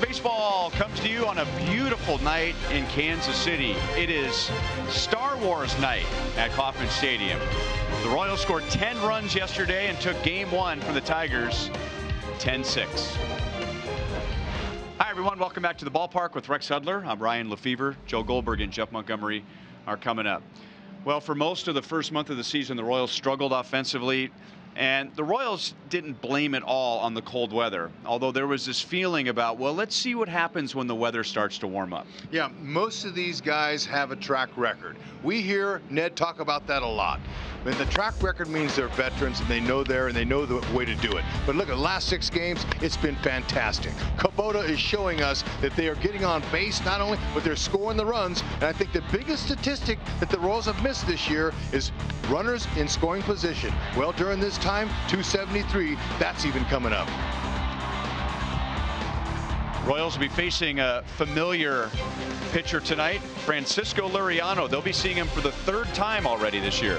Baseball comes to you on a beautiful night in Kansas City. It is Star Wars night at Kauffman Stadium. The Royals scored 10 runs yesterday and took game one from the Tigers 10-6. Hi, everyone. Welcome back to the ballpark with Rex Hudler. I'm Ryan Lefevre. Joe Goldberg and Jeff Montgomery are coming up. Well, for most of the first month of the season, the Royals struggled offensively. And the Royals didn't blame it all on the cold weather, although there was this feeling about, well, let's see what happens when the weather starts to warm up. Yeah, most of these guys have a track record. We hear Ned talk about that a lot. And the track record means they're veterans and they know the way to do it. But look at the last 6 games, it's been fantastic. Kubota is showing us that they are getting on base not only, but they're scoring the runs. And I think the biggest statistic that the Royals have missed this year is runners in scoring position. Well, during this time, 273, that's even coming up. Royals will be facing a familiar pitcher tonight, Francisco Liriano. They'll be seeing him for the 3rd time already this year.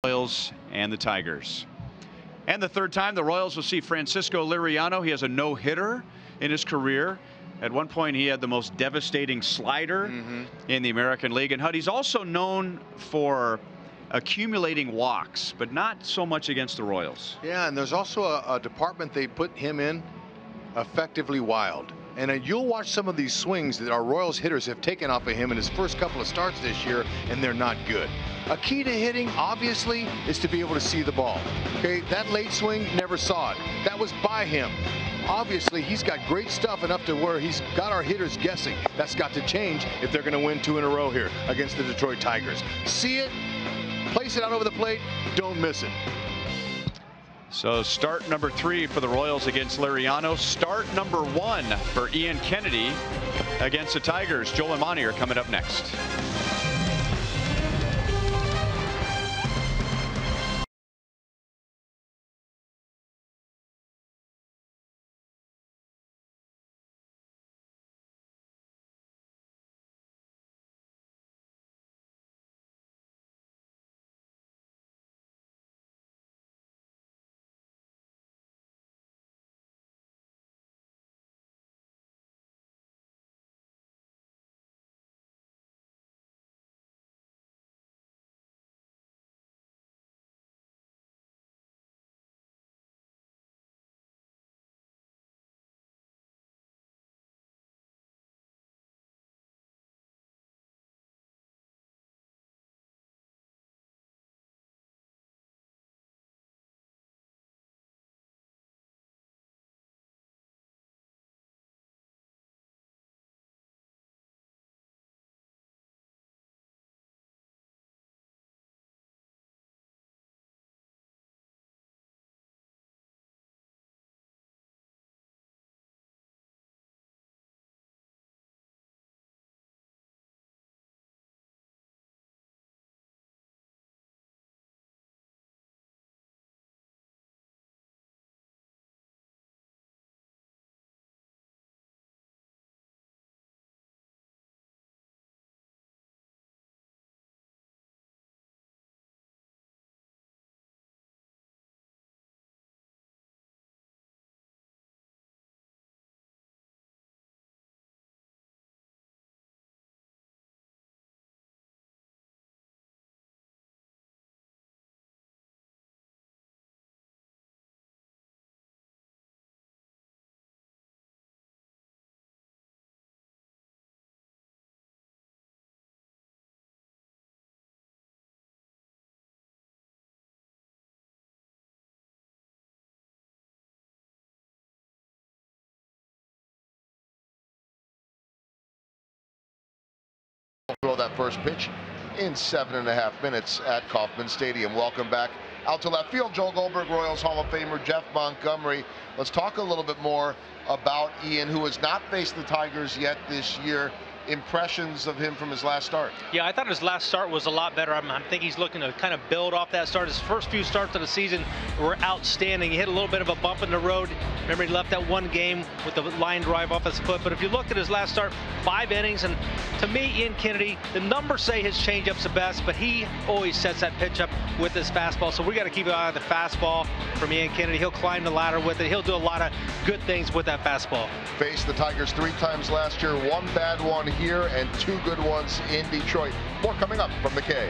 Royals and the Tigers. And the 3rd time the Royals will see Francisco Liriano. He has a no-hitter in his career. At one point, he had the most devastating slider in the American League. And Hud, he's also known for accumulating walks, but not so much against the Royals. Yeah, and there's also a department they put him in, effectively wild. And you'll watch some of these swings that our Royals hitters have taken off of him in his first couple of starts this year, and they're not good. A key to hitting, obviously, is to be able to see the ball. Okay, that late swing, never saw it. That was by him. Obviously, he's got great stuff enough to where he's got our hitters guessing. That's got to change if they're going to win 2 in a row here against the Detroit Tigers. See it, place it out over the plate, don't miss it. So start number 3 for the Royals against Liriano. Start number 1 for Ian Kennedy against the Tigers. Joel and Monty are coming up next. first pitch in 7.5 minutes at Kauffman Stadium. Welcome back out to left field, Joel Goldberg, Royals Hall of Famer Jeff Montgomery. Let's talk a little bit more about Ian, who has not faced the Tigers yet this year. Impressions of him from his last start? Yeah, I thought his last start was a lot better. I think he's looking to kind of build off that start. His first few starts of the season were outstanding. He hit a little bit of a bump in the road. Remember, he left that one game with the line drive off his foot. But if you look at his last start, 5 innings, and to me, Ian Kennedy, the numbers say his changeup's the best, but he always sets that pitch up with his fastball. So we got to keep an eye on the fastball from Ian Kennedy. He'll climb the ladder with it. He'll do a lot of good things with that fastball. Faced the Tigers 3 times last year, 1 bad one here and 2 good ones in Detroit. More coming up from the K.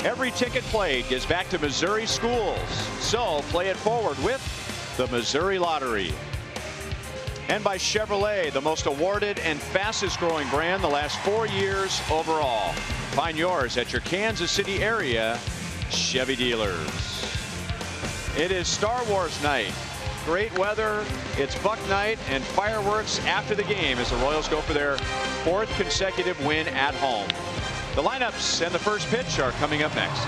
Every ticket played gives back to Missouri schools. So play it forward with the Missouri Lottery. And by Chevrolet, the most awarded and fastest growing brand the last 4 years overall. Find yours at your Kansas City area Chevy dealers. It is Star Wars night. Great weather. It's Buck night and fireworks after the game as the Royals go for their 4th consecutive win at home. The lineups and the first pitch are coming up next.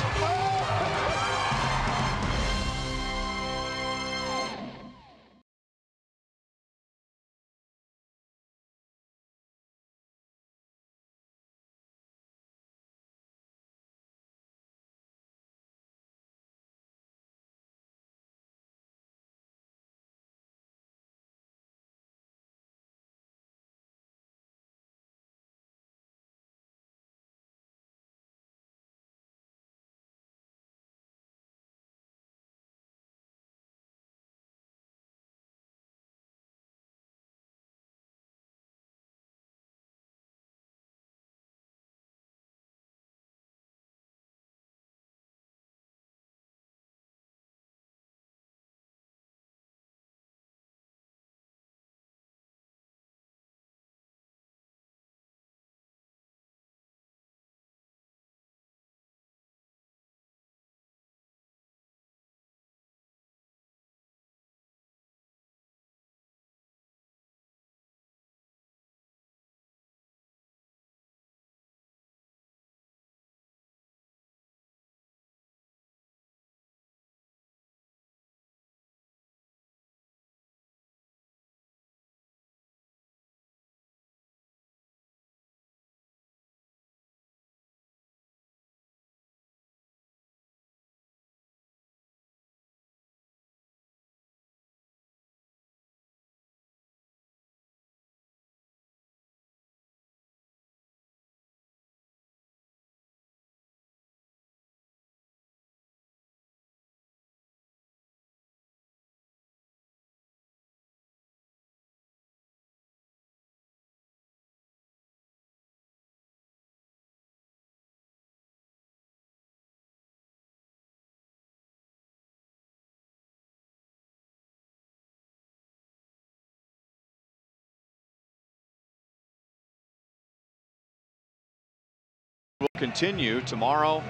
Continue tomorrow.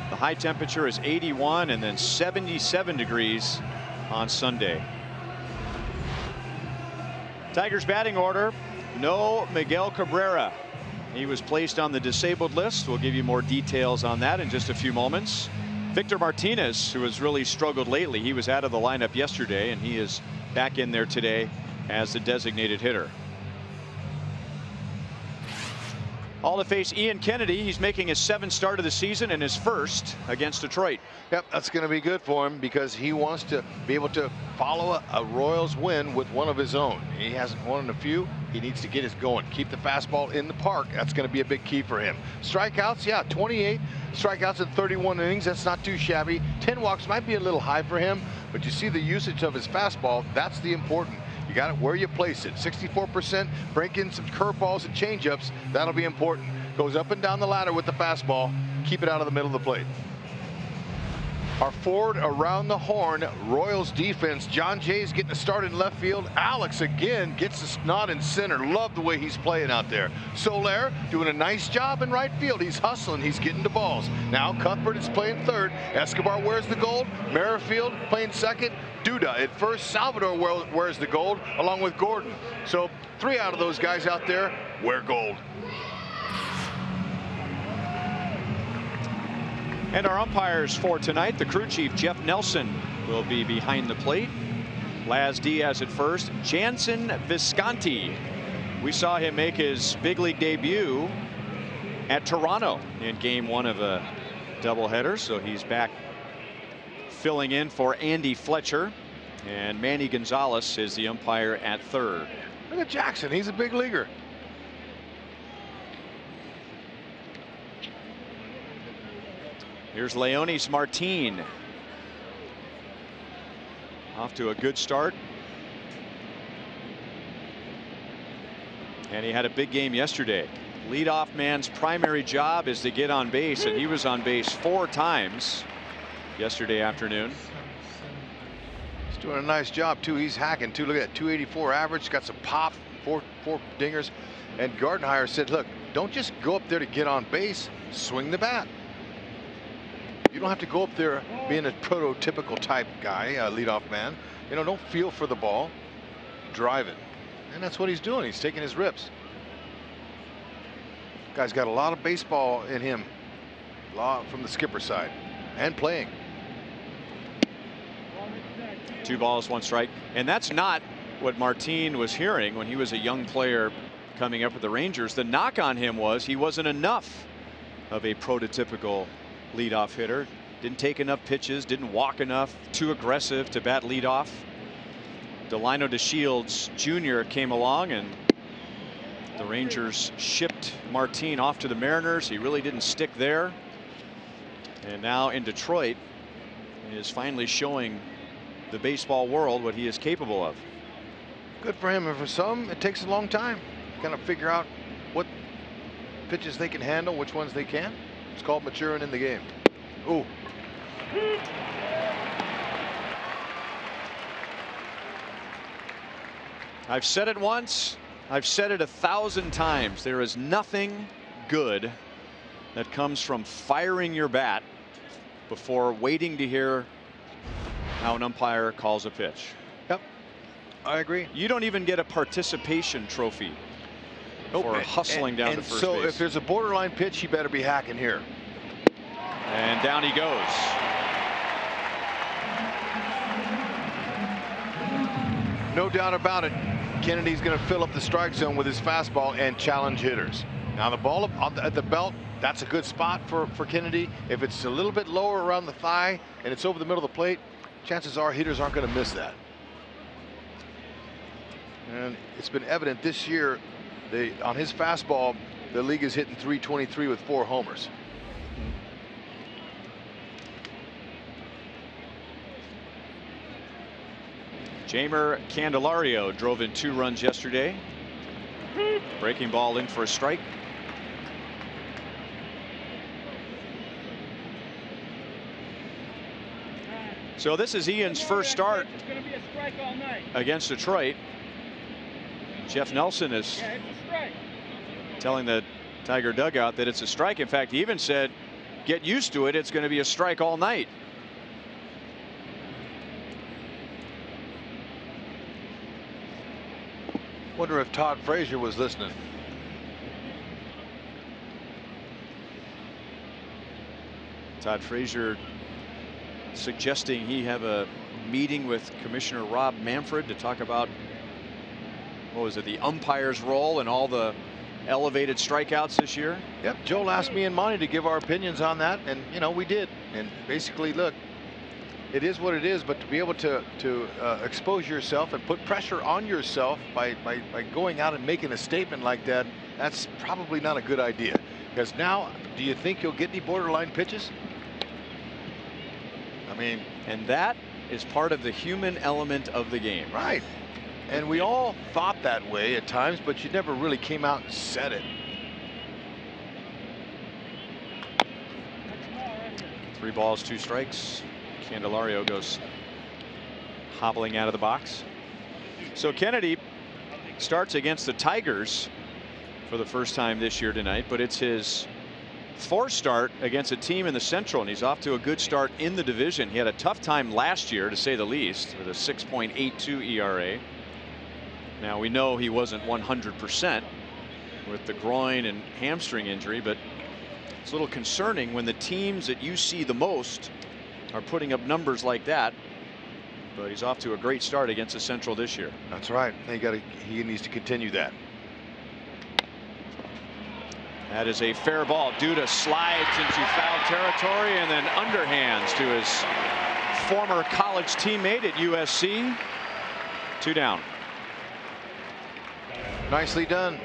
The high temperature is 81 and then 77 degrees on Sunday. Tigers batting order. No Miguel Cabrera. He was placed on the disabled list. We'll give you more details on that in just a few moments. Victor Martinez, who has really struggled lately, he was out of the lineup yesterday and he is back in there today as the designated hitter. All to face Ian Kennedy. He's making his 7th start of the season and his first against Detroit. Yep, that's going to be good for him because he wants to be able to follow a Royals win with one of his own. He hasn't won in a few. He needs to get his going. Keep the fastball in the park. That's going to be a big key for him. Strikeouts, yeah, 28 strikeouts in 31 innings. That's not too shabby. 10 walks might be a little high for him, but you see the usage of his fastball. That's the important. You got it where you place it. 64%. Break in some curveballs and changeups. That'll be important. Goes up and down the ladder with the fastball. Keep it out of the middle of the plate. Our forward around the horn, Royals defense. John Jay's getting a start in left field. Alex again gets the nod in center. Love the way he's playing out there. Soler doing a nice job in right field. He's hustling. He's getting the balls. Now Cuthbert is playing third. Escobar wears the gold. Merrifield playing second. Duda at first. Salvador wears the gold along with Gordon. So 3 out of those guys out there wear gold. And our umpires for tonight, the crew chief Jeff Nelson will be behind the plate. Laz Diaz at first. Jansen Visconti. We saw him make his big league debut at Toronto in game 1 of a doubleheader. So he's back filling in for Andy Fletcher. And Manny Gonzalez is the umpire at third. Look at Jackson. He's a big leaguer. Here's Leonis Martin. Off to a good start. And he had a big game yesterday. Leadoff man's primary job is to get on base, and he was on base 4 times yesterday afternoon. He's doing a nice job too. He's hacking too. Look at that, 284 average. Got some pop, four dingers. And Gardenhire said, look, don't just go up there to get on base. Swing the bat. You don't have to go up there being a prototypical type guy, leadoff man. You know, don't feel for the ball. Drive it. And that's what he's doing. He's taking his rips. Guy's got a lot of baseball in him. A lot from the skipper side. And playing. 2 balls, 1 strike. And that's not what Martin was hearing when he was a young player coming up with the Rangers. The knock on him was he wasn't enough of a prototypical leadoff hitter. Didn't take enough pitches, didn't walk enough, too aggressive to bat leadoff. Delino DeShields Jr. came along and the Rangers shipped Martin off to the Mariners. He really didn't stick there. And now in Detroit, he is finally showing the baseball world what he is capable of. Good for him, and for some it takes a long time to kind of figure out what pitches they can handle, which ones they can't. It's called maturing in the game. Ooh. I've said it once, I've said it 1,000 times. There is nothing good that comes from firing your bat before waiting to hear how an umpire calls a pitch. Yep, I agree. You don't even get a participation trophy for hustling down to first base. So if there's a borderline pitch, he better be hacking here. And down he goes. No doubt about it. Kennedy's going to fill up the strike zone with his fastball and challenge hitters. Now the ball at the belt, that's a good spot for Kennedy. If it's a little bit lower around the thigh and it's over the middle of the plate, chances are hitters aren't going to miss that. And it's been evident this year, on his fastball, the league is hitting .323 with 4 homers. Jeimer Candelario drove in 2 runs yesterday. Breaking ball in for a strike. So this is Ian's first start against Detroit. Jeff Nelson is telling the Tiger dugout that it's a strike. In fact, he even said, get used to it. It's going to be a strike all night. Wonder if Todd Frazier was listening. Todd Frazier suggesting he have a meeting with Commissioner Rob Manfred to talk about, what was it, the umpire's role and all the elevated strikeouts this year. Yep, Joel asked me and Monty to give our opinions on that, and you know we did. And basically, look, it is what it is. But to be able to expose yourself and put pressure on yourself by going out and making a statement like that, that's probably not a good idea. Because now, do you think you'll get any borderline pitches? I mean, and that is part of the human element of the game. Right. And we all thought that way at times, but you never really came out and said it. 3 balls, 2 strikes. Candelario goes hobbling out of the box. So Kennedy starts against the Tigers for the first time this year tonight, but it's his 4th start against a team in the Central, and he's off to a good start in the division. He had a tough time last year, to say the least, with a 6.82 ERA. Now we know he wasn't 100% with the groin and hamstring injury, but it's a little concerning when the teams that you see the most are putting up numbers like that. But he's off to a great start against the Central this year. That's right. He needs to continue that. That is a fair ball. Duda slides into foul territory and then underhands to his former college teammate at USC. 2 down. Nicely done.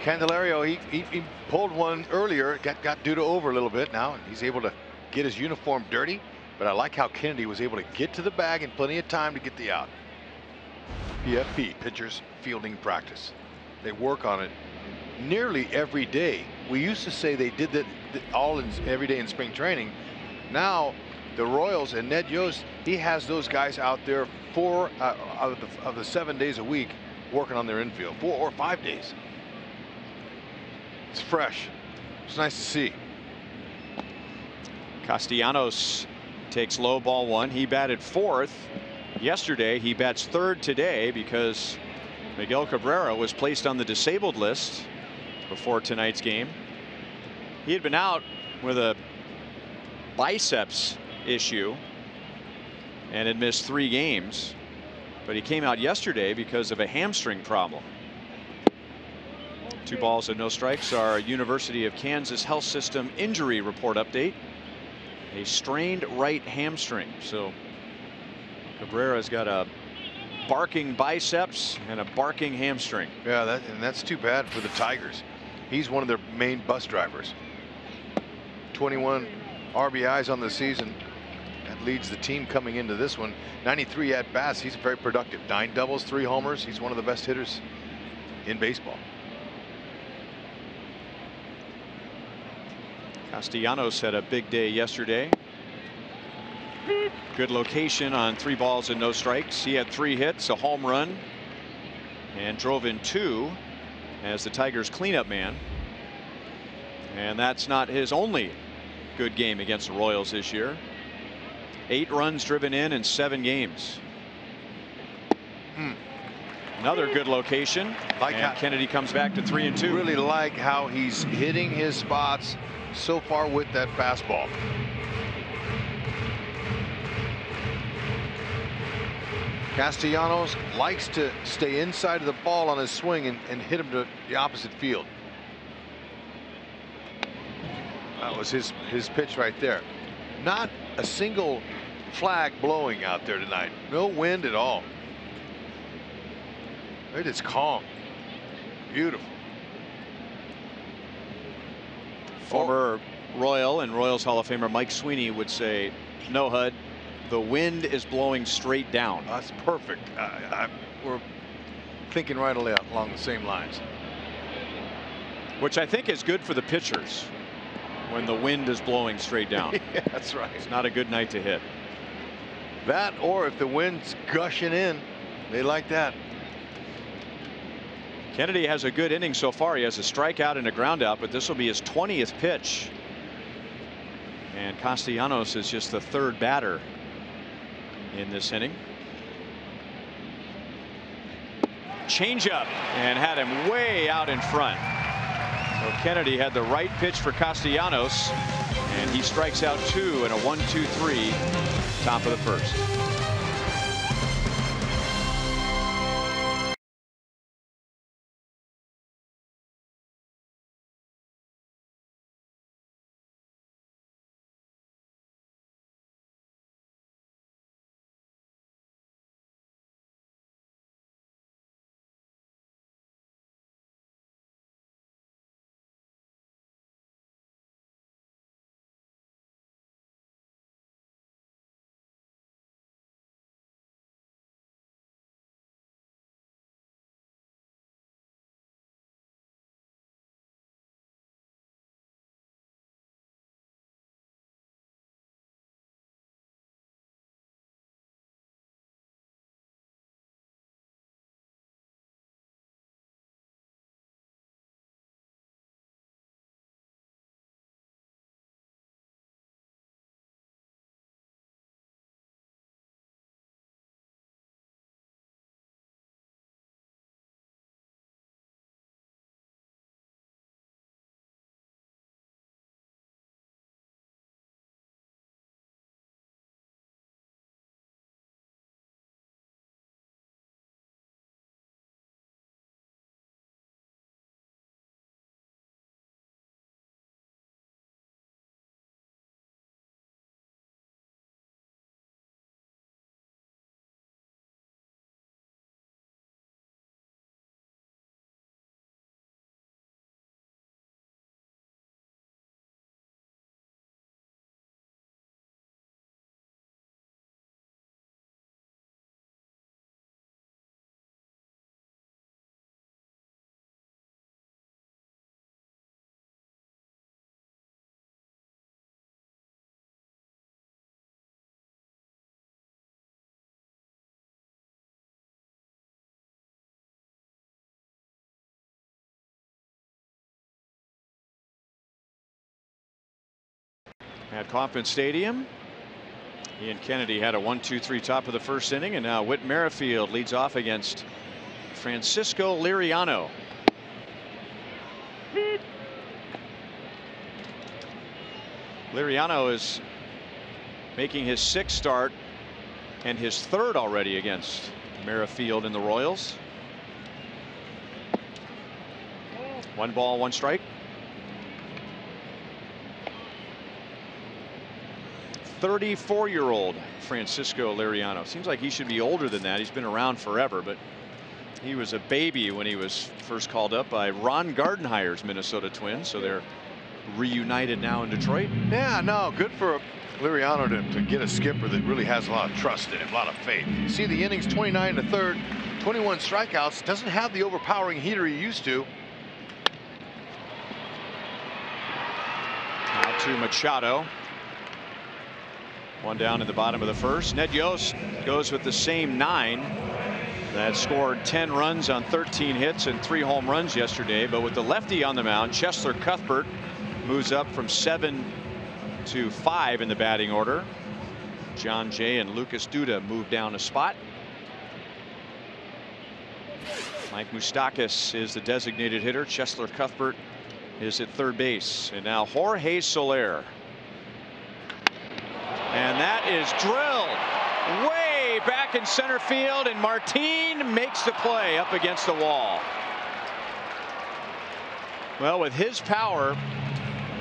Candelario, he pulled one earlier, got Duda over a little bit. Now he's able to get his uniform dirty, but I like how Kennedy was able to get to the bag in plenty of time to get the out. PFP, pitchers fielding practice. They work on it nearly every day. We used to say they did that every day in spring training. Now the Royals and Ned Yost, he has those guys out there 4 of the 7 days a week working on their infield, 4 or 5 days. It's fresh. It's nice to see. Castellanos takes low, ball 1. He batted 4th yesterday. He bats 3rd today because Miguel Cabrera was placed on the disabled list before tonight's game. He had been out with a biceps issue and had missed 3 games, but he came out yesterday because of a hamstring problem. 2 balls and no strikes. Our University of Kansas Health System injury report update. A strained right hamstring. So Cabrera's got a barking biceps and a barking hamstring. Yeah, that's too bad for the Tigers. He's one of their main bus drivers. 21 RBIs on the season. That leads the team coming into this one. 93 at bats. He's very productive. 9 doubles, 3 homers. He's one of the best hitters in baseball. Castellanos had a big day yesterday. Good location on 3 balls and no strikes. He had 3 hits, a home run, and drove in 2 as the Tigers cleanup man. And that's not his only good game against the Royals this year. 8 runs driven in 7 games. Another good location. And Kennedy comes back to 3-2. Really like how he's hitting his spots so far with that fastball. Castellanos likes to stay inside of the ball on his swing and hit him to the opposite field. That was his pitch right there. Not a single flag blowing out there tonight. No wind at all. It is calm. Beautiful. Former Royal and Royals Hall of Famer Mike Sweeney would say, no, Hud, the wind is blowing straight down. That's perfect. We're thinking right along the same lines. Which I think is good for the pitchers when the wind is blowing straight down. Yeah, that's right. It's not a good night to hit. That, or if the wind's gushing in, they like that. Kennedy has a good inning so far. He has a strikeout and a groundout, but this will be his 20th pitch. And Castellanos is just the third batter in this inning. Changeup and had him way out in front. So Kennedy had the right pitch for Castellanos, and he strikes out 2 in a 1-2-3 top of the first. At Kauffman Stadium, Ian Kennedy had a 1-2-3 top of the first inning, and now Whit Merrifield leads off against Francisco Liriano. Liriano is making his 6th start and his 3rd already against Merrifield and the Royals. 1 ball, 1 strike. 34-year-old Francisco Liriano. Seems like he should be older than that. He's been around forever, but he was a baby when he was first called up by Ron Gardenhire's Minnesota Twins. So they're reunited now in Detroit. Yeah, no, good for Liriano to get a skipper that really has a lot of trust in him, a lot of faith. You see the innings 29 1/3, 21 strikeouts. Doesn't have the overpowering heater he used to. Now to Machado. 1 down in the bottom of the first. Ned Yost goes with the same 9 that scored 10 runs on 13 hits and 3 home runs yesterday. But with the lefty on the mound, Chesler Cuthbert moves up from 7 to 5 in the batting order. John Jay and Lucas Duda move down a spot. Mike Moustakas is the designated hitter. Chesler Cuthbert is at 3rd base. And now Jorge Soler. And that is drilled way back in center field, and Martin makes the play up against the wall. Well, with his power,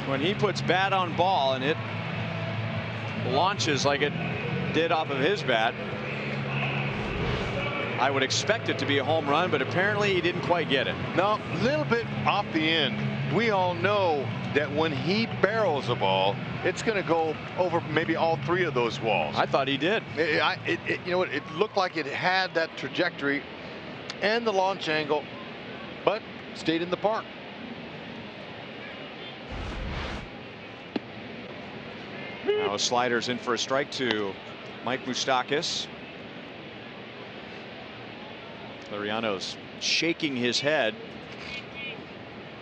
when he puts bat on ball and it launches like it did off of his bat, I would expect it to be a home run, but apparently he didn't quite get it. No, a little bit off the end. We all know that when he barrels a ball, it's going to go over maybe all 3 of those walls. I thought he did. You know what? It looked like it had that trajectory and the launch angle, but stayed in the park. Now sliders in for a strike to Mike Moustakas. Liriano's shaking his head,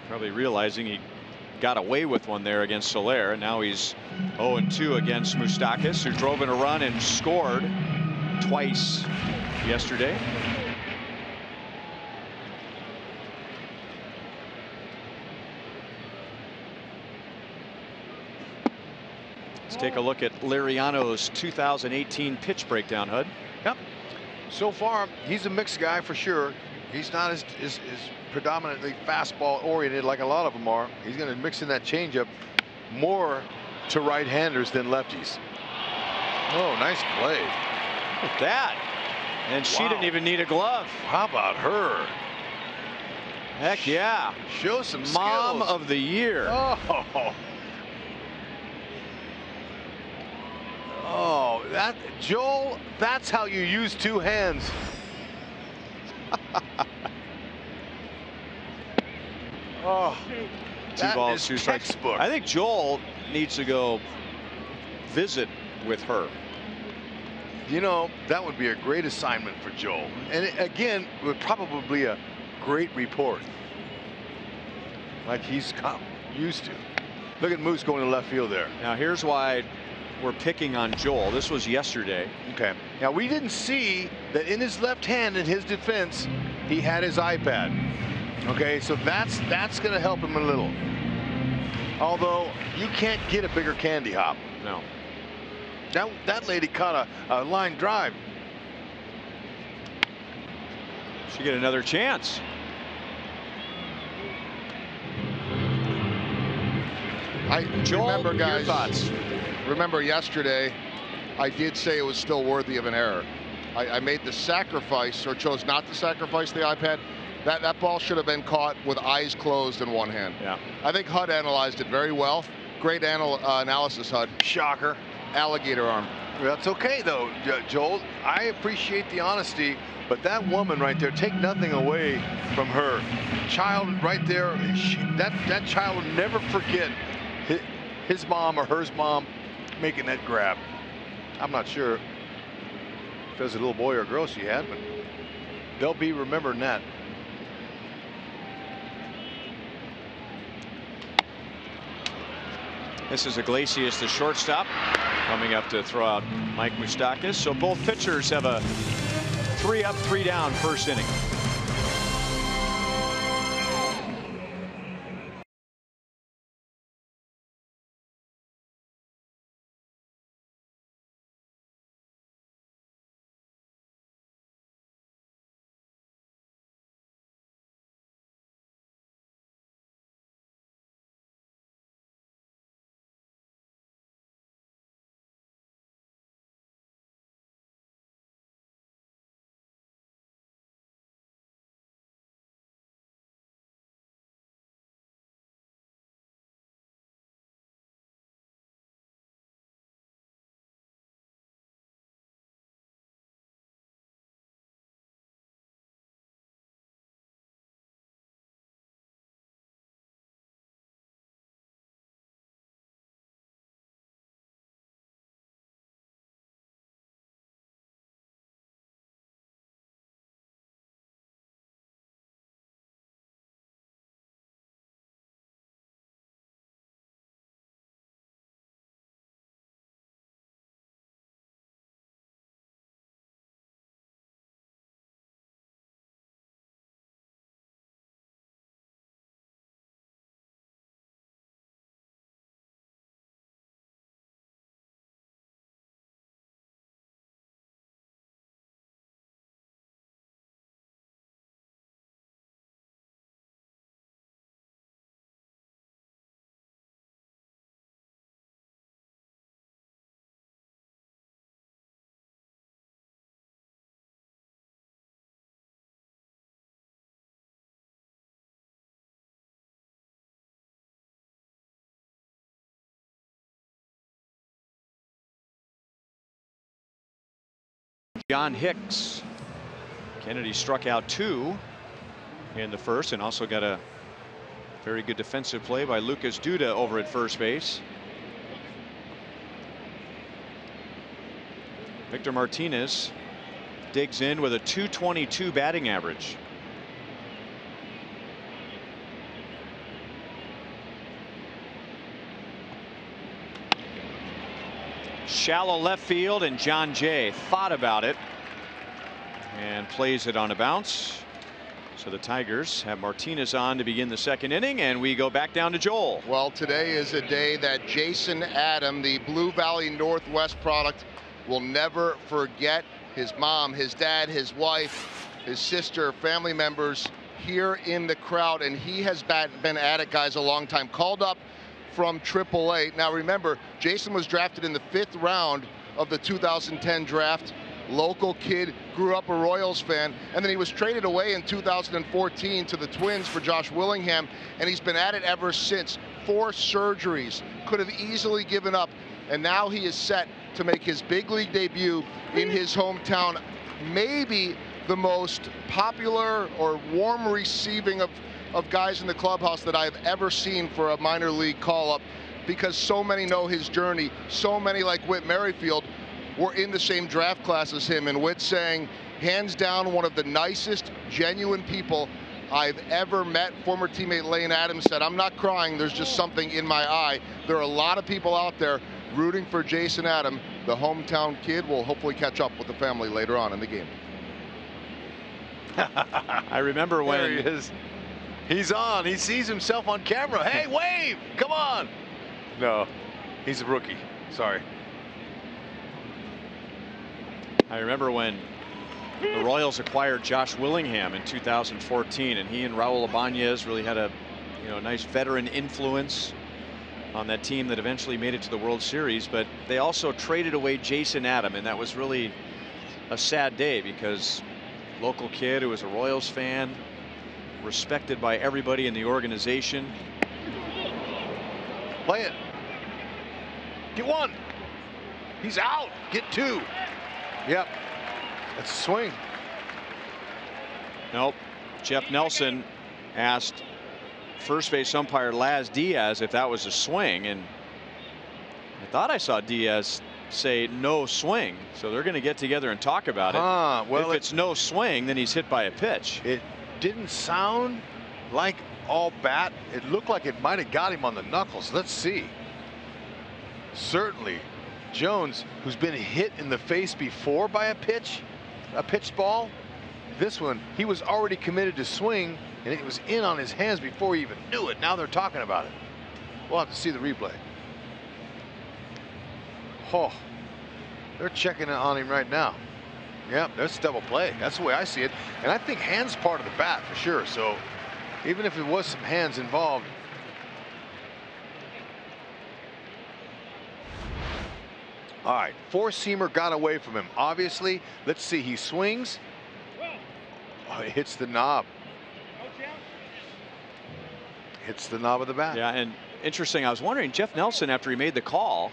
probably realizing he got away with one there against Soler. And now he's 0-2 against Moustakas, who drove in a run and scored twice yesterday. Let's take a look at Liriano's 2018 pitch breakdown, Hud. Yep. So far, he's a mixed guy for sure. He's not as predominantly fastball oriented like a lot of them are. He's going to mix in that changeup more to right-handers than lefties. Oh, nice play. Look at that. And she didn't even need a glove. How about her? Heck yeah. Show some Mom skills. of the year. Oh, that, Joel, that's how you use two hands. Oh, 2 balls, 2 strikes. Textbook. I think Joel needs to go visit with her. You know, that would be a great assignment for Joel. And it, again, would probably a great report. Like he's used to. Look at Moose going to left field there. Now here's why we're picking on Joel. This was yesterday. Okay. Now we didn't see that in his left hand in his defense, he had his iPad. Okay, so that's going to help him a little. Although you can't get a bigger candy hop. No. That lady caught a line drive. She get another chance. Joel, remember, guys, your thoughts? Remember yesterday, I did say it was still worthy of an error. I made the sacrifice, or chose not to sacrifice the iPad. That ball should have been caught with eyes closed in one hand. Yeah. I think Hud analyzed it very well. Great analysis, Hud. Shocker. Alligator arm. That's okay, though, Joel. I appreciate the honesty, but that woman right there, take nothing away from her. Child right there, that child will never forget his mom or her mom making that grab. I'm not sure if it was a little boy or girl she had, but they'll be remembering that. This is Iglesias, the shortstop, coming up to throw out Mike Moustakas. So both pitchers have a 3 up, 3 down first inning. John Hicks. Kennedy struck out 2 in the first and also got a very good defensive play by Lucas Duda over at first base. Victor Martinez digs in with a .222 batting average. Shallow left field, and John Jay thought about it and plays it on a bounce. So the Tigers have Martinez on to begin the second inning, and we go back down to Joel. Well, today is a day that Jason Adam, the Blue Valley Northwest product, will never forget. His mom, his dad, his wife, his sister, family members here in the crowd, and he has been at it, guys, a long time. Called up from AAA. Now remember, Jason was drafted in the 5th round of the 2010 draft. Local kid, grew up a Royals fan, and then he was traded away in 2014 to the Twins for Josh Willingham, and he's been at it ever since. 4 surgeries, could have easily given up, and now he is set to make his big league debut in his hometown. Maybe the most popular or warm receiving of guys in the clubhouse that I've ever seen for a minor league call-up, because so many know his journey. So many, like Whit Merrifield, were in the same draft class as him, and Whit saying, hands down, one of the nicest, genuine people I've ever met. Former teammate Lane Adams said, I'm not crying, there's just something in my eye. There are a lot of people out there rooting for Jason Adam. The hometown kid will hopefully catch up with the family later on in the game. I remember when there he is. He's on. He sees himself on camera. Hey, wave! Come on! No, he's a rookie. Sorry. I remember when the Royals acquired Josh Willingham in 2014, and he and Raul Ibanez really had a nice veteran influence on that team that eventually made it to the World Series. But they also traded away Jason Adam, and that was really a sad day, because local kid who was a Royals fan, respected by everybody in the organization. Play it. Get 1. He's out. Get 2. Yep. That's a swing. Nope. Jeff Nelson asked first base umpire Laz Diaz if that was a swing, and I thought I saw Diaz say no swing. So they're going to get together and talk about it. Well, if it's no swing, then he's hit by a pitch. It didn't sound like all bat. It looked like it might have got him on the knuckles. Let's see. Certainly Jones, who's been hit in the face before by a pitched ball, this one he was already committed to swing, and it was in on his hands before he even knew it. Now they're talking about it. We'll have to see the replay. Oh, they're checking it on him right now. Yep, that's double play. That's the way I see it. And I think hands part of the bat for sure. So even if it was some hands involved. All right, 4-seamer got away from him. Obviously, let's see, he swings. Oh, it hits the knob. Hits the knob of the bat. Yeah, and interesting, I was wondering, Jeff Nelson, after he made the call,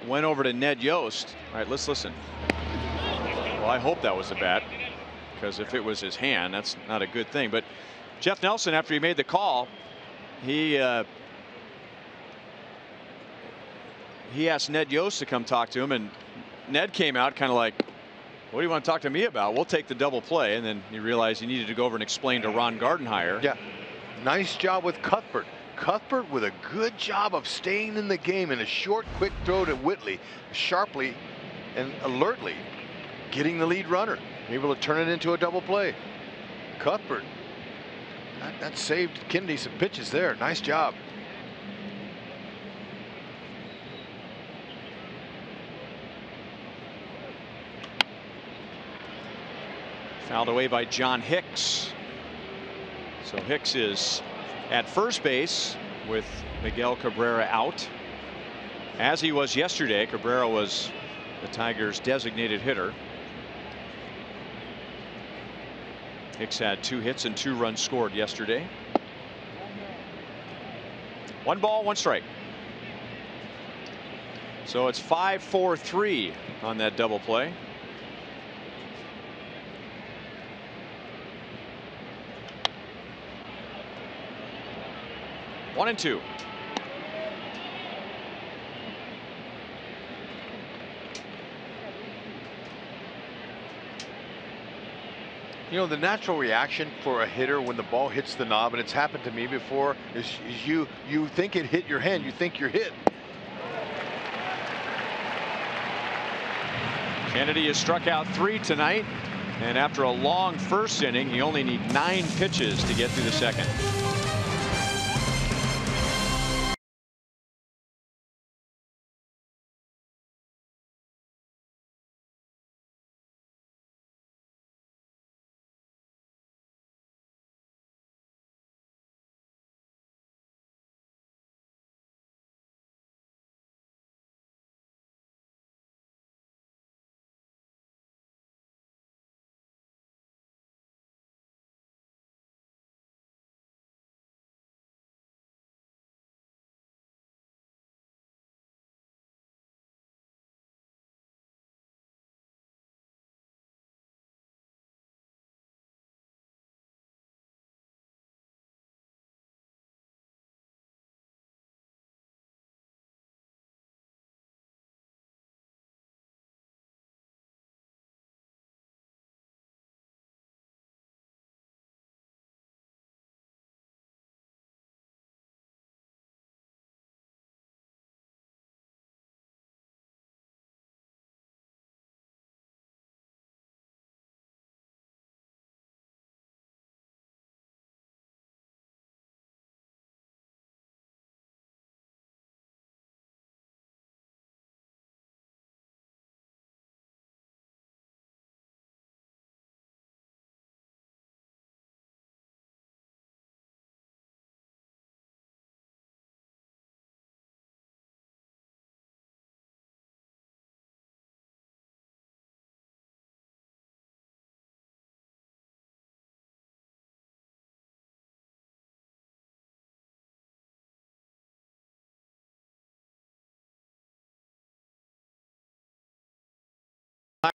went over to Ned Yost. All right, let's listen. Well, I hope that was a bat, because if it was his hand, that's not a good thing. But Jeff Nelson, after he made the call, he asked Ned Yost to come talk to him, and Ned came out kind of like, what do you want to talk to me about? We'll take the double play. And then he realized he needed to go over and explain to Ron Gardenhire. Yeah, nice job with Cuthbert. Cuthbert with a good job of staying in the game in a short, quick throw to Whitley, sharply and alertly getting the lead runner, able to turn it into a double play. Cuthbert, that saved Kennedy some pitches there. Nice job. Fouled away by John Hicks. So Hicks is at first base with Miguel Cabrera out, as he was yesterday. Cabrera was the Tigers' designated hitter. Hicks had 2 hits and 2 runs scored yesterday. 1 ball, 1 strike. So it's 5-4-3 on that double play. One and 2. You know, the natural reaction for a hitter when the ball hits the knob, and it's happened to me before, is you think it hit your hand, you think you're hit. Kennedy has struck out 3 tonight, and after a long first inning, you only need 9 pitches to get through the second.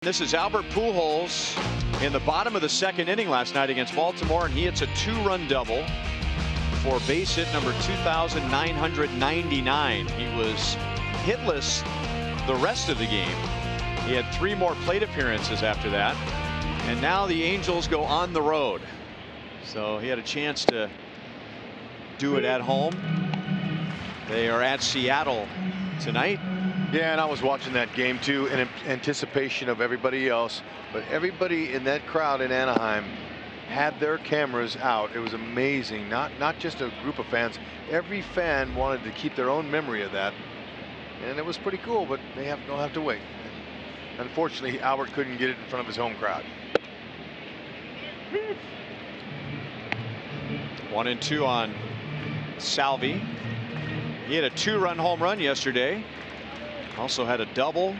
This is Albert Pujols in the bottom of the second inning last night against Baltimore, and he hits a 2-run double for base hit number 2,999. He was hitless the rest of the game. He had 3 more plate appearances after that, and now the Angels go on the road. So he had a chance to do it at home. They are at Seattle tonight. Yeah, and I was watching that game too in anticipation of everybody else, but everybody in that crowd in Anaheim had their cameras out. It was amazing. Not just a group of fans. Every fan wanted to keep their own memory of that, and it was pretty cool. But they'll have to wait. Unfortunately, Albert couldn't get it in front of his home crowd. 1-2 on Salvi. He had a 2-run home run yesterday. Also had a double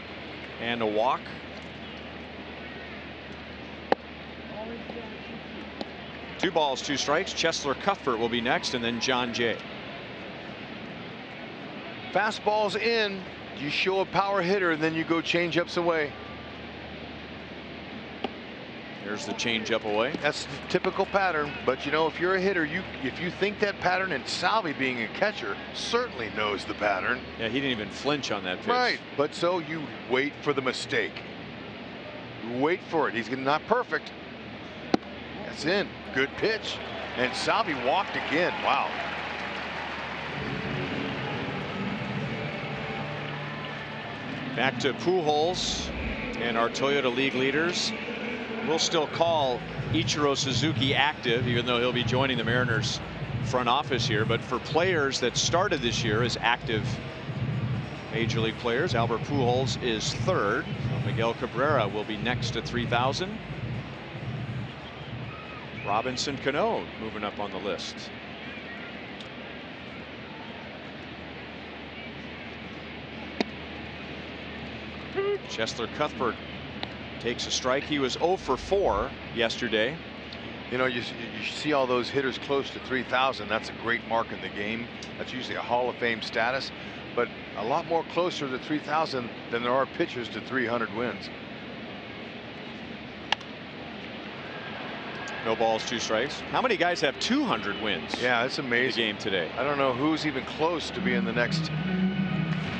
and a walk. Two balls, 2 strikes. Chesler Cuthbert will be next, and then John Jay. Fastballs in, you show a power hitter, and then you go change ups away. There's the change up away. That's the typical pattern, but you know, if you're a hitter, if you think that pattern, and Salvi being a catcher certainly knows the pattern. Yeah, he didn't even flinch on that pitch. Right, but so you wait for the mistake. You wait for it. He's not perfect. That's in. Good pitch. And Salvi walked again. Wow. Back to Pujols and our Toyota League leaders. We'll still call Ichiro Suzuki active, even though he'll be joining the Mariners front office here. But for players that started this year as active Major League players, Albert Pujols is 3rd. So Miguel Cabrera will be next at 3,000. Robinson Cano moving up on the list. Chesler Cuthbert takes a strike. He was 0 for 4 yesterday. You know, you see all those hitters close to 3,000. That's a great mark in the game. That's usually a Hall of Fame status, but a lot more closer to 3,000 than there are pitchers to 300 wins. No balls, 2 strikes. How many guys have 200 wins? Yeah, it's amazing. In the game today. I don't know who's even close to being the next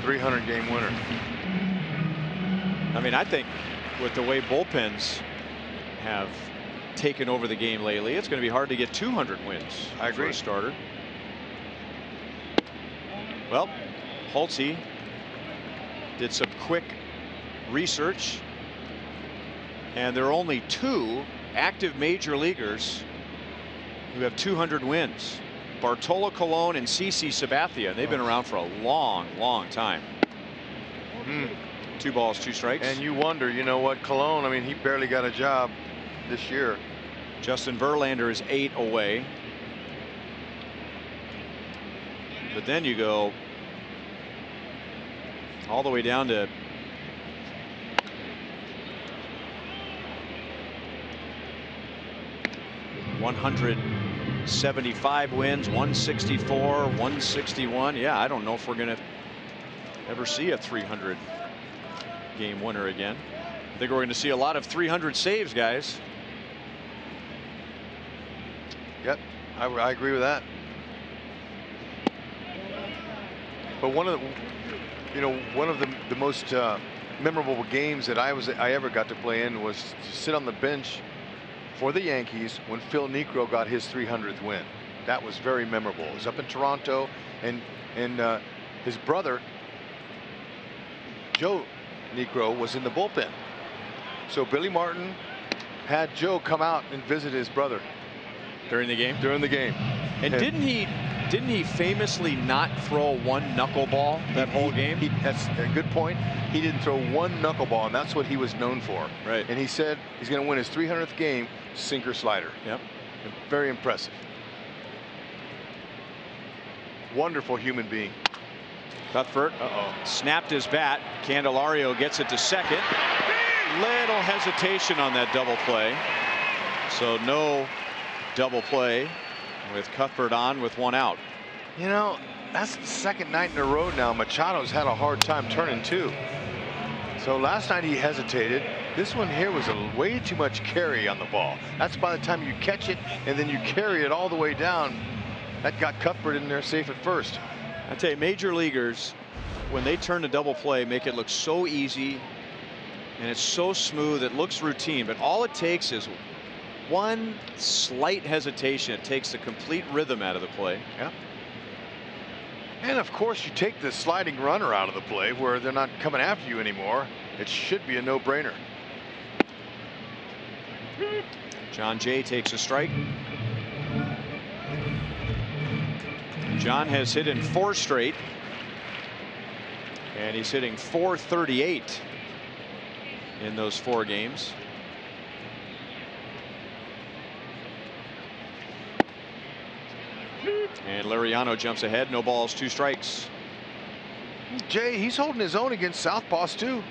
300 game winner. I mean, I think with the way bullpens have taken over the game lately, it's going to be hard to get 200 wins. I agree. For a starter. Well, Holtze did some quick research And there are only 2 active major leaguers who have 200 wins. Bartolo Colon and CC Sabathia. They've been around for a long, long time. 2 balls, 2 strikes. And you wonder, you know what, Cologne, I mean, he barely got a job this year. Justin Verlander is 8 away. But then you go all the way down to $175 wins, 164, 161. Yeah, I don't know if we're going to ever see a 300 game winner again. I think we're going to see a lot of 300 saves, guys. Yep, I agree with that. But one of the most memorable games that I ever got to play in was to sit on the bench for the Yankees when Phil Niekro got his 300th win. That was very memorable. It was up in Toronto, and his brother Joe Niekro was in the bullpen. So Billy Martin had Joe come out and visit his brother During the game? During the game. And didn't he famously not throw 1 knuckleball that whole game? That's a good point. He didn't throw 1 knuckleball, and that's what he was known for. Right. And he said he's going to win his 300th game, sinker slider. Yep. Very impressive. Wonderful human being. Cuthbert snapped his bat. Candelario gets it to second. Little hesitation on that double play. So no double play with Cuthbert on with 1 out. You know, that's the 2nd night in a row now. Machado's had a hard time turning 2. So last night he hesitated. This one here was way too much carry on the ball. That's by the time you catch it and then you carry it all the way down. That got Cuthbert in there safe at first. I tell you, major leaguers, when they turn to double play, make it look so easy and it's so smooth. It looks routine, but all it takes is 1 slight hesitation. It takes the complete rhythm out of the play. Yeah. And of course, you take the sliding runner out of the play where they're not coming after you anymore. It should be a no-brainer. John Jay takes a strike. John has hit in 4 straight, and he's hitting .438 in those 4 games. And Liriano jumps ahead. No balls, 2 strikes. Jay, he's holding his own against southpaws too.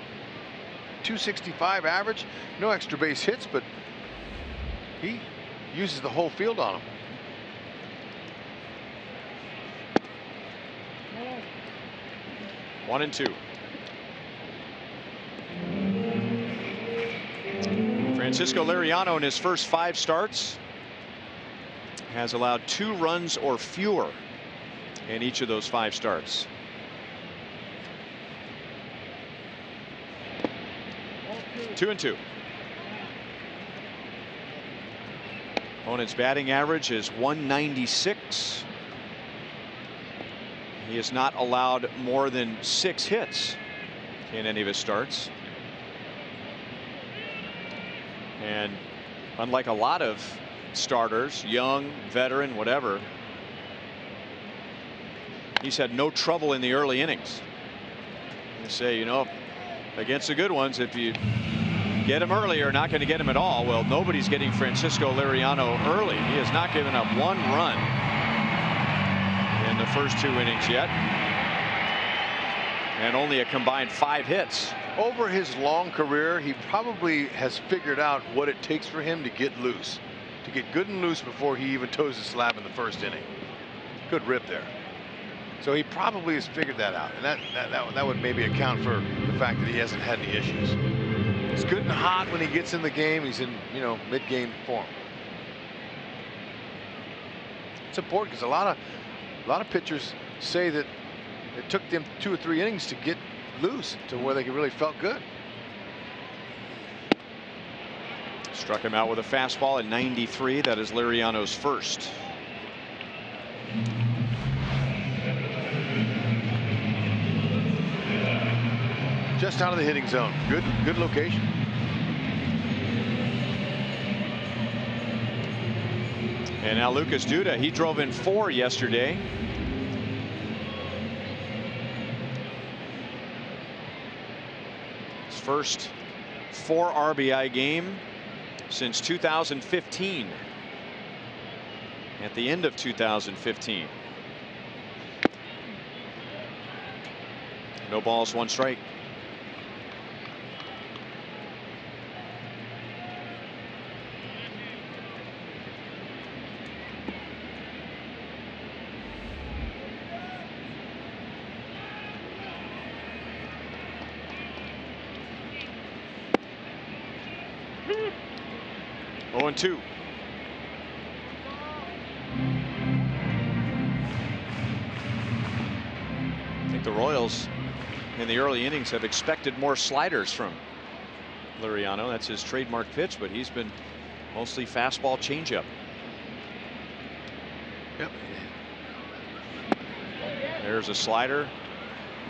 265 average, no extra base hits, but he uses the whole field on him. One and 2. Francisco Liriano in his first 5 starts has allowed 2 runs or fewer in each of those 5 starts. Two and 2. Opponent's batting average is 196. He has not allowed more than 6 hits in any of his starts. And unlike a lot of starters, young, veteran, whatever, he's had no trouble in the early innings. They say, you know, against the good ones, if you get him early, you're not going to get him at all. Well, nobody's getting Francisco Liriano early. He has not given up 1 run in the first 2 innings yet, and only a combined 5 hits. Over his long career, he probably has figured out what it takes for him to get loose, to get good and loose before he even toes the slab in the first inning. Good rip there. So he probably has figured that out, and that would maybe account for the fact that he hasn't had any issues. He's good and hot when he gets in the game. He's in, you know, mid-game form. It's important because a lot of pitchers say that it took them 2 or 3 innings to get loose to where they really felt good. Struck him out with a fastball at 93. That is Liriano's first. Just out of the hitting zone. Good location. And now Lucas Duda, he drove in 4 yesterday. His first 4 RBI game since 2015. At the end of 2015. No balls, 1 strike. Oh, and 2. I think the Royals in the early innings have expected more sliders from Liriano. That's his trademark pitch, but he's been mostly fastball changeup. Yep. There's a slider,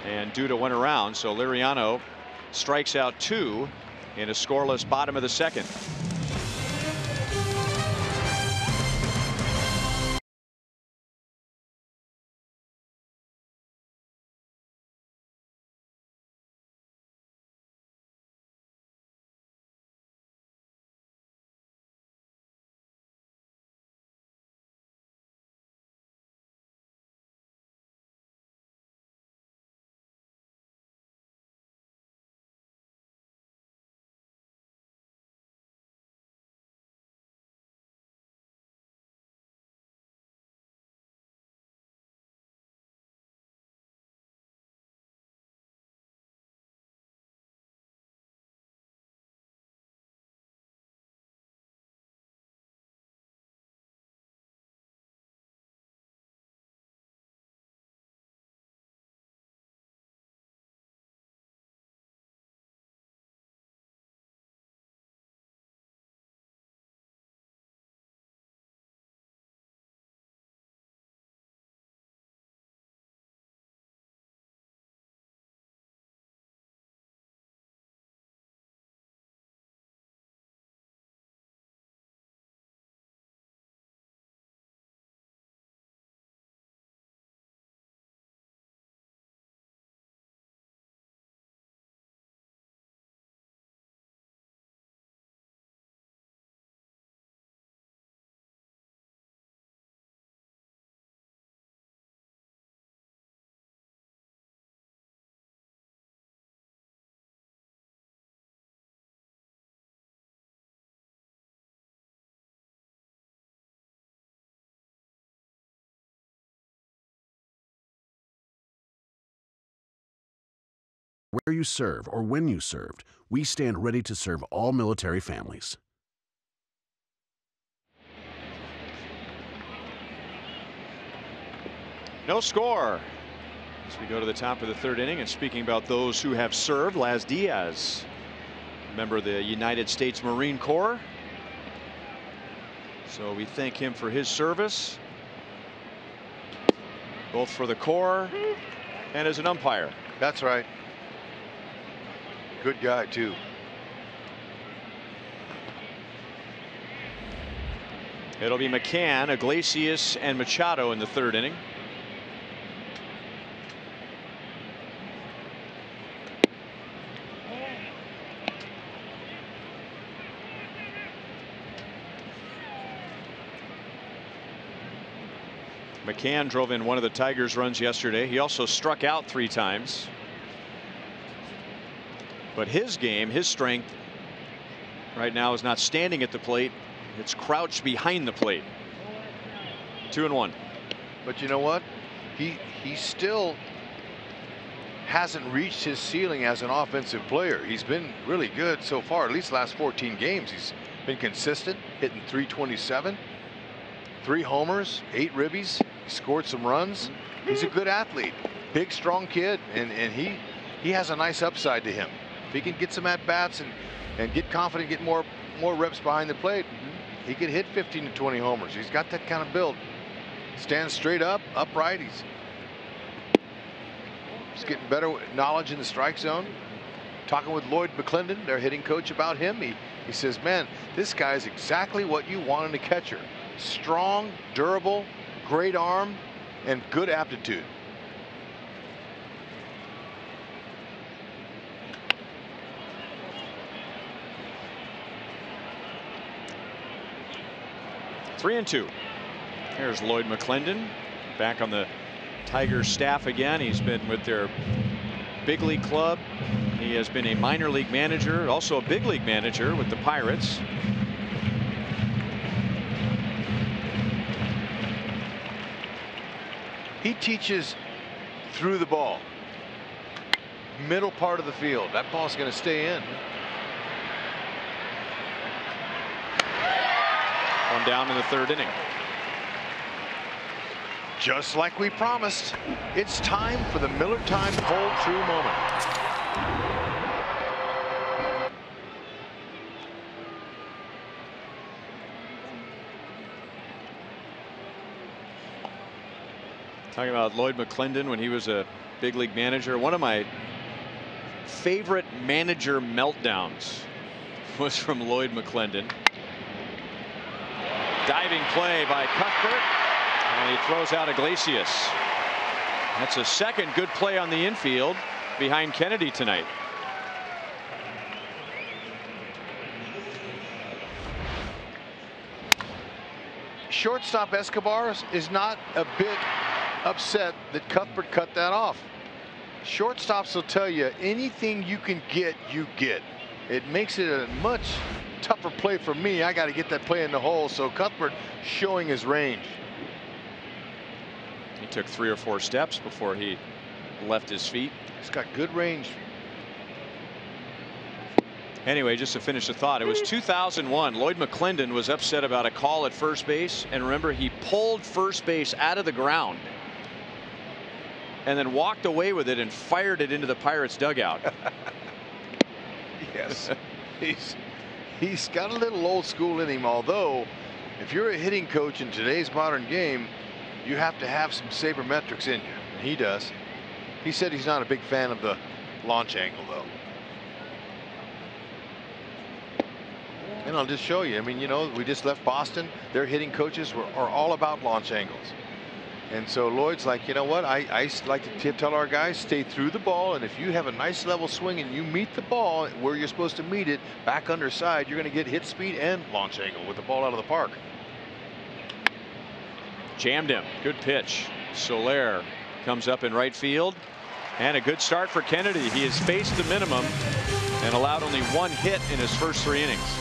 and Duda went around, so Liriano strikes out 2 in a scoreless bottom of the 2nd. Where you serve or when you served, we stand ready to serve all military families. No score as we go to the top of the 3rd inning. And speaking about those who have served, Laz Diaz, a member of the United States Marine Corps. So we thank him for his service, both for the Corps and as an umpire. That's right. Good guy, too. It'll be McCann, Iglesias, and Machado in the 3rd inning. McCann drove in one of the Tigers' runs yesterday. He also struck out 3 times. But his game, his strength right now is not standing at the plate. It's crouched behind the plate. 2-1. But you know what? He still hasn't reached his ceiling as an offensive player. He's been really good so far, at least last 14 games. He's been consistent, hitting .327, 3 homers, 8 ribbies. He scored some runs. He's a good athlete, big, strong kid, and he has a nice upside to him. If he can get some at bats and get confident, get more reps behind the plate, he could hit 15 to 20 homers. He's got that kind of build. Stands straight up, upright. He's getting better knowledge in the strike zone. Talking with Lloyd McClendon, their hitting coach, about him, he says, man, this guy is exactly what you want in a catcher. strong, durable, great arm, and good aptitude. Three and two. Here's Lloyd McClendon back on the Tigers staff again. He's been with their big league club. He has been a minor league manager, also a big league manager with the Pirates. He teaches through the ball. Middle part of the field. That ball's going to stay in. One down in the third inning. Just like we promised, it's time for the Miller Time pull-through moment. Talking about Lloyd McClendon when he was a big league manager. One of my favorite manager meltdowns was from Lloyd McClendon. Diving play by Cuthbert, and he throws out Iglesias. That's a second good play on the infield behind Kennedy tonight. Shortstop Escobar is not a bit upset that Cuthbert cut that off. Shortstops will tell you anything you can get, you get. It makes it a much tougher play for me. I got to get that play in the hole. So Cuthbert showing his range. He took 3 or 4 steps before he left his feet. He's got good range. Anyway, just to finish the thought, it was 2001. Lloyd McClendon was upset about a call at first base, and remember, he pulled first base out of the ground and then walked away with it and fired it into the Pirates dugout. Yes, he's got a little old school in him, although if you're a hitting coach in today's modern game, you have to have some sabermetrics in you. And he does. He said he's not a big fan of the launch angle, though. And I'll just show you. I mean, you know, we just left Boston. Their hitting coaches are all about launch angles. And so Lloyd's like, you know what? I like to tell our guys, stay through the ball. And if you have a nice level swing and you meet the ball where you're supposed to meet it, back underside, you're going to get hit speed and launch angle with the ball out of the park. Jammed him. Good pitch. Soler comes up in right field. And a good start for Kennedy. He has faced the minimum and allowed only 1 hit in his first 3 innings.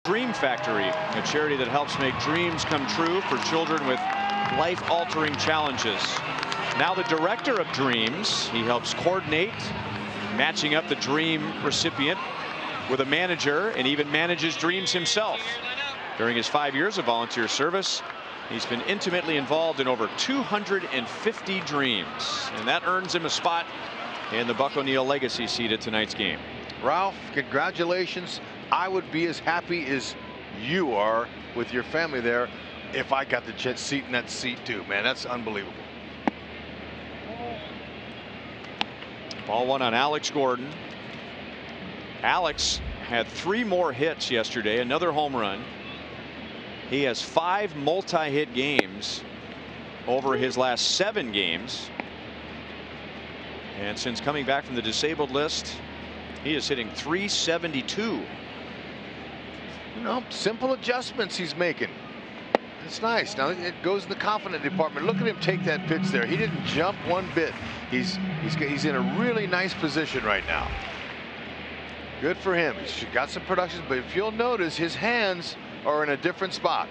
Dream Factory, a charity that helps make dreams come true for children with life-altering challenges. Now the director of Dreams, he helps coordinate matching up the dream recipient with a manager and even manages dreams himself. During his 5 years of volunteer service, He's been intimately involved in over 250 dreams, and that earns him a spot in the Buck O'Neil legacy seat at tonight's game. Ralph, congratulations. I would be as happy as you are with your family there if I got the seat in that seat too, man. That's unbelievable. Ball one on Alex Gordon. Alex had 3 more hits yesterday, another home run. He has 5 multi-hit games over his last 7 games. And since coming back from the disabled list, he is hitting .372. You know, simple adjustments he's making. It's nice. Now it goes in the confident department. Look at him take that pitch there. He didn't jump one bit. He's in a really nice position right now. Good for him. He's got some production, but if you'll notice, his hands are in a different spot.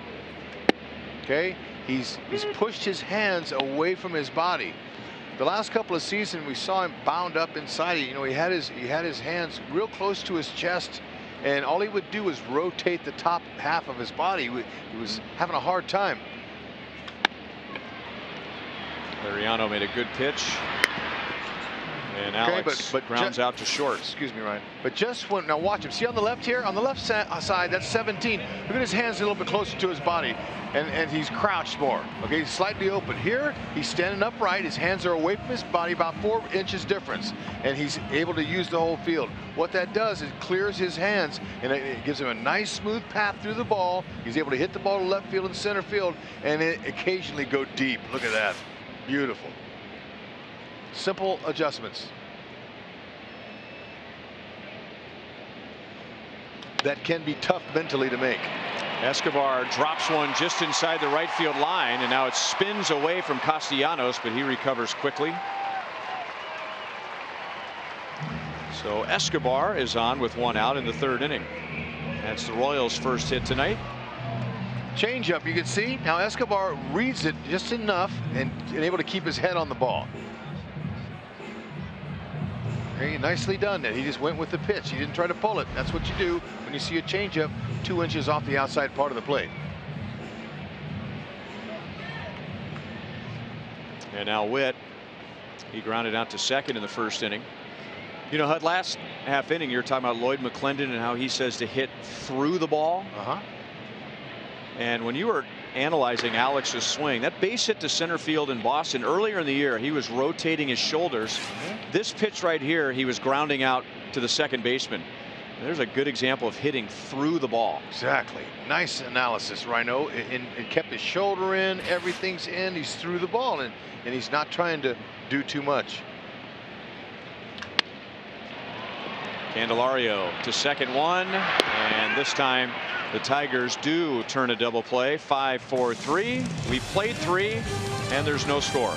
Okay, he's pushed his hands away from his body. The last couple of seasons, we saw him bound up inside. You know, he had his hands real close to his chest, and all he would do was rotate the top half of his body. He was having a hard time. Liriano made a good pitch. And Alex grounds out to short. Excuse me, Ryan. But just when, now watch him. See on the left here? On the left side, that's 17. Look at his hands a little bit closer to his body. And he's crouched more. Okay, he's slightly open. Here, he's standing upright. His hands are away from his body, about 4 inches difference. And he's able to use the whole field. What that does is clears his hands, and it gives him a nice, smooth path through the ball. He's able to hit the ball to left field and center field, and occasionally go deep. Look at that. Beautiful. Simple adjustments that can be tough mentally to make. Escobar drops one just inside the right field line, and now it spins away from Castellanos, but he recovers quickly. So Escobar is on with 1 out in the 3rd inning. That's the Royals' first hit tonight. Changeup, you can see now Escobar reads it just enough and able to keep his head on the ball. Okay, nicely done. That he just went with the pitch. He didn't try to pull it. That's what you do when you see a changeup 2 inches off the outside part of the plate. And now Witt, he grounded out to second in the 1st inning. You know, Hud, last half inning, you're talking about Lloyd McClendon and how he says to hit through the ball. And when you were analyzing Alex's swing, that base hit to center field in Boston earlier in the year, he was rotating his shoulders. This pitch right here, he was grounding out to the second baseman. There's a good example of hitting through the ball. Exactly. Nice analysis, Rhino. And kept his shoulder in, everything's in, he's through the ball, and he's not trying to do too much. Candelario to second one, and this time the Tigers do turn a double play. 5-4-3. We played 3, and there's no score.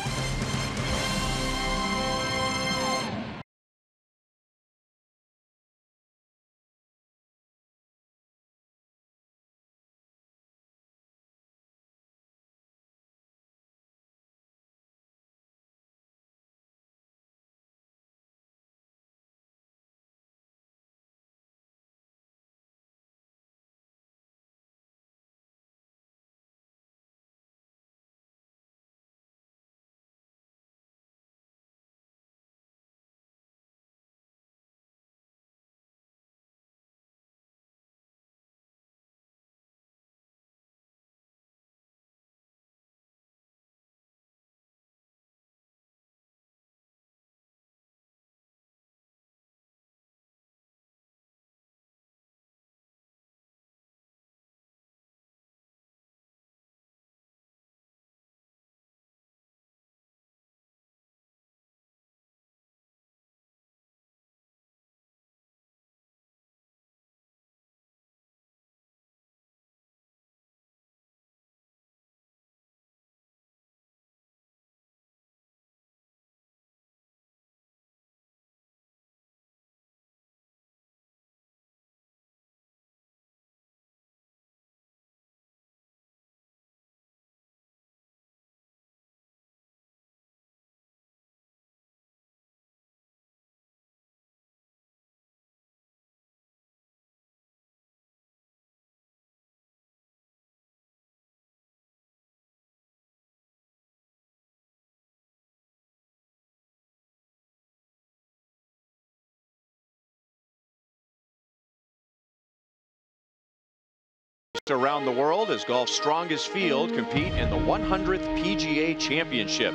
around the world as golf's strongest field compete in the 100th PGA Championship.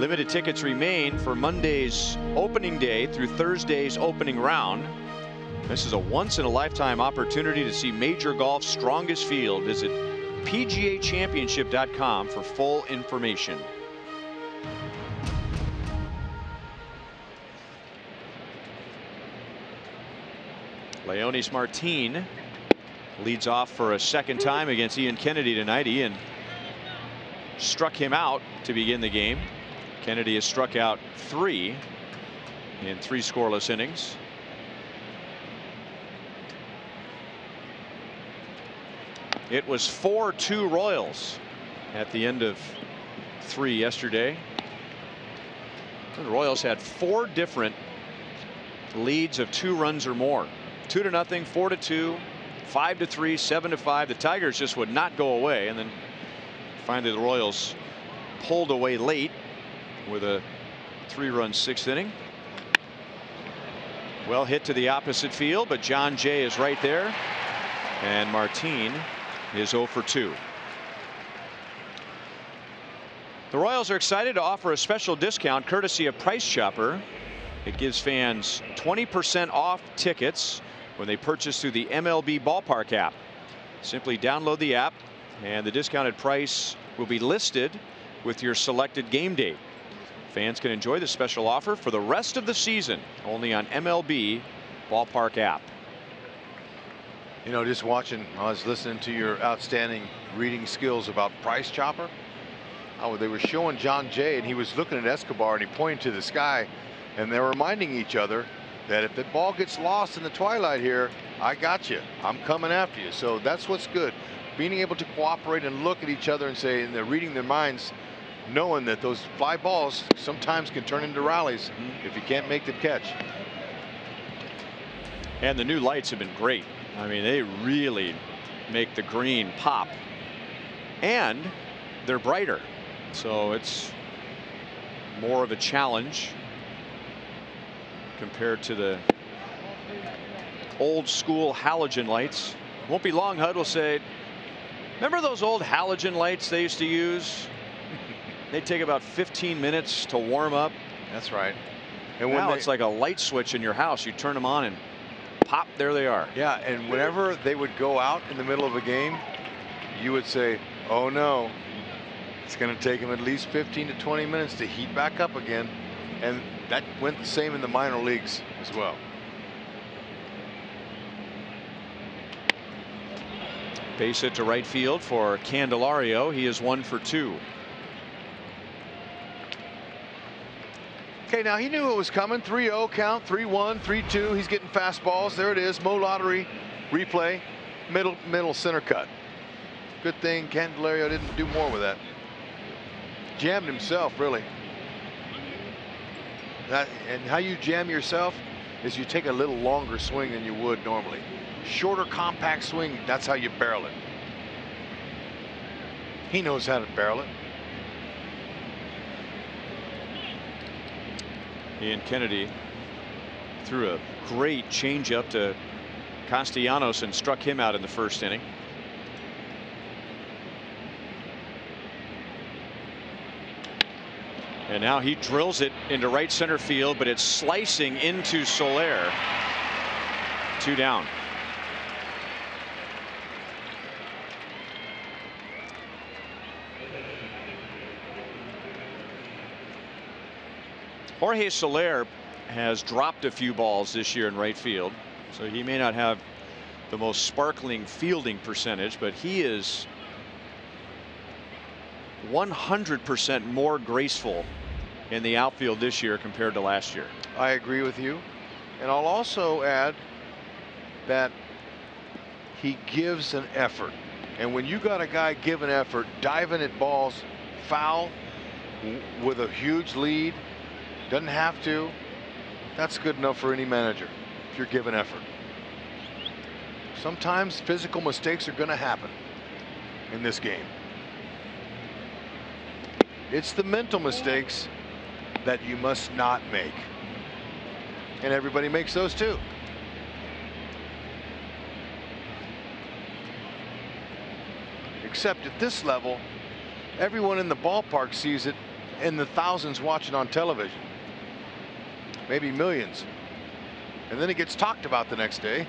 Limited tickets remain for Monday's opening day through Thursday's opening round. This is a once-in-a-lifetime opportunity to see major golf's strongest field. Visit PGAchampionship.com for full information. Leonis Martin leads off for a second time against Ian Kennedy tonight. Ian struck him out to begin the game. Kennedy has struck out 3 in 3 scoreless innings. It was 4-2 Royals at the end of 3 yesterday. The Royals had 4 different leads of 2 runs or more. 2-0, 4-2, 5-3, 7-5. The Tigers just would not go away, and then finally the Royals pulled away late with a 3-run 6th inning. Well hit to the opposite field, but John Jay is right there, and Martin is 0 for 2. The Royals are excited to offer a special discount courtesy of Price Chopper. It gives fans 20% off tickets when they purchase through the MLB Ballpark app. Simply download the app and the discounted price will be listed with your selected game date. Fans can enjoy the special offer for the rest of the season only on MLB Ballpark app. You know, just watching, I was listening to your outstanding reading skills about Price Chopper. They were showing John Jay, and he was looking at Escobar, and he pointed to the sky, and they're reminding each other that if the ball gets lost in the twilight here, I got you. I'm coming after you. So that's what's good. Being able to cooperate and look at each other and say, and they're reading their minds, knowing that those fly balls sometimes can turn into rallies if you can't make the catch. And the new lights have been great. I mean, they really make the green pop, and they're brighter, so it's more of a challenge compared to the old school halogen lights. Won't be long, HUD will say, remember those old halogen lights they used to use? They take about 15 minutes to warm up. That's right. And now it's like a light switch in your house. You turn them on and pop, there they are. Yeah, and whenever they would go out in the middle of a game, you would say, oh no, it's going to take them at least 15 to 20 minutes to heat back up again. And that went the same in the minor leagues as well. Base hit to right field for Candelario. He is 1 for 2. Okay, now he knew it was coming. 3-0 count, 3-1, 3-2. He's getting fastballs. There it is. Mo Lottery replay. Middle center cut. Good thing Candelario didn't do more with that. Jammed himself, really. And how you jam yourself is you take a little longer swing than you would normally. Shorter, compact swing, that's how you barrel it. He knows how to barrel it. Ian Kennedy threw a great changeup to Castellanos and struck him out in the first inning. And now he drills it into right center field, but it's slicing into Soler. 2 down. Jorge Soler has dropped a few balls this year in right field, so he may not have the most sparkling fielding percentage, but he is 100% more graceful in the outfield this year compared to last year. I agree with you, and I'll also add that he gives an effort, and when you got a guy giving effort, diving at balls foul with a huge lead, doesn't have to, that's good enough for any manager if you're giving effort. Sometimes physical mistakes are going to happen in this game. It's the mental mistakes that you must not make, and everybody makes those too. Except at this level, everyone in the ballpark sees it, and the thousands watch it on television. Maybe millions. And then it gets talked about the next day.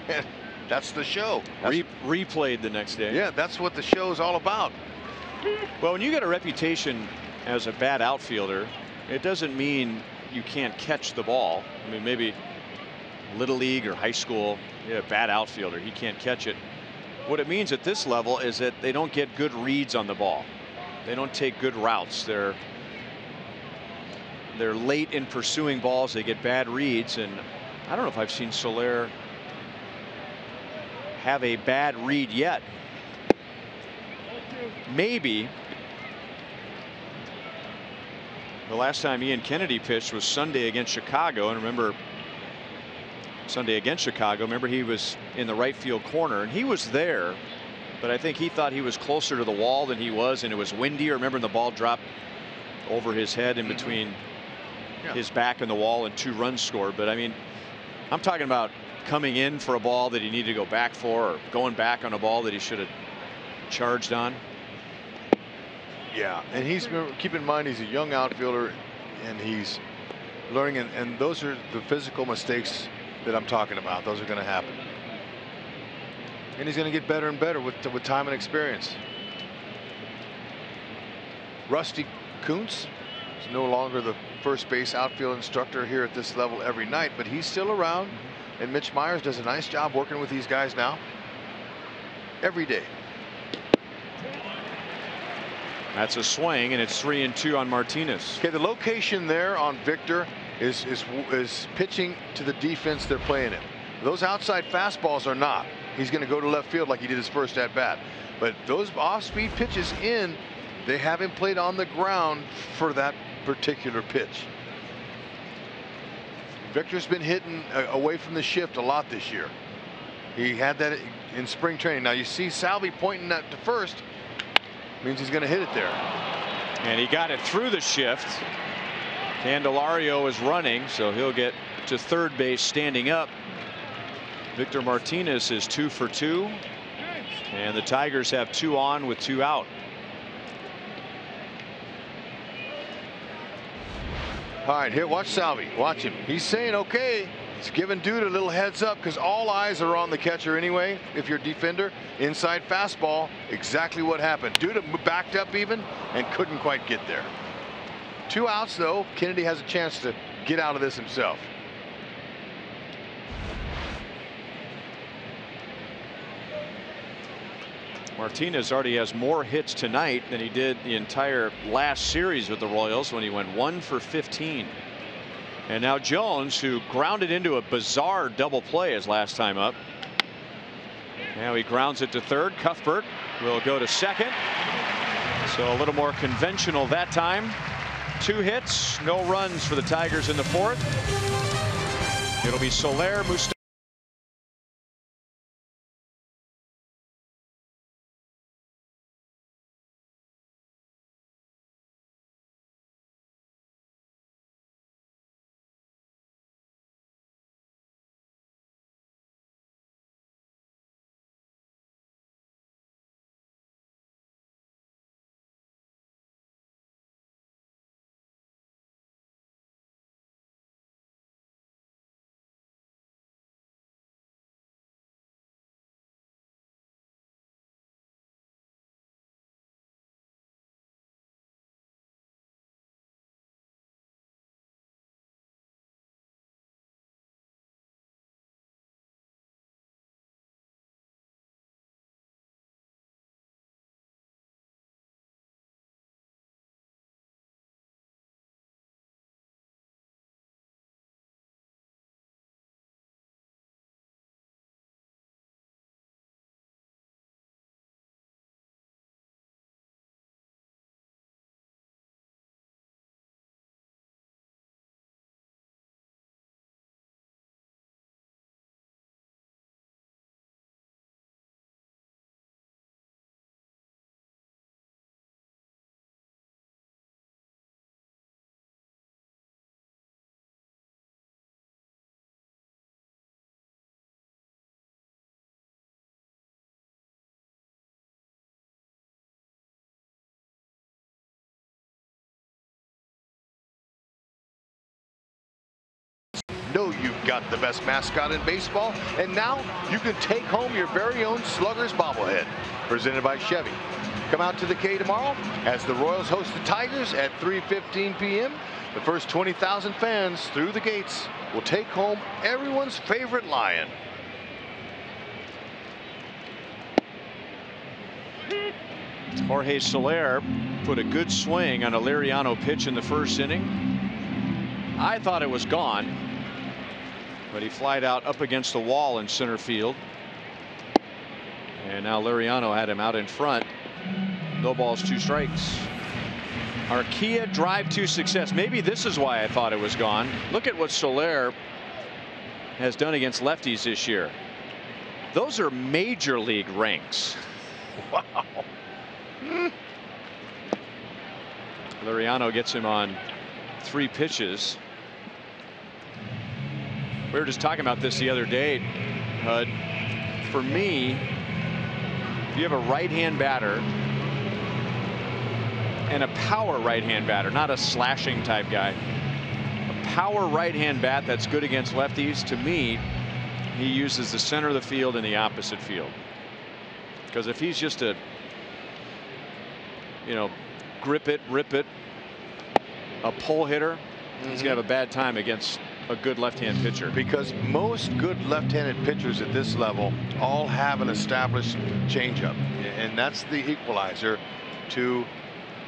And that's the show. Replayed the next day. Yeah, that's what the show's all about. Well, when you get a reputation as a bad outfielder, it doesn't mean you can't catch the ball. I mean, maybe little league or high school, yeah, bad outfielder, he can't catch it. What it means at this level is that they don't get good reads on the ball. They don't take good routes. They're late in pursuing balls. They get bad reads, and I don't know if I've seen Soler have a bad read yet. Maybe the last time Ian Kennedy pitched was Sunday against Chicago, and remember, Sunday against Chicago, remember, he was in the right field corner and he was there, but I think he thought he was closer to the wall than he was, and it was windy. Remember, the ball dropped over his head in between his back and the wall, and 2 runs scored. But I mean, I'm talking about coming in for a ball that he needed to go back for, or going back on a ball that he should have charged on. Yeah, and keep in mind, he's a young outfielder and he's learning, and those are the physical mistakes that I'm talking about. Those are going to happen, and he's going to get better and better with time and experience. Rusty Kuntz is no longer the first base outfield instructor here at this level every night, but he's still around, and Mitch Myers does a nice job working with these guys now every day. That's a swing, and it's 3-2 on Martinez. Okay, the location there on Victor is pitching to the defense they're playing in. Those outside fastballs are not. He's going to go to left field like he did his first at bat. But those off-speed pitches in, they have him played on the ground for that particular pitch. Victor's been hitting away from the shift a lot this year. He had that in spring training. Now you see Salvi pointing that to first. Means he's going to hit it there. And he got it through the shift. Candelario is running, so he'll get to third base standing up. Victor Martinez is 2 for 2. And the Tigers have 2 on with 2 out. All right, here, watch Salvi. Watch him. He's saying, okay, he's giving Dude a little heads up, because all eyes are on the catcher anyway. If you're a defender, inside fastball, exactly what happened. Dude backed up even and couldn't quite get there. 2 outs, though. Kennedy has a chance to get out of this himself. Martinez already has more hits tonight than he did the entire last series with the Royals, when he went 1 for 15. And now Jones, who grounded into a bizarre double play his last time up. Now he grounds it to third. Cuthbert will go to second. So a little more conventional that time. 2 hits, no runs for the Tigers in the 4th. It'll be Soler, Mustafa. know you've got the best mascot in baseball, and now you can take home your very own Sluggers bobblehead. Presented by Chevy. Come out to the K tomorrow as the Royals host the Tigers at 3:15 p.m. The first 20,000 fans through the gates will take home everyone's favorite lion. Jorge Soler put a good swing on a Liriano pitch in the first inning. I thought it was gone, but he flied out up against the wall in center field. And now Liriano had him out in front. No balls, 2 strikes. Arcia drive to success. Maybe this is why I thought it was gone. Look at what Soler has done against lefties this year. Those are major league ranks. Wow. Liriano gets him on 3 pitches. We were just talking about this the other day, Hud. For me, if you have a right-hand batter and a power right-hand batter, not a slashing type guy, a power right-hand bat that's good against lefties, to me, he uses the center of the field and the opposite field. Because if he's just a, grip it, rip it, a pull hitter, he's gonna have a bad time against a good left-hand pitcher. Because most good left-handed pitchers at this level all have an established changeup, and that's the equalizer to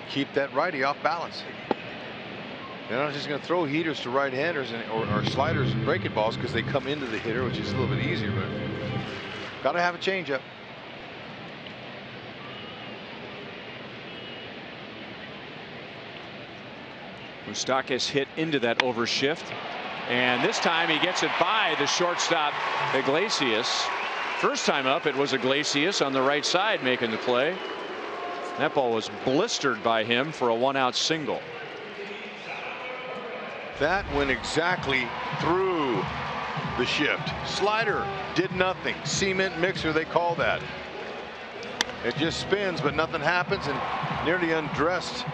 keep that righty off balance. They're not just going to throw heaters to right-handers or sliders and breaking balls because they come into the hitter, which is a little bit easier, but got to have a changeup. Moustakas hit into that overshift, and this time he gets it by the shortstop Iglesias. First time up, it was Iglesias on the right side making the play. That ball was blistered by him for a 1-out single. That went exactly through the shift. Slider did nothing. Cement mixer, they call that. It just spins, but nothing happens, and nearly undressed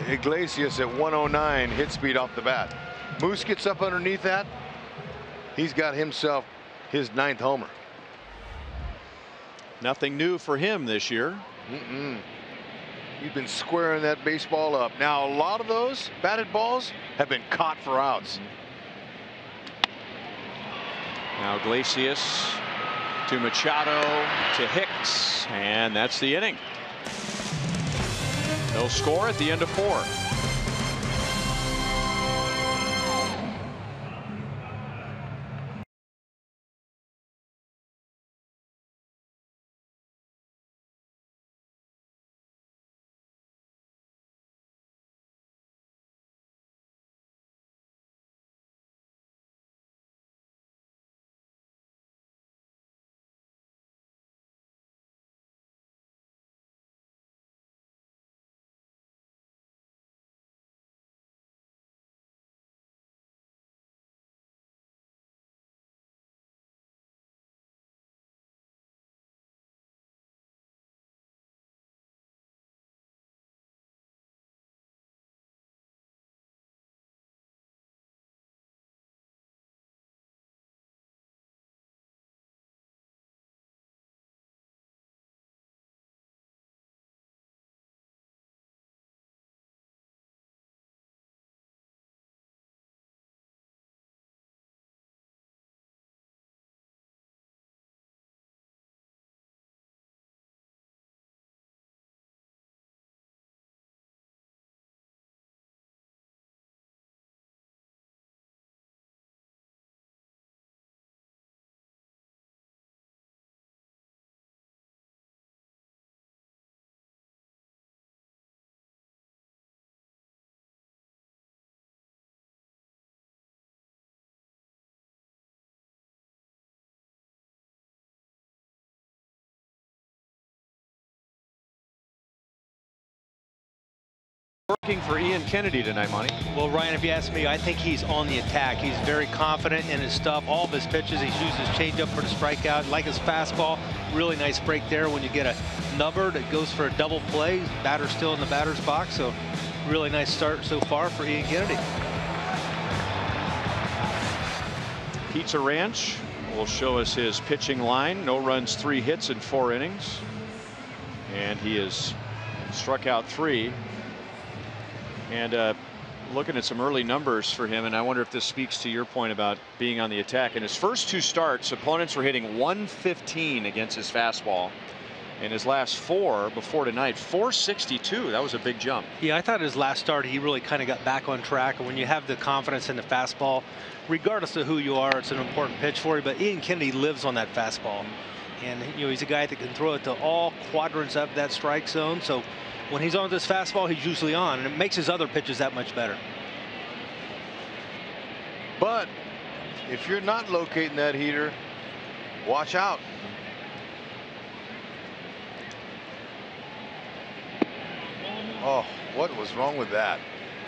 Iglesias at 109 hit speed off the bat. Moose gets up underneath that. He's got himself his 9th homer. Nothing new for him this year. He's been squaring that baseball up. Now, a lot of those batted balls have been caught for outs. Now Iglesias to Machado to Hicks, and that's the inning. No score at the end of 4. Working for Ian Kennedy tonight, Monty. Well, Ryan, if you ask me, I think he's on the attack. He's very confident in his stuff. All of his pitches, he uses his changeup for the strikeout, like his fastball. Really nice break there when you get a nubber that goes for a double play. Batter still in the batter's box, so really nice start so far for Ian Kennedy. Pizza Ranch will show us his pitching line. No runs, 3 hits in 4 innings. And he has struck out 3. And looking at some early numbers for him, and I wonder if this speaks to your point about being on the attack. In his first 2 starts, opponents were hitting 115 against his fastball. In his last 4 before tonight, 462. That was a big jump. Yeah, I thought his last start he really kind of got back on track. And when you have the confidence in the fastball, regardless of who you are, it's an important pitch for you. But Ian Kennedy lives on that fastball, and he's a guy that can throw it to all quadrants of that strike zone. So when he's on this fastball, he's usually on, and it makes his other pitches that much better. But if you're not locating that heater, watch out. Oh, what was wrong with that?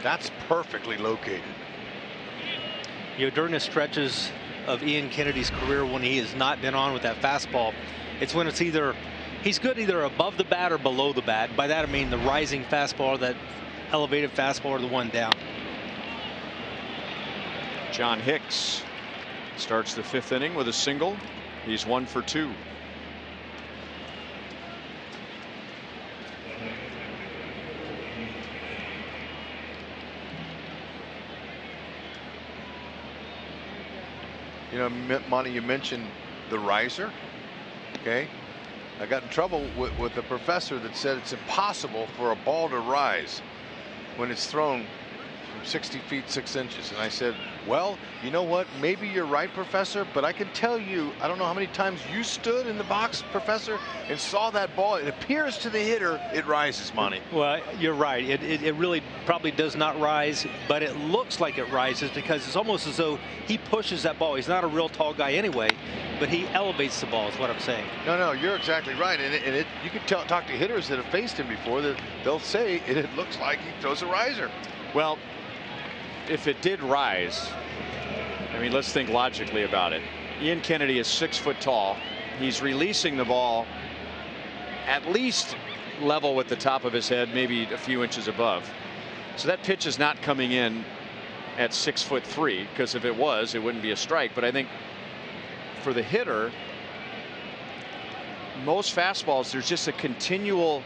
That's perfectly located. During the stretches of Ian Kennedy's career when he has not been on with that fastball, it's when it's either he's good either above the bat or below the bat. By that I mean the rising fastball or that elevated fastball or the one down. John Hicks starts the 5th inning with a single. He's 1 for 2. You know, Monty, you mentioned the riser. Okay, I got in trouble with the professor that said it's impossible for a ball to rise when it's thrown from 60 feet 6 inches. And I said, well, you know what? Maybe you're right, Professor, but I can tell you, I don't know how many times you stood in the box, Professor, and saw that ball. It appears to the hitter it rises, Monty. Well, you're right. It really probably does not rise, but it looks like it rises because it's almost as though he pushes that ball. He's not a real tall guy anyway, but he elevates the ball is what I'm saying. No, you're exactly right. And you can talk to hitters that have faced him before that they'll say it looks like he throws a riser. Well, if it did rise, I mean, let's think logically about it. Ian Kennedy is 6 foot tall. He's releasing the ball at least level with the top of his head, maybe a few inches above. So that pitch is not coming in at 6'3", because if it was, it wouldn't be a strike. But I think for the hitter, most fastballs, there's just a continual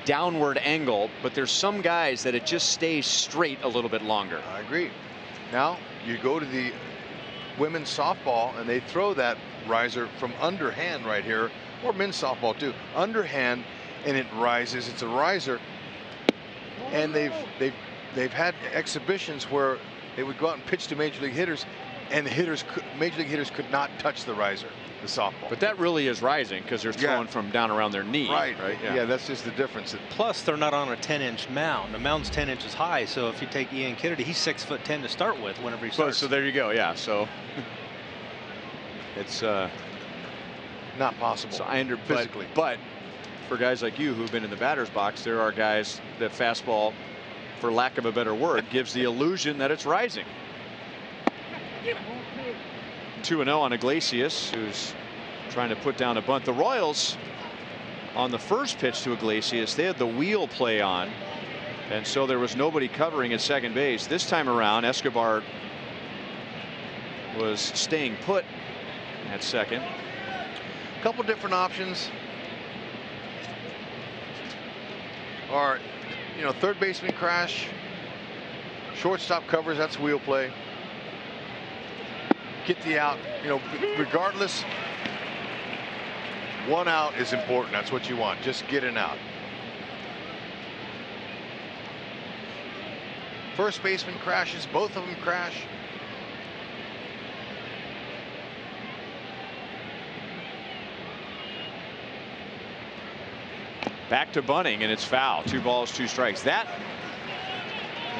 downward angle, but there's some guys that it just stays straight a little bit longer. I agree. Now you go to the women's softball and they throw that riser from underhand right here, or men's softball too, underhand, and it rises. It's a riser, and they've had exhibitions where they would go out and pitch to major league hitters, and the major league hitters could not touch the riser, the softball. But that really is rising because they're throwing from down around their knee. Right. Yeah, that's just the difference. Plus, they're not on a 10-inch mound. The mound's 10 inches high, so if you take Ian Kennedy, he's 6'10" to start with whenever he starts. So there you go. Yeah. So it's not possible. So physically, but for guys like you who've been in the batter's box, there are guys that fastball, for lack of a better word, gives the illusion that it's rising. 2-0 on Iglesias, who's trying to put down a bunt. The Royals, on the first pitch to Iglesias, they had the wheel play on, and so there was nobody covering at second base. This time around, Escobar was staying put at second. A couple different options are, third baseman crash, shortstop covers, that's wheel play. Get the out, regardless, 1 out is important. That's what you want. Just get an out. First baseman crashes, both of them crash. Back to bunting, and it's foul. 2 balls, 2 strikes. That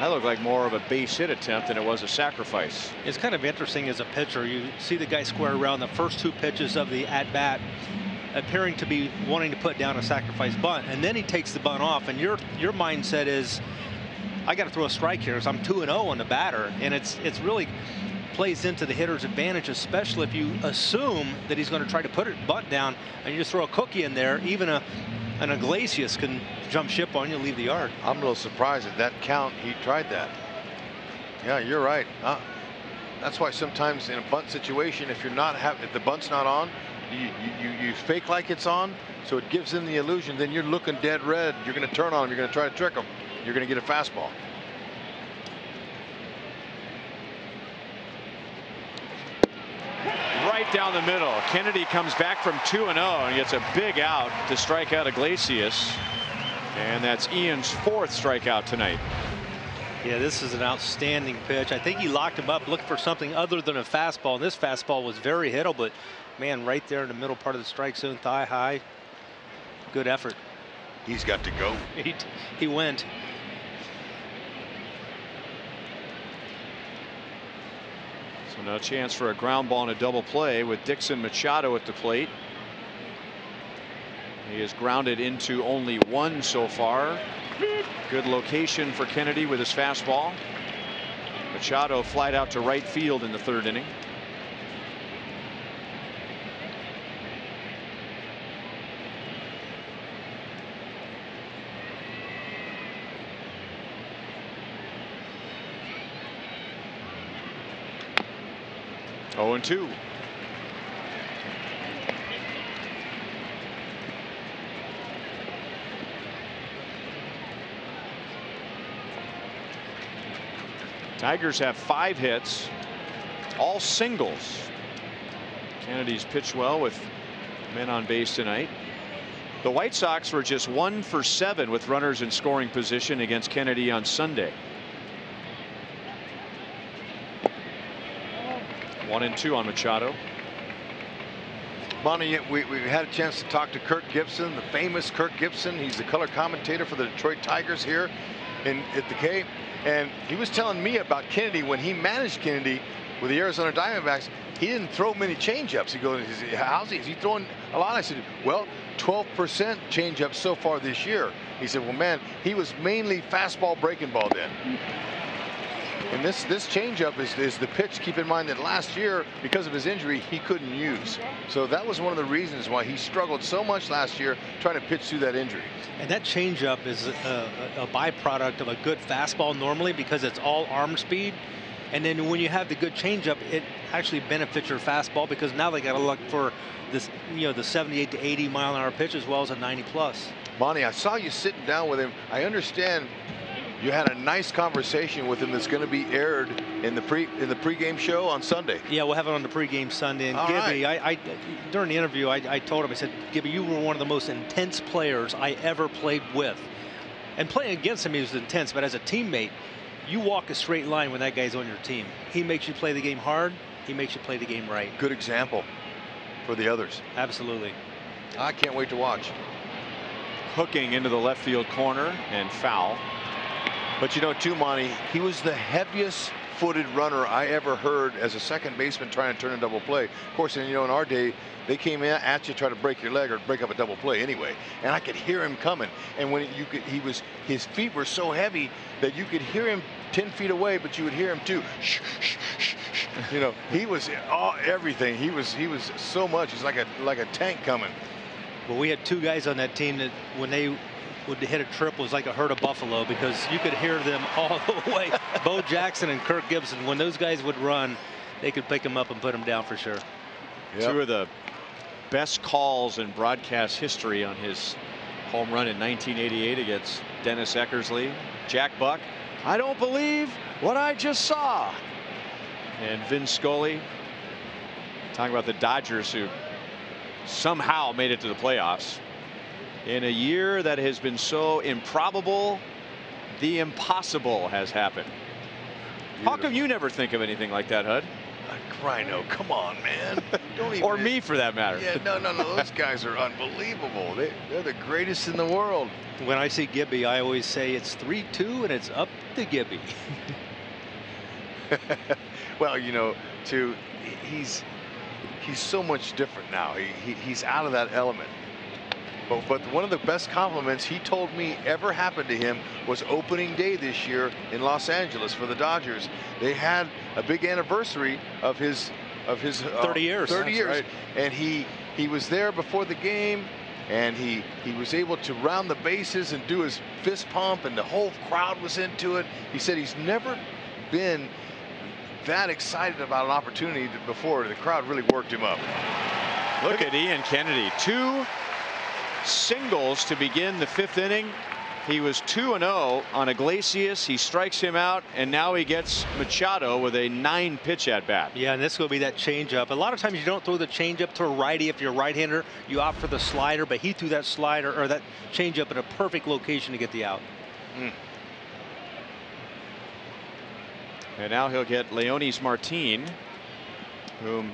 looked like more of a base hit attempt than it was a sacrifice. It's kind of interesting as a pitcher. You see the guy square around the first 2 pitches of the at-bat, appearing to be wanting to put down a sacrifice bunt, and then he takes the bunt off, and your mindset is, I got to throw a strike here, so I'm 2-0 on the batter, and it's really plays into the hitter's advantage, especially if you assume that he's going to try to put it bunt down, and you just throw a cookie in there. Even an Iglesias can jump ship on you, leave the yard. I'm a little surprised at that count he tried that. Yeah, you're right. That's why sometimes in a bunt situation, if the bunt's not on, you fake like it's on, so it gives them the illusion. Then you're looking dead red. You're going to turn on them. You're going to try to trick them. You're going to get a fastball. Right down the middle. Kennedy comes back from 2-0 and gets a big out to strike out Iglesias. And that's Ian's 4th strikeout tonight. Yeah, this is an outstanding pitch. I think he locked him up, looking for something other than a fastball. And this fastball was very hittable, but man, right there in the middle part of the strike zone, thigh high. Good effort. He's got to go. He went. So no chance for a ground ball and a double play with Dixon Machado at the plate. He is grounded into only 1 so far. Good location for Kennedy with his fastball. Machado flied out to right field in the 3rd inning. Oh, and 2. Tigers have 5 hits, all singles. Kennedy's pitched well with men on base tonight. The White Sox were just 1 for 7 with runners in scoring position against Kennedy on Sunday. 1-2 on Machado. Bonnie, we had a chance to talk to Kirk Gibson, the famous Kirk Gibson. He's the color commentator for the Detroit Tigers here at the K. And he was telling me about Kennedy when he managed Kennedy with the Arizona Diamondbacks. He didn't throw many changeups. He goes, is he throwing a lot? I said, well, 12% changeups so far this year. He said, well, man, he was mainly fastball, breaking ball then. And this changeup is the pitch. Keep in mind that last year, because of his injury, he couldn't use. So that was one of the reasons why he struggled so much last year trying to pitch through that injury. And that changeup is a byproduct of a good fastball normally, because it's all arm speed. And then when you have the good changeup, it actually benefits your fastball, because now they got to look for this, the 78 to 80 mile-an-hour pitch as well as a 90+. Monty, I saw you sitting down with him. I understand you had a nice conversation with him that's going to be aired in the pregame show on Sunday. Yeah, we'll have it on the pregame Sunday. And Gibby, right. During the interview, I told him, I said, Gibby, you were one of the most intense players I ever played with. And playing against him, he was intense, but as a teammate, you walk a straight line when that guy's on your team. He makes you play the game hard. He makes you play the game right. Good example for the others. Absolutely. I can't wait to watch. Hooking into the left field corner and foul. But too, Monty, he was the heaviest footed runner I ever heard as a second baseman trying to turn a double play. Of course, in our day, they came in at you, try to break your leg or break up a double play anyway. And I could hear him coming. And when his feet were so heavy that you could hear him 10 feet away, but you would hear him too. Shh, shh, shh, shh. He was everything. He was so much. He's like a tank coming. Well, we had 2 guys on that team that when they would hit a triple, was like a herd of buffalo, because you could hear them all the way. Bo Jackson and Kirk Gibson, when those guys would run, they could pick them up and put them down for sure. Yep. 2 of the best calls in broadcast history on his home run in 1988 against Dennis Eckersley. Jack Buck, I don't believe what I just saw. And Vin Scully talking about the Dodgers, who somehow made it to the playoffs. In a year that has been so improbable, the impossible has happened. Beautiful. How come you never think of anything like that, Hud? Rhino, come on, man. Don't even. Or me, for that matter. Yeah, no. Those guys are unbelievable. They're the greatest in the world. When I see Gibby, I always say it's 3-2 and it's up to Gibby. Well, too, he's so much different now. He's out of that element. But one of the best compliments he told me ever happened to him was opening day this year in Los Angeles for the Dodgers. They had a big anniversary of his 30 years. 30 years. Right. And he was there before the game, and he was able to round the bases and do his fist pump, and the whole crowd was into it. He said he's never been that excited about an opportunity before the crowd really worked him up. Look at Ian Kennedy. 2 singles to begin the 5th inning. He was 2-0 on Iglesias. He strikes him out, and now he gets Machado with a 9-pitch at bat. Yeah, and this will be that changeup. A lot of times you don't throw the changeup to a righty if you're a right-hander. You opt for the slider, but he threw that slider or that changeup in a perfect location to get the out. And now he'll get Leonis Martin, whom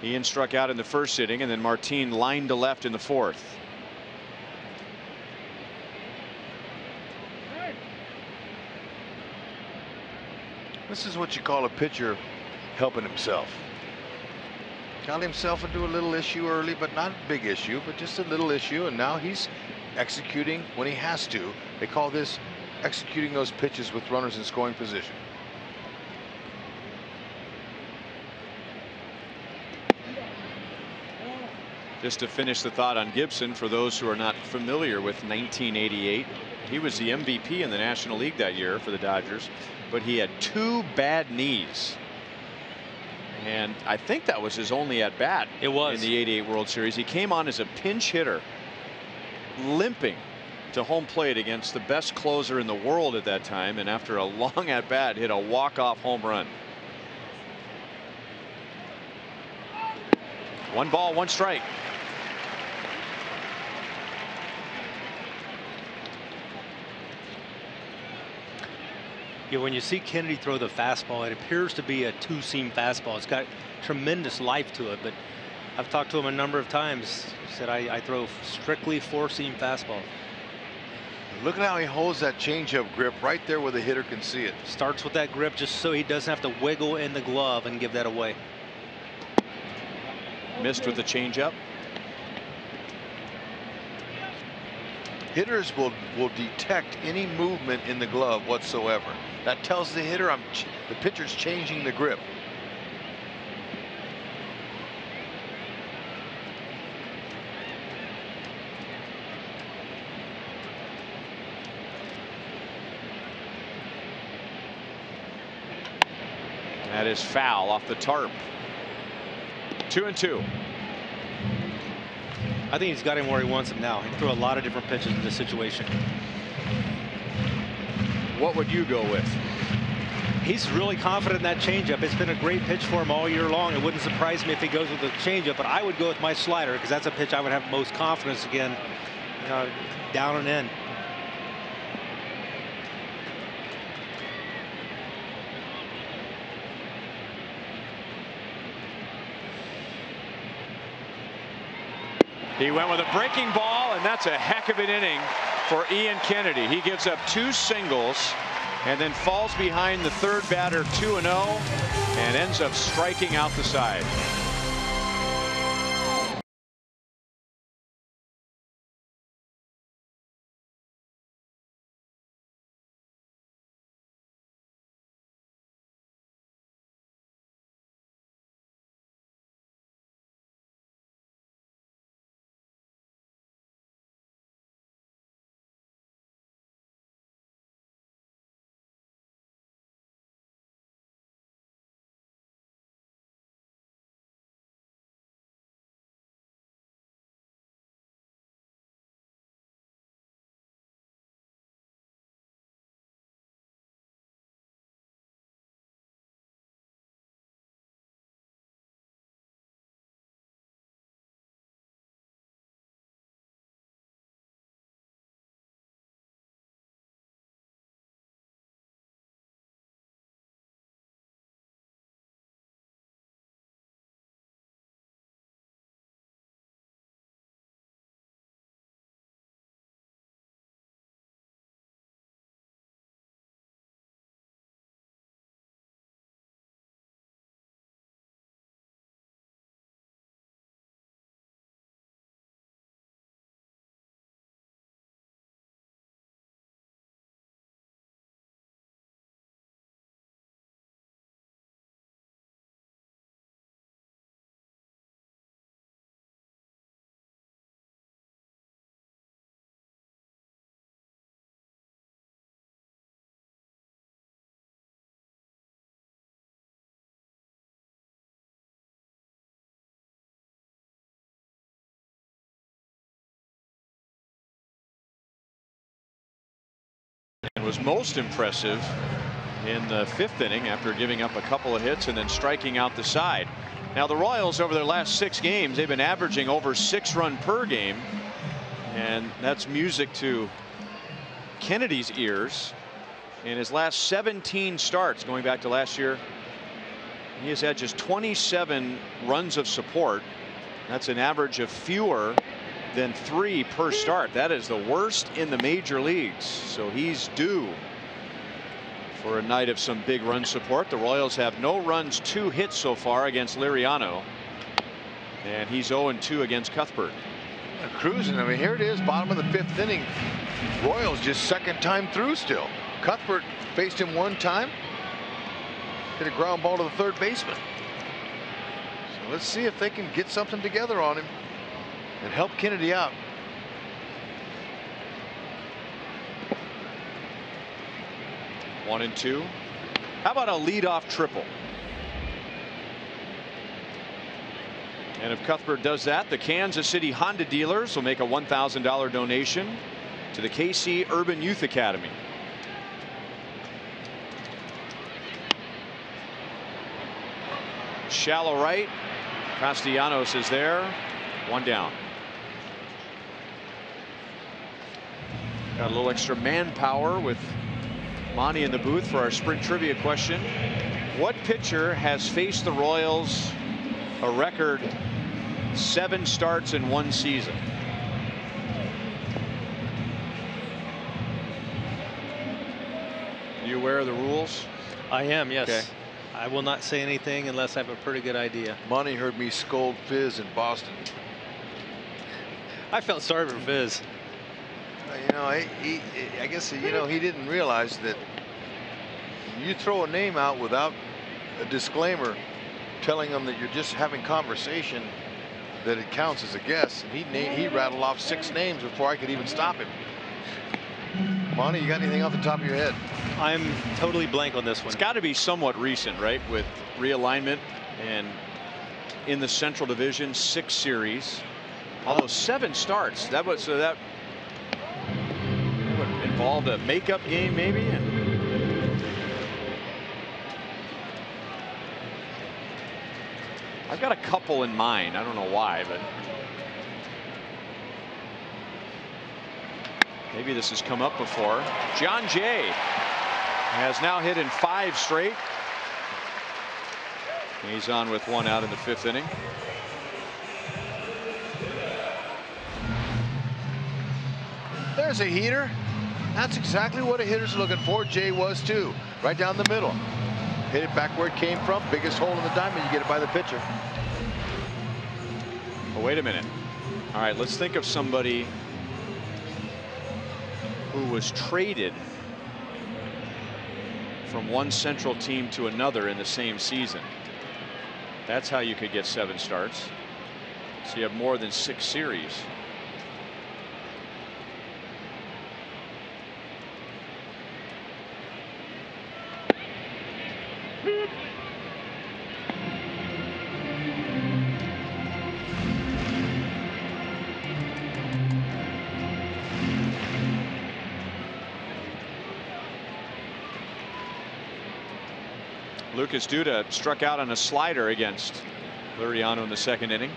Ian struck out in the 1st inning, and then Martin lined to left in the 4th. This is what you call a pitcher helping himself. Got himself into a little issue early, but not a big issue, but just a little issue, and now he's executing when he has to. They call this executing those pitches with runners in scoring position. Just to finish the thought on Gibson, for those who are not familiar with 1988, he was the MVP in the National League that year for the Dodgers, but he had 2 bad knees. And I think that was his only at bat. It was. In the '88 World Series. He came on as a pinch hitter, limping to home plate against the best closer in the world at that time, and after a long at bat, hit a walk-off home run. 1 ball, 1 strike. Yeah, when you see Kennedy throw the fastball, it appears to be a 2-seam fastball. It's got tremendous life to it, but I've talked to him a number of times. He said, I throw strictly 4-seam fastball. Look at how he holds that changeup grip right there where the hitter can see it. Starts with that grip just so he doesn't have to wiggle in the glove and give that away. Missed with the changeup. Hitters will detect any movement in the glove whatsoever. That tells the hitter the pitcher's changing the grip. That is foul off the tarp. 2-2. I think he's got him where he wants him now. He threw a lot of different pitches in this situation. What would you go with? He's really confident in that changeup. It's been a great pitch for him all year long. It wouldn't surprise me if he goes with the changeup, but I would go with my slider because that's a pitch I would have most confidence again, down and in. He went with a breaking ball, and that's a heck of an inning for Ian Kennedy. He gives up 2 singles and then falls behind the 3rd batter 2-0 and ends up striking out the side. was most impressive in the 5th inning after giving up a couple of hits and then striking out the side. Now the Royals, over their last 6 games, they've been averaging over 6 runs per game, and that's music to Kennedy's ears. In his last 17 starts going back to last year, he has had just 27 runs of support. That's an average of fewer than 3 per start. That is the worst in the major leagues. So he's due for a night of some big run support. The Royals have no runs, 2 hits so far against Liriano, and he's 0-2 against Cuthbert. Cruising. I mean, here it is, bottom of the 5th inning. Royals just 2nd time through still. Cuthbert faced him 1 time. Hit a ground ball to the 3rd baseman. So let's see if they can get something together on him and help Kennedy out. 1-2. How about a leadoff triple? And if Cuthbert does that, the Kansas City Honda dealers will make a $1,000 donation to the KC Urban Youth Academy. Shallow right. Castellanos is there. 1 down. Got a little extra manpower with Monty in the booth for our sprint trivia question. What pitcher has faced the Royals a record 7 starts in 1 season? You aware of the rules? I am, yes. Okay. I will not say anything unless I have a pretty good idea. Monty heard me scold Fizz in Boston. I felt sorry for Fizz. You know, I guess, you know, he didn't realize that you throw a name out without a disclaimer telling them that you're just having conversation, that it counts as a guess. And he rattled off 6 names before I could even stop him. Monty, you got anything off the top of your head? I'm totally blank on this one. It's got to be somewhat recent, right? With realignment and in the Central Division 6 series, although 7 starts. That was that would involved a makeup game maybe. And I've got a couple in mind. I don't know why, but maybe this has come up before. John Jay has now hit in 5 straight. He's on with 1 out in the 5th inning. There's a heater. That's exactly what a hitter's looking for. Jay was too. Right down the middle. Hit it back where it came from. Biggest hole in the diamond. You get it by the pitcher. Oh, wait a minute. All right, let's think of somebody who was traded from one Central team to another in the same season. That's how you could get 7 starts. So you have more than 6 series. Lucas Duda struck out on a slider against Liriano in the 2nd inning.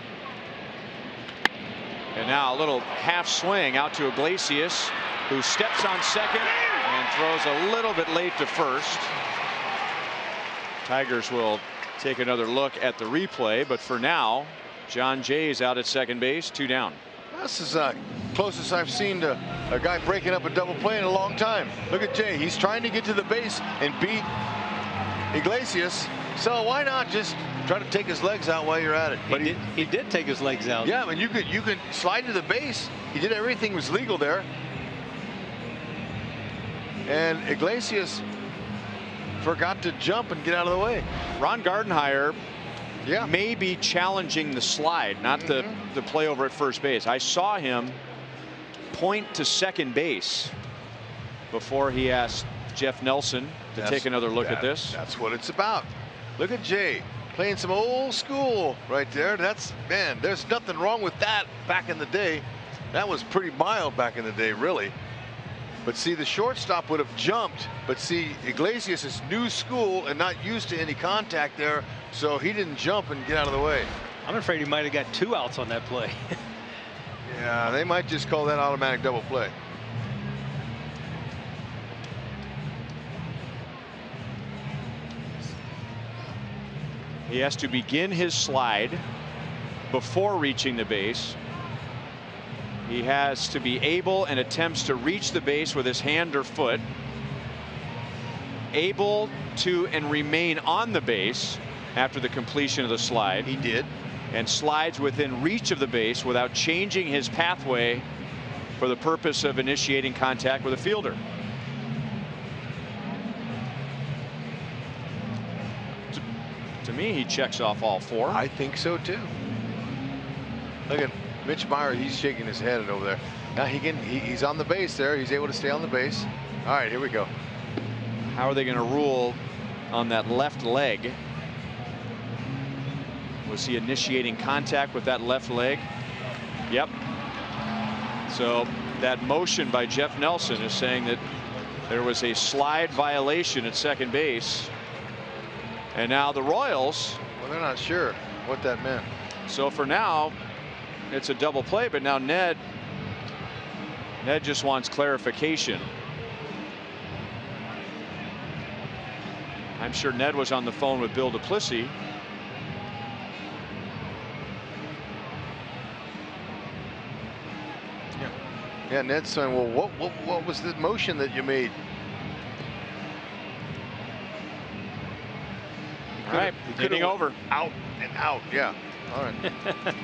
And now a little half swing out to Iglesias, who steps on second and throws a little bit late to first. Tigers will take another look at the replay, but for now, John Jay's out at second base, 2 down. This is closest I've seen to a guy breaking up a double play in a long time. Look at Jay. He's trying to get to the base and beat Iglesias. So why not just try to take his legs out while you're at it? But he did take his legs out. Yeah, I mean, you could slide to the base. He did everything was legal there. And Iglesias forgot to jump and get out of the way. Ron Gardenhire may be challenging the slide, not the play over at first base. I saw him point to second base before he asked Jeff Nelson to take another look at this. That's what it's about. Look at Jay playing some old school right there. That's, man, there's nothing wrong with that back in the day. That was pretty mild back in the day, really. But see, the shortstop would have jumped. But see, Iglesias is new school and not used to any contact there, so he didn't jump and get out of the way. I'm afraid he might have got 2 outs on that play. Yeah, they might just call that automatic double play. He has to begin his slide before reaching the base. He has to be able and attempts to reach the base with his hand or foot. Able to and remain on the base after the completion of the slide. He did. And slides within reach of the base without changing his pathway for the purpose of initiating contact with a fielder. To me, he checks off all 4. I think so too. Look at Mitch Meyer, he's shaking his head over there. Now he's on the base there. He's able to stay on the base. All right, here we go. How are they going to rule on that left leg? Was he initiating contact with that left leg? Yep. So that motion by Jeff Nelson is saying that there was a slide violation at second base. And now the Royals. Well, they're not sure what that meant. So for now, it's a double play, but now Ned just wants clarification. I'm sure Ned was on the phone with Bill Duplessis. Yeah, Ned's saying, well, what was the motion that you made? All right, hitting over. Out and out. Yeah. All right.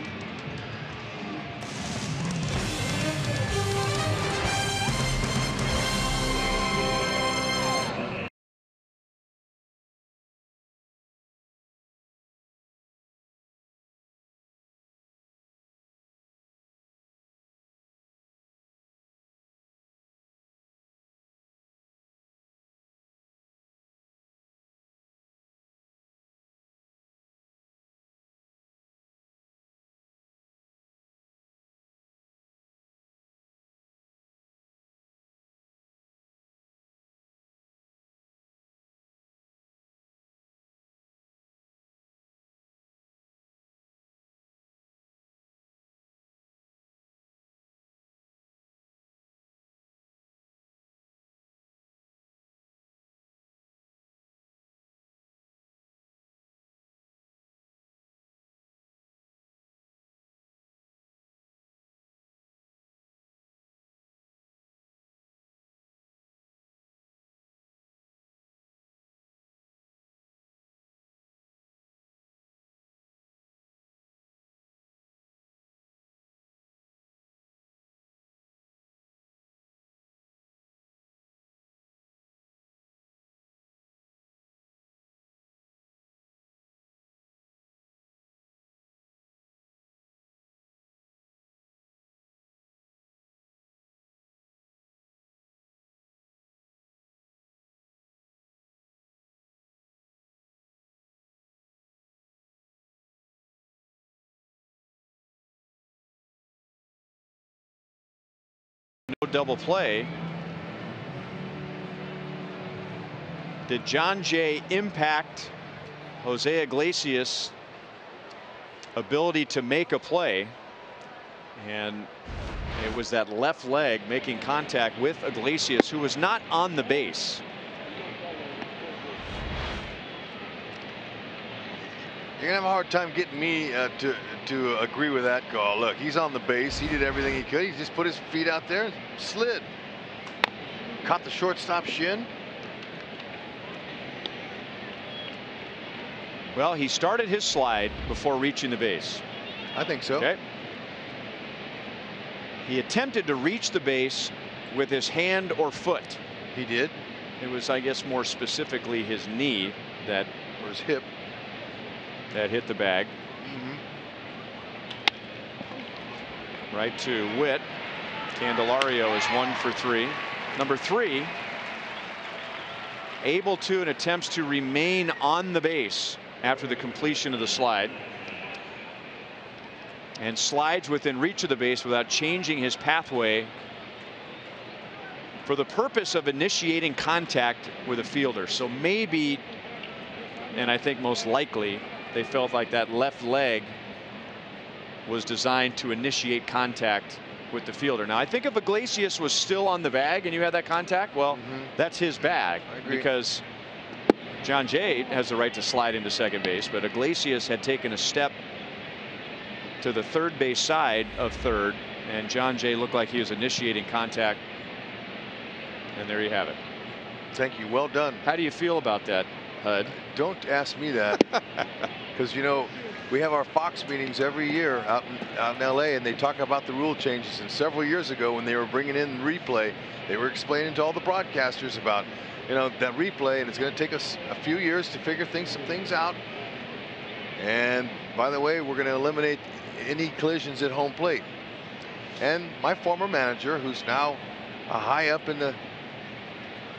No double play. Did John Jay impact Jose Iglesias' ability to make a play? And it was that left leg making contact with Iglesias, who was not on the base. You're gonna have a hard time getting me to agree with that call. Look, he's on the base. He did everything he could. He just put his feet out there and slid. Caught the shortstop shin. Well, he started his slide before reaching the base. I think so. Okay. He attempted to reach the base with his hand or foot. He did. It was, I guess, more specifically his knee that, or his hip, that hit the bag. Right to Witt. Candelario is 1 for 3. Number 3, able to and attempts to remain on the base after the completion of the slide, and slides within reach of the base without changing his pathway for for the purpose of initiating contact with a fielder. So maybe, and I think most likely, they felt like that left leg was designed to initiate contact with the fielder. Now, I think if Iglesias was still on the bag and you had that contact, well, that's his bag, because John Jay has the right to slide into second base, but Iglesias had taken a step to the third base side of third, and John Jay looked like he was initiating contact. And there you have it. Thank you. Well done. How do you feel about that, Hud? Don't ask me that, because you know we have our Fox meetings every year out in LA, and they talk about the rule changes. And several years ago, when they were bringing in replay, they were explaining to all the broadcasters about, you know, that replay, and it's going to take us a few years to figure some things out. And by the way, we're going to eliminate any collisions at home plate. And my former manager, who's now high up in the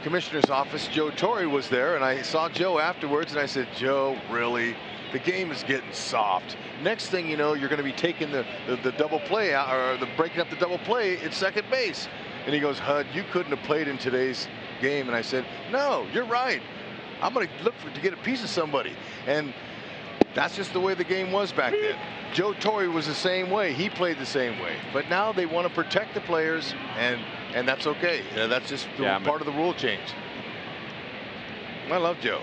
commissioner's office, Joe Torre, was there, and I saw Joe afterwards, and I said, Joe, really? The game is getting soft. Next thing you know, you're going to be taking the double play out, or breaking up the double play at second base. And he goes, Hud, you couldn't have played in today's game. And I said, no, you're right. I'm going to look to get a piece of somebody. And that's just the way the game was back then. Joe Torre was the same way. He played the same way. But now they want to protect the players, and that's okay. That's just part of the rule change. I love Joe.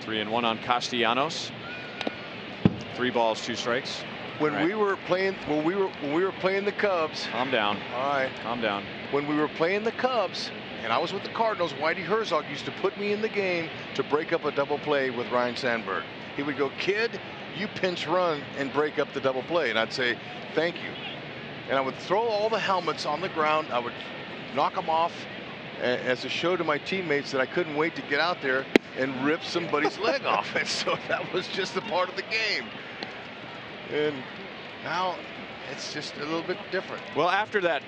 3-1 on Castellanos. 3 balls, 2 strikes. When we were playing the Cubs. Calm down. All right. Calm down. When we were playing the Cubs, and I was with the Cardinals, Whitey Herzog used to put me in the game to break up a double play with Ryan Sandberg. He would go, kid, you pinch run and break up the double play. And I'd say, thank you. And I would throw all the helmets on the ground. I would knock them off as a show to my teammates that I couldn't wait to get out there and rip somebody's leg off. And so that was just a part of the game. And now it's just a little bit different. Well, after that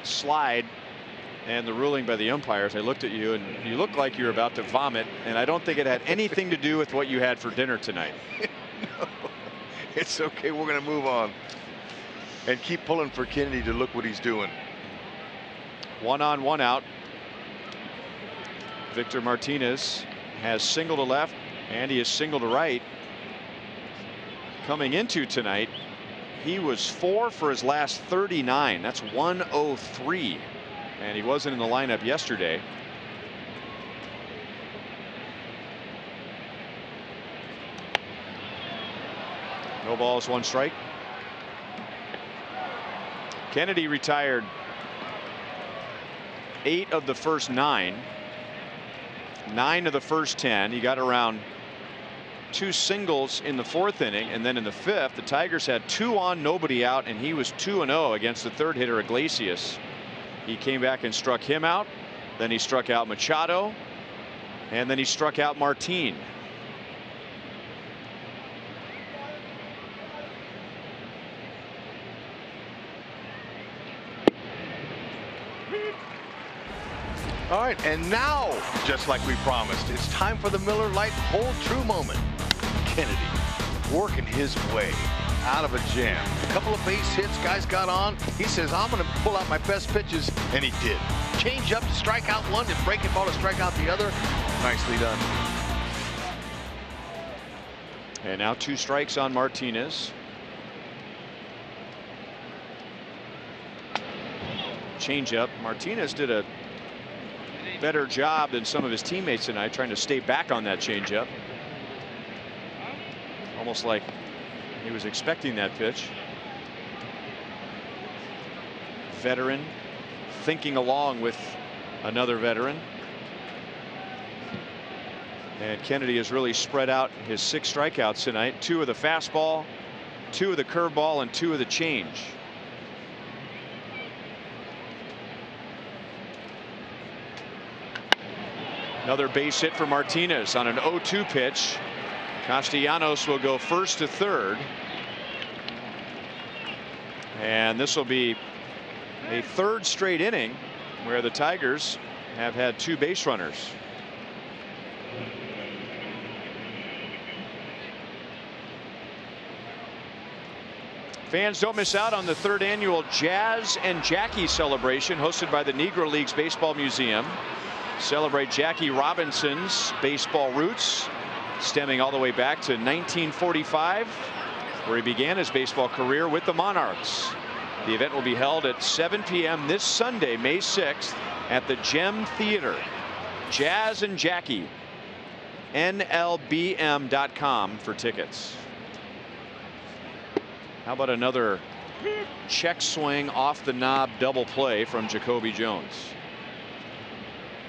slide and the ruling by the umpires, I looked at you and you looked like you were about to vomit, and I don't think it had anything to do with what you had for dinner tonight. No, it's okay. We're going to move on and keep pulling for Kennedy to look what he's doing. 1 on, 1 out. Victor Martinez has single to left, and he is single to right. Coming into tonight, he was 4 for his last 39. That's 103. And he wasn't in the lineup yesterday. No balls, 1 strike. Kennedy retired 8 of the first 9. 9 of the first 10. He got around 2 singles in the 4th inning, and then in the 5th, the Tigers had 2 on, nobody out, and he was 2-0 against the 3rd hitter, Iglesias. He came back and struck him out. Then he struck out Machado, and then he struck out Martin. All right, and now, just like we promised, it's time for the Miller Lite Hold True moment. Kennedy working his way out of a jam. A couple of base hits, guys got on. He says, I'm going to pull out my best pitches, and he did. Change up to strike out one, and breaking ball to strike out the other. Nicely done. And now 2 strikes on Martinez. Change up. Martinez did a better job than some of his teammates tonight, trying to stay back on that changeup. Almost like he was expecting that pitch. Veteran thinking along with another veteran. And Kennedy has really spread out his 6 strikeouts tonight. 2 of the fastball, 2 of the curveball, and 2 of the change. Another base hit for Martinez on an 0-2 pitch. Castellanos will go first to third. And this will be a 3rd straight inning where the Tigers have had 2 base runners. Fans, don't miss out on the 3rd annual Jazz and Jackie celebration hosted by the Negro Leagues Baseball Museum. Celebrate Jackie Robinson's baseball roots, stemming all the way back to 1945, where he began his baseball career with the Monarchs. The event will be held at 7 p.m. this Sunday, May 6th, at the Gem Theater. Jazz and Jackie. NLBM.com for tickets. How about another check swing off the knob double play from Jacoby Jones?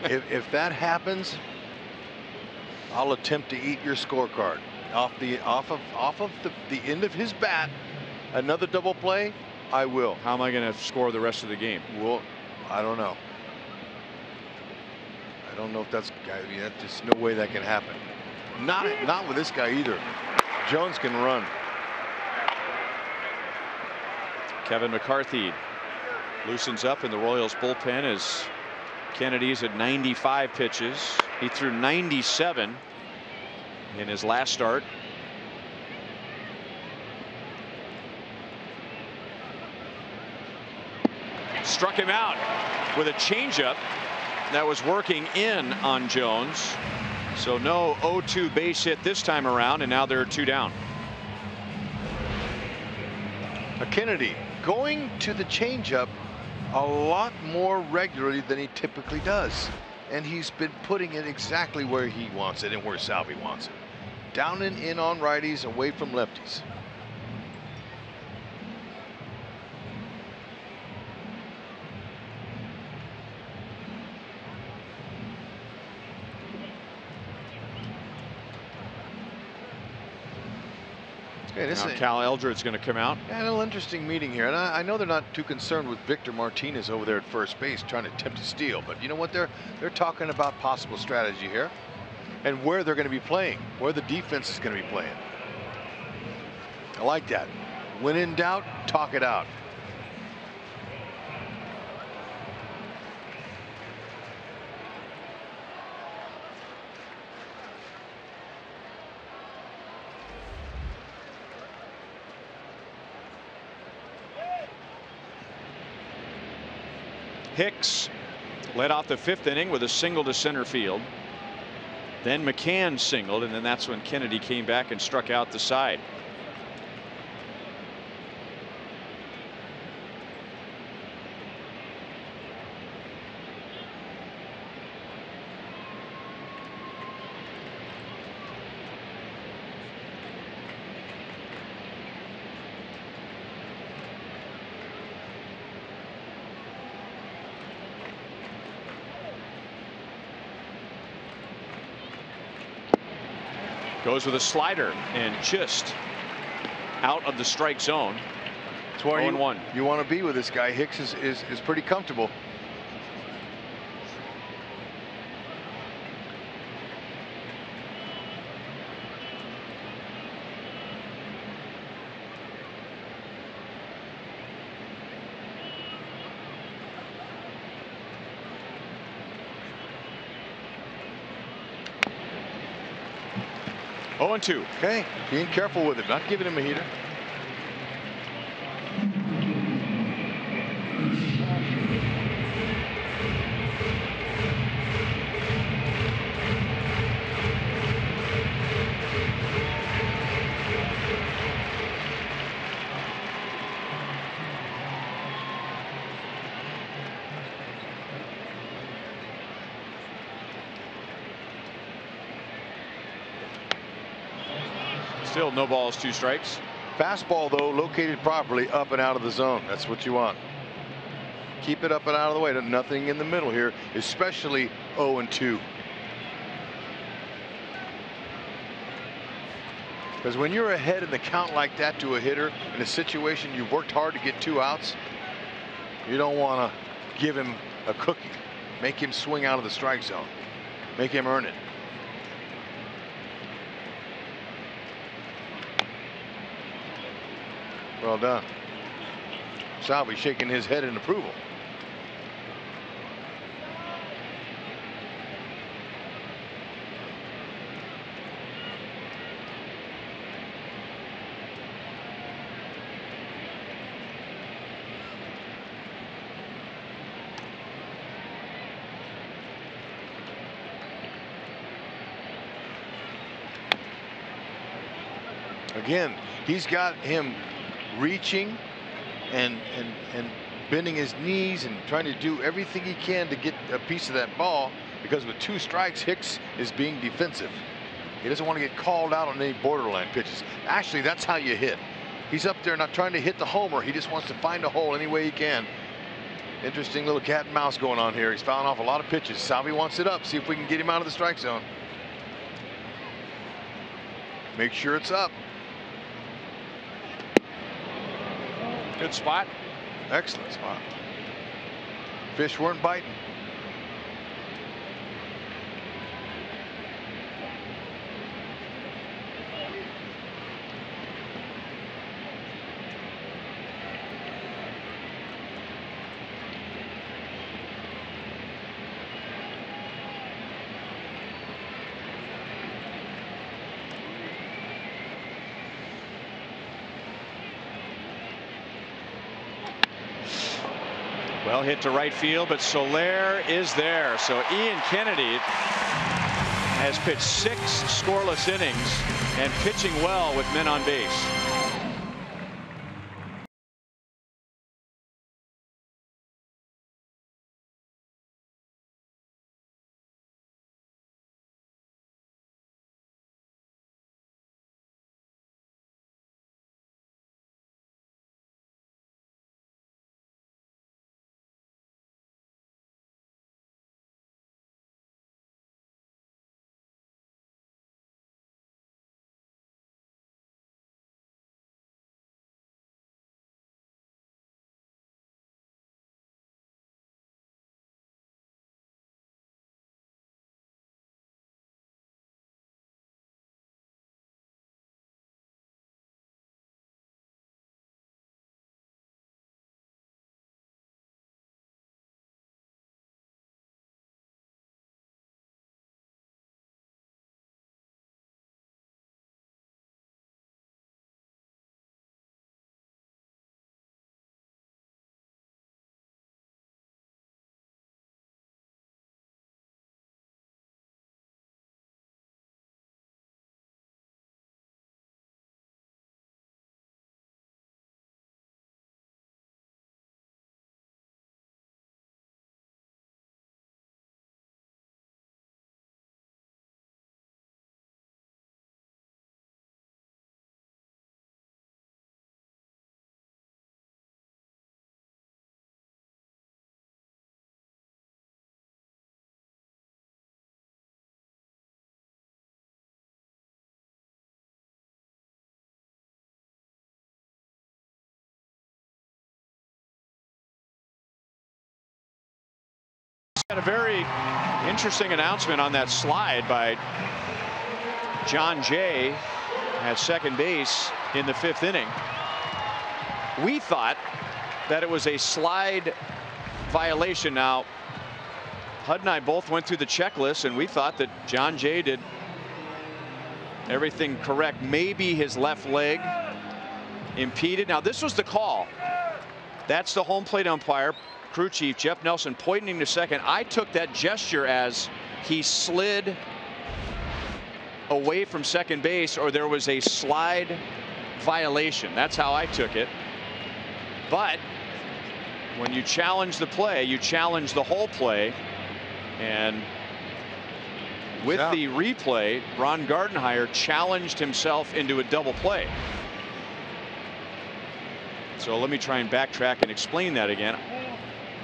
If that happens, I'll attempt to eat your scorecard. Off of the end of his bat, another double play, I will. How am I going to score the rest of the game? Well, I don't know. I don't know if that's just no way that can happen. Not with this guy either. Jones can run. Kevin McCarthy loosens up in the Royals bullpen as Kennedy's at 95 pitches. He threw 97 in his last start. Struck him out with a changeup that was working in on Jones. So no 0-2 base hit this time around, and now they're 2 down. Kennedy going to the changeup a lot more regularly than he typically does, and he's been putting it exactly where he wants it and where Salvi wants it. Down and in on righties, away from lefties. Now Cal Eldred's going to come out. Yeah, a little interesting meeting here, and I know they're not too concerned with Victor Martinez over there at first base trying to attempt to steal, but you know what, they're talking about possible strategy here and where they're going to be playing, where the defense is going to be playing. I like that. When in doubt, talk it out. Hicks led off the 5th inning with a single to center field. Then McCann singled, and then that's when Kennedy came back and struck out the side. Goes with a slider and just out of the strike zone. That's why 0-1. You want to be with this guy. Hicks is pretty comfortable. Oh, 2. Okay, being careful with him, not giving him a heater. Still no balls, 2 strikes. Fastball, though, located properly up and out of the zone. That's what you want. Keep it up and out of the way. Nothing in the middle here, especially 0-2. Because when you're ahead in the count like that to a hitter in a situation you've worked hard to get 2 outs, you don't want to give him a cookie. Make him swing out of the strike zone. Make him earn it. Well done. Salvi shaking his head in approval. Again, he's got him reaching and bending his knees and trying to do everything he can to get a piece of that ball, because with 2 strikes, Hicks is being defensive. He doesn't want to get called out on any borderline pitches. Actually, that's how you hit. He's up there not trying to hit the homer. He just wants to find a hole any way he can. Interesting little cat and mouse going on here. He's fouling off a lot of pitches. Salvi wants it up. See if we can get him out of the strike zone. Make sure it's up. Good spot. Excellent spot. Fish weren't biting. Well hit to right field, but Soler is there. So Ian Kennedy has pitched 6 scoreless innings and pitching well with men on base. Had a very interesting announcement on that slide by John Jay at second base in the 5th inning. We thought that it was a slide violation. Now, Hud and I both went through the checklist, and we thought that John Jay did everything correct. Maybe his left leg impeded. Now, this was the call. That's the home plate umpire, crew chief Jeff Nelson, pointing to second. I took that gesture as he slid away from second base, or there was a slide violation. That's how I took it. But when you challenge the play, you challenge the whole play. And with the replay, Ron Gardenhire challenged himself into a double play. So let me try and backtrack and explain that again.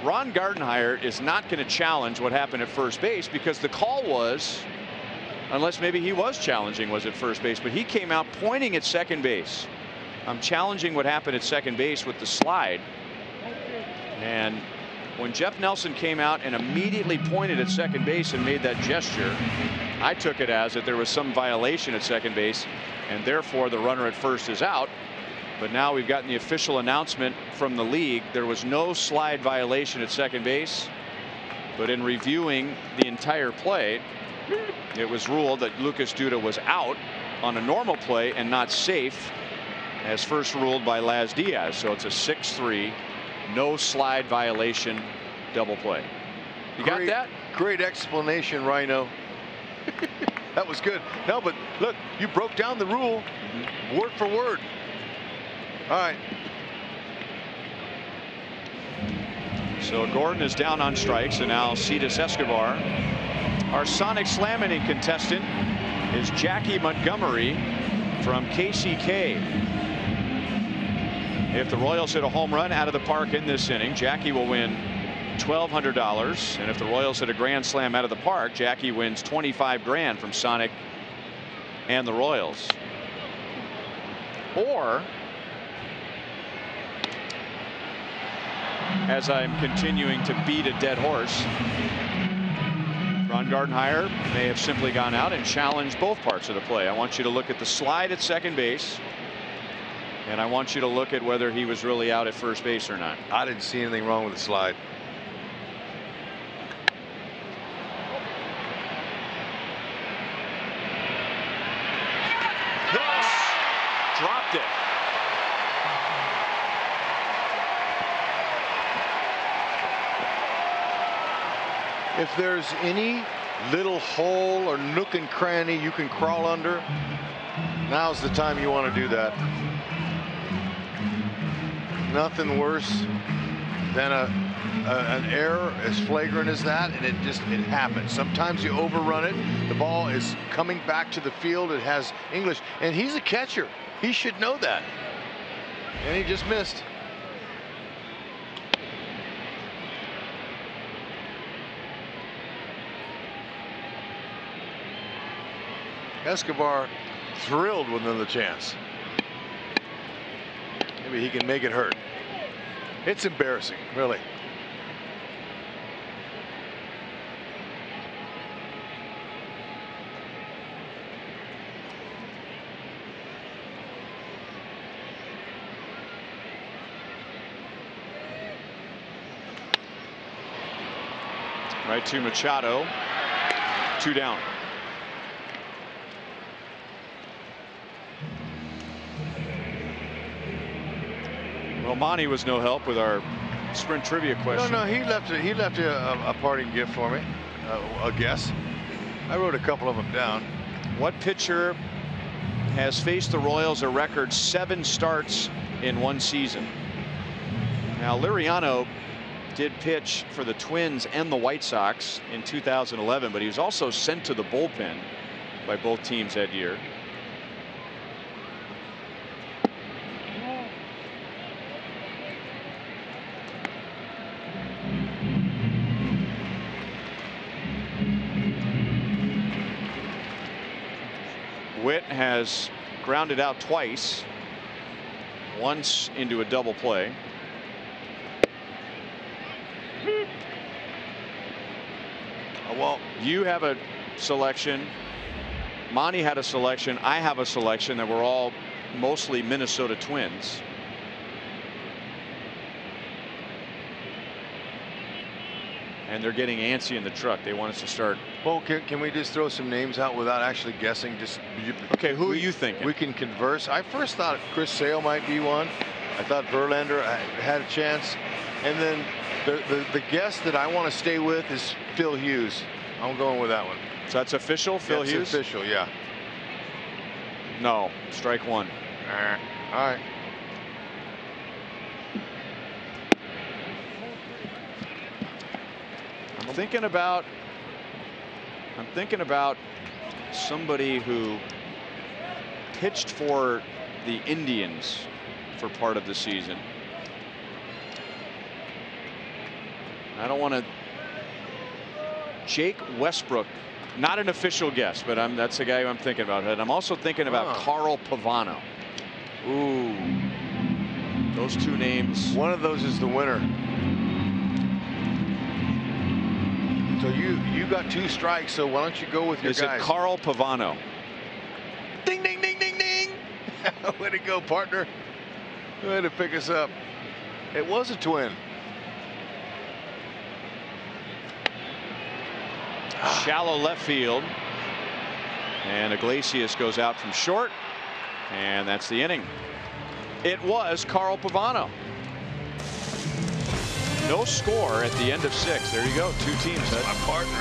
Ron Gardenhire is not going to challenge what happened at first base, because the call was, unless maybe he was challenging, was at first base, but he came out pointing at second base. I'm challenging what happened at second base with the slide. And when Jeff Nelson came out and immediately pointed at second base and made that gesture, I took it as that there was some violation at second base, and therefore the runner at first is out. But now we've gotten the official announcement from the league. There was no slide violation at second base, but in reviewing the entire play, it was ruled that Lucas Duda was out on a normal play and not safe, as first ruled by Laz Diaz. So it's a 6-3, no slide violation, double play. You got that? Great explanation, Rhino. That was good. No, but look, you broke down the rule word for word. All right. So Gordon is down on strikes, and now Cetus Escobar. Our Sonic Slam inning contestant is Jackie Montgomery from KCK. If the Royals hit a home run out of the park in this inning, Jackie will win $1,200, and if the Royals hit a grand slam out of the park, Jackie wins $25 grand from Sonic and the Royals. Or, as I'm continuing to beat a dead horse, Ron Gardenhire may have simply gone out and challenged both parts of the play. I want you to look at the slide at second base, and I want you to look at whether he was really out at first base or not. I didn't see anything wrong with the slide. Dropped it. If there's any little hole or nook and cranny you can crawl under, now's the time you want to do that. Nothing worse than an error as flagrant as that, and it happens. Sometimes you overrun it. The ball is coming back to the field. It has English, and he's a catcher. He should know that. And he just missed. Escobar thrilled with another chance. Maybe he can make it hurt. It's embarrassing, really. Right to Machado. 2 down. Well, Monty was no help with our sprint trivia question. No, he left a parting gift for me, a guess. I wrote a couple of them down. What pitcher has faced the Royals a record 7 starts in one season? Now, Liriano did pitch for the Twins and the White Sox in 2011, but he was also sent to the bullpen by both teams that year. Witt has grounded out twice, once into a double play. Well, you have a selection. Monty had a selection. I have a selection that we're all mostly Minnesota Twins. And they're getting antsy in the truck. They want us to start. Well, can we just throw some names out without actually guessing? Okay, who are you thinking? We can converse. I first thought Chris Sale might be one. I thought Verlander had a chance. And then the guess that I want to stay with is Phil Hughes. I'm going with that one. So that's official, Phil Hughes? That's official, yeah. No, strike one. All right. I'm thinking about somebody who pitched for the Indians for part of the season. I don't want to. Jake Westbrook, not an official guess, but that's the guy who I'm thinking about. And I'm also thinking about Carl Pavano. Ooh, those two names. One of those is the winner. So you got 2 strikes, so why don't you go with your guys? Is it Carl Pavano? Ding, ding, ding, ding, ding. Way to go, partner. Way to pick us up. It was a twin. Shallow left field. And Iglesias goes out from short. And that's the inning. It was Carl Pavano. No score at the end of 6. There you go. 2 teams. My partner.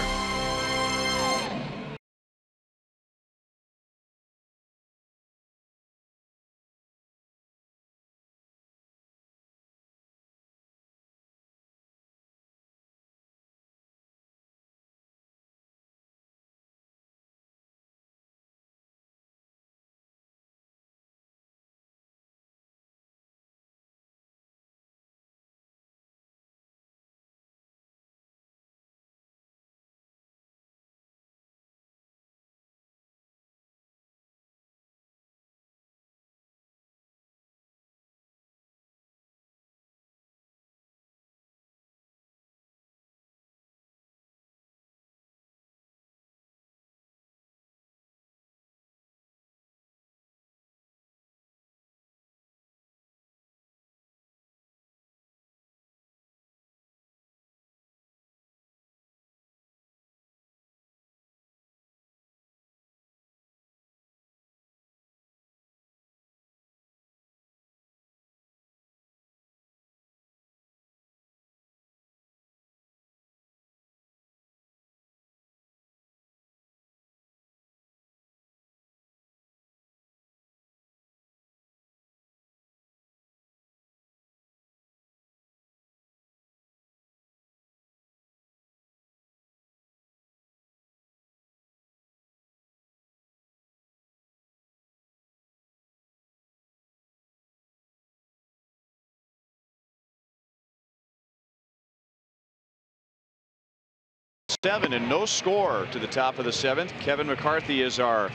7 and no score to the top of the 7th. Kevin McCarthy is our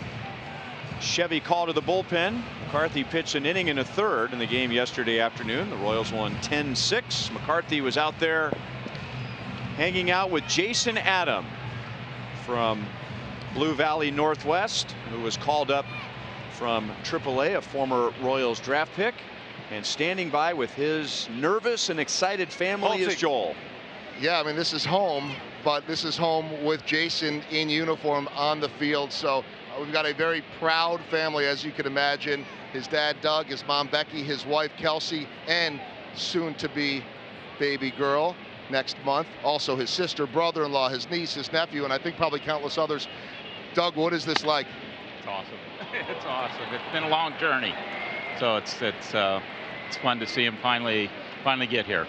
Chevy call to the bullpen. McCarthy pitched an inning and a third in the game yesterday afternoon. The Royals won 10-6. McCarthy was out there hanging out with Jason Adam from Blue Valley Northwest, who was called up from AAA, a former Royals draft pick, and standing by with his nervous and excited family is Joel. Yeah, I mean, this is home, but this is home with Jason in uniform on the field. So we've got a very proud family, as you can imagine. His dad, Doug, his mom, Becky, his wife, Kelsey, and soon-to-be baby girl next month. Also his sister, brother-in-law, his niece, his nephew, and I think probably countless others. Doug, what is this like? It's awesome. It's awesome. It's been a long journey, so it's fun to see him finally get here.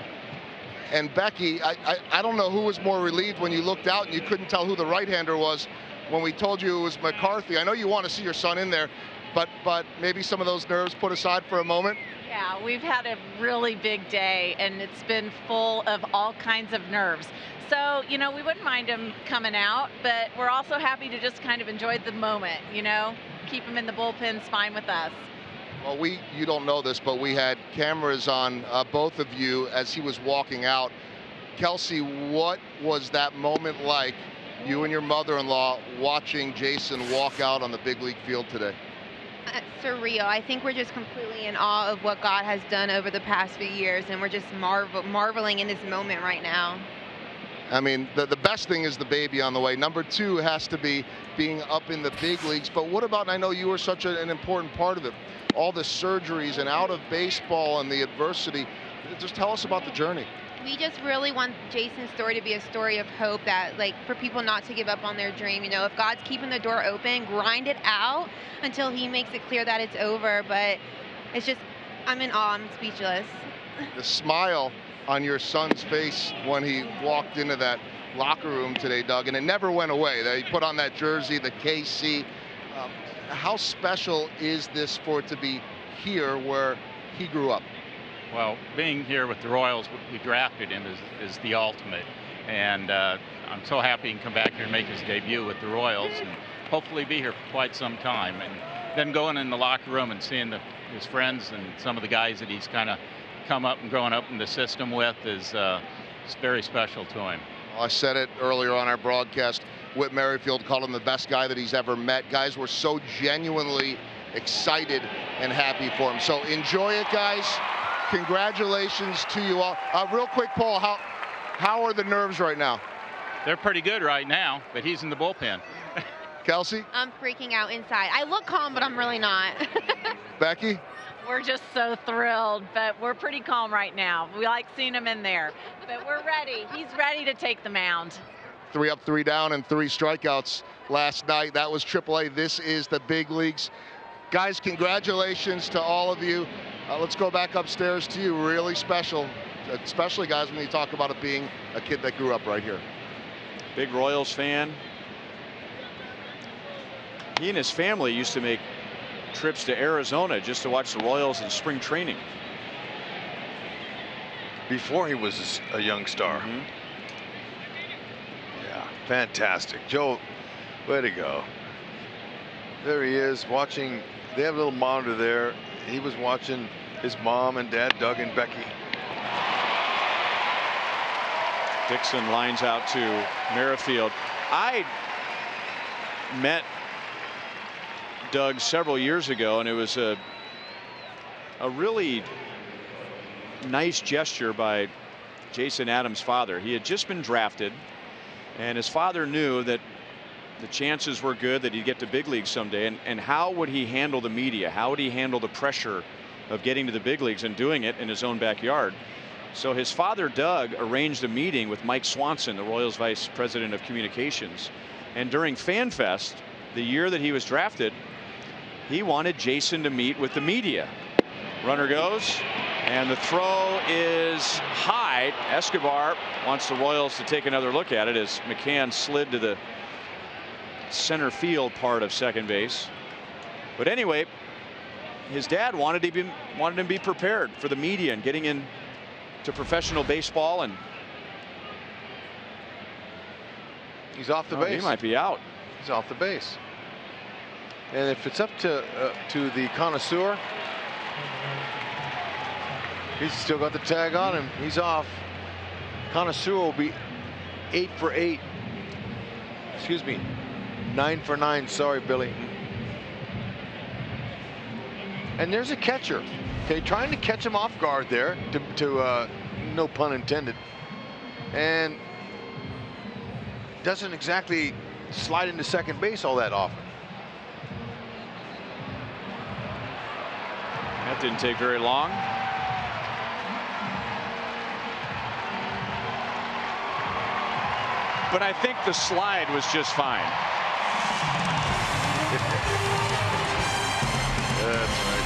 And Becky, I don't know who was more relieved when you looked out and you couldn't tell who the right-hander was when we told you it was McCarthy. I know you want to see your son in there, but maybe some of those nerves put aside for a moment. Yeah, we've had a really big day, and it's been full of all kinds of nerves. So, you know, we wouldn't mind him coming out, but we're also happy to just kind of enjoy the moment, you know, keep him in the bullpen's fine with us. Well, you don't know this, but we had cameras on both of you as he was walking out. Kelsey, what was that moment like, you and your mother-in-law watching Jason walk out on the big league field today? Surreal. I think we're just completely in awe of what God has done over the past few years, and we're just marveling in this moment right now. I mean, the best thing is the baby on the way. Number 2 has to be being up in the big leagues. But what about, and I know you were such an important part of it, all the surgeries and out of baseball and the adversity. Just tell us about the journey. We just really want Jason's story to be a story of hope, that, like, for people not to give up on their dream. You know, if God's keeping the door open, grind it out until he makes it clear that it's over. But it's just, I'm in awe, I'm speechless. The smile on your son's face when he walked into that locker room today, Doug, and it never went away. He put on that jersey, the KC. How special is this for it to be here where he grew up? Well, being here with the Royals, we drafted him is the ultimate. And I'm so happy he can come back here and make his debut with the Royals and hopefully be here for quite some time. And then going in the locker room and seeing his friends and some of the guys that he's kind of come up and growing up in the system with is very special to him. Well, I said it earlier on our broadcast. Whit Merrifield called him the best guy that he's ever met. Guys were so genuinely excited and happy for him. So enjoy it, guys. Congratulations to you all. Real quick, Paul, how are the nerves right now? They're pretty good right now, but he's in the bullpen. Kelsey? I'm freaking out inside. I look calm, but I'm really not. Becky? We're just so thrilled, but we're pretty calm right now. We like seeing him in there, but we're ready. He's ready to take the mound. 3 up, 3 down, and 3 strikeouts last night. That was AAA. This is the big leagues. Guys, congratulations to all of you. Let's go back upstairs to you. Really special, especially, guys, when you talk about it being a kid that grew up right here. Big Royals fan. He and his family used to make trips to Arizona just to watch the Royals in spring training. Before he was a young star. Yeah, fantastic. Joe, way to go. There he is watching. They have a little monitor there. He was watching his mom and dad, Doug and Becky. Dixon lines out to Merrifield. I met Doug several years ago, and it was a really nice gesture by Jason Adams' father. He had just been drafted, and his father knew that the chances were good that he'd get to big leagues someday. And how would he handle the media? How would he handle the pressure of getting to the big leagues and doing it in his own backyard? So his father, Doug, arranged a meeting with Mike Swanson, the Royals vice president of communications. And during Fan Fest, the year that he was drafted, he wanted Jason to meet with the media. Runner goes, and the throw is high. Escobar wants the Royals to take another look at it as McCann slid to the center field part of second base. But anyway, his dad wanted him to be prepared for the media and getting into professional baseball. And He's off the base. He might be out. He's off the base. And if it's up to the connoisseur, he's still got the tag on him. He's off. Connoisseur will be 8 for 8. Excuse me, 9 for 9. Sorry, Billy. And there's a catcher. Okay, trying to catch him off guard there, to no pun intended, and doesn't exactly slide into second base all that often. That didn't take very long. But I think the slide was just fine. That's right.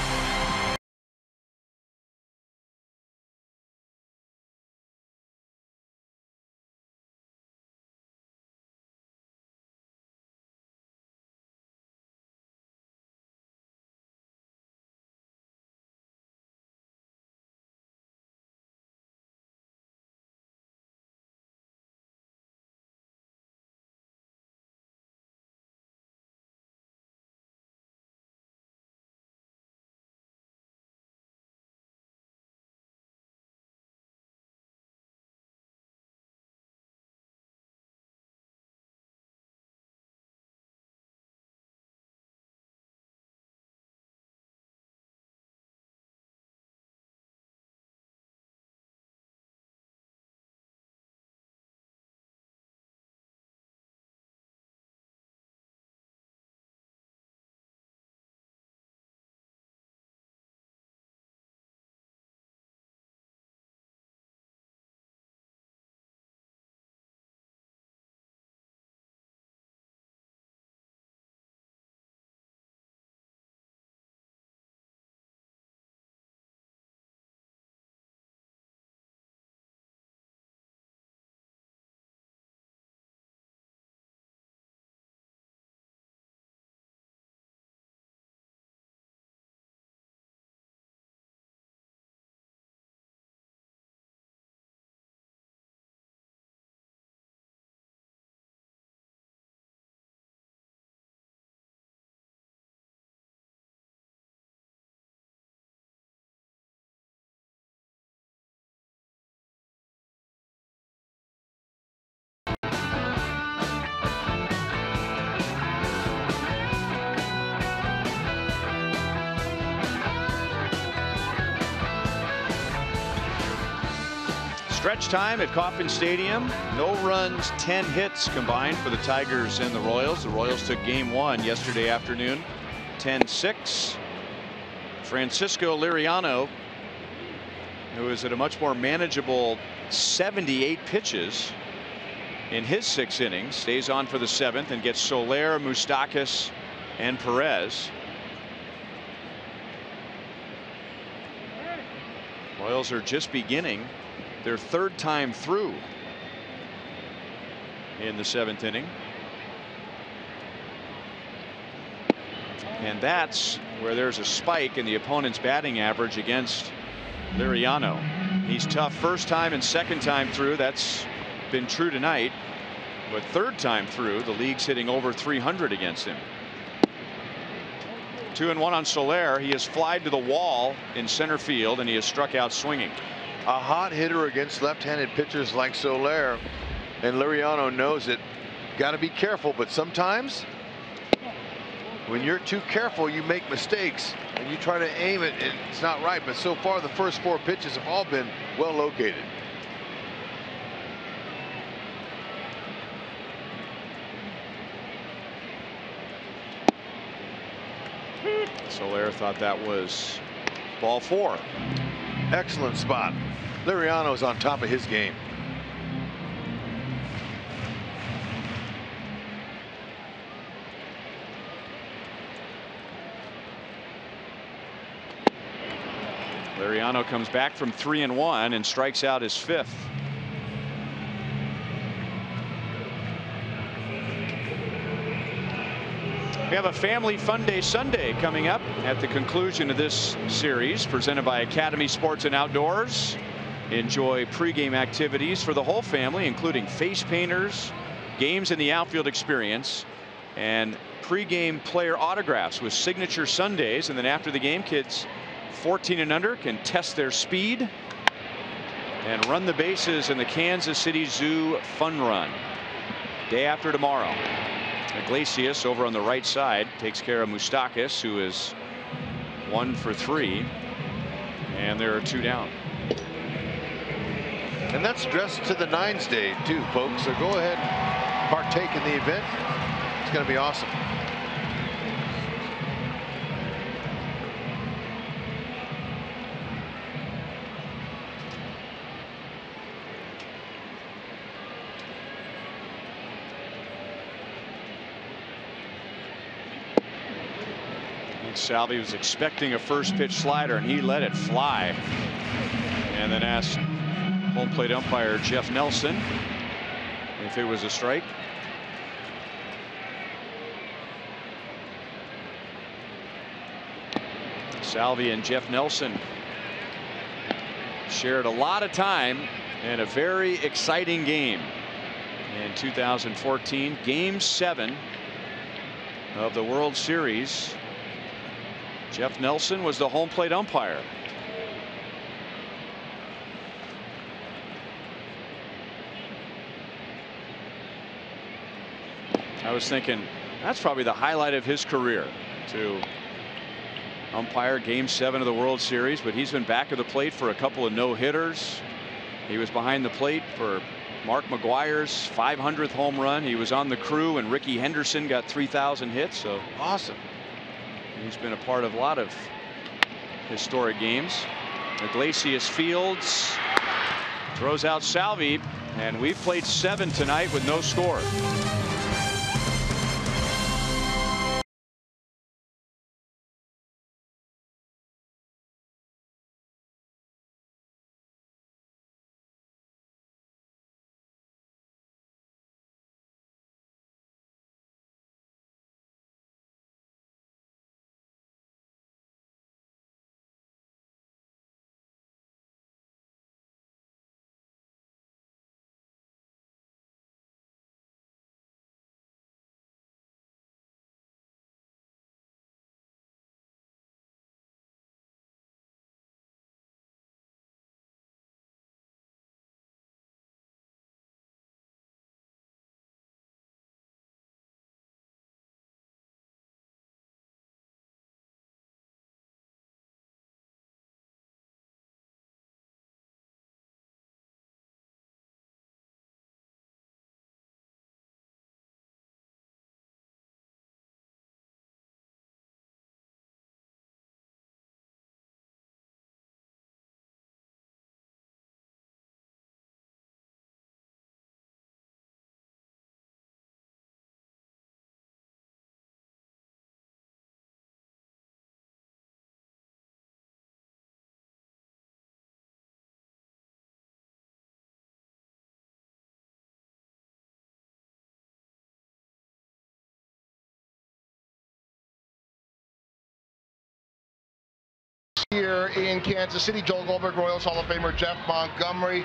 Stretch time at Kauffman Stadium. No runs, 10 hits combined for the Tigers and the Royals. The Royals took game 1 yesterday afternoon, 10-6. Francisco Liriano, who is at a much more manageable 78 pitches in his 6 innings, stays on for the 7th and gets Soler, Moustakas, and Perez. Royals are just beginning their 3rd time through in the 7th inning. And that's where there's a spike in the opponent's batting average against Liriano. He's tough 1st time and 2nd time through. That's been true tonight. But 3rd time through, the league's hitting over 300 against him. 2-1 on Soler. He has flied to the wall in center field, and he has struck out swinging. A hot hitter against left-handed pitchers like Soler, and Liriano knows it. Got to be careful, but sometimes when you're too careful, you make mistakes and you try to aim it and it's not right. But so far, the first 4 pitches have all been well located. Soler thought that was ball 4. Excellent spot. Liriano's on top of his game. Liriano comes back from 3-1 and strikes out his 5th. We have a family fun day Sunday coming up at the conclusion of this series, presented by Academy Sports and Outdoors. Enjoy pregame activities for the whole family, including face painters, games in the outfield experience and pregame player autographs with signature Sundays. And then after the game, kids 14 and under can test their speed and run the bases in the Kansas City Zoo Fun Run. Day after tomorrow. Iglesias over on the right side takes care of Moustakas, who is 1 for 3. And there are 2 down. And that's dressed to the nines day too, folks. So go ahead, partake in the event. It's going to be awesome. Salvi was expecting a first pitch slider and he let it fly, and then asked home plate umpire Jeff Nelson if it was a strike. Salvi and Jeff Nelson shared a lot of time in a very exciting game in 2014, Game 7 of the World Series. Jeff Nelson was the home plate umpire. I was thinking that's probably the highlight of his career, to umpire Game 7 of the World Series. But he's been back of the plate for a couple of no-hitters. He was behind the plate for Mark McGwire's 500th home run. He was on the crew and Ricky Henderson got 3,000 hits. So awesome. He's been a part of a lot of historic games. Iglesias fields, throws out Salvi, and we've played 7 tonight with no score. Here in Kansas City, Joel Goldberg, Royals Hall of Famer Jeff Montgomery.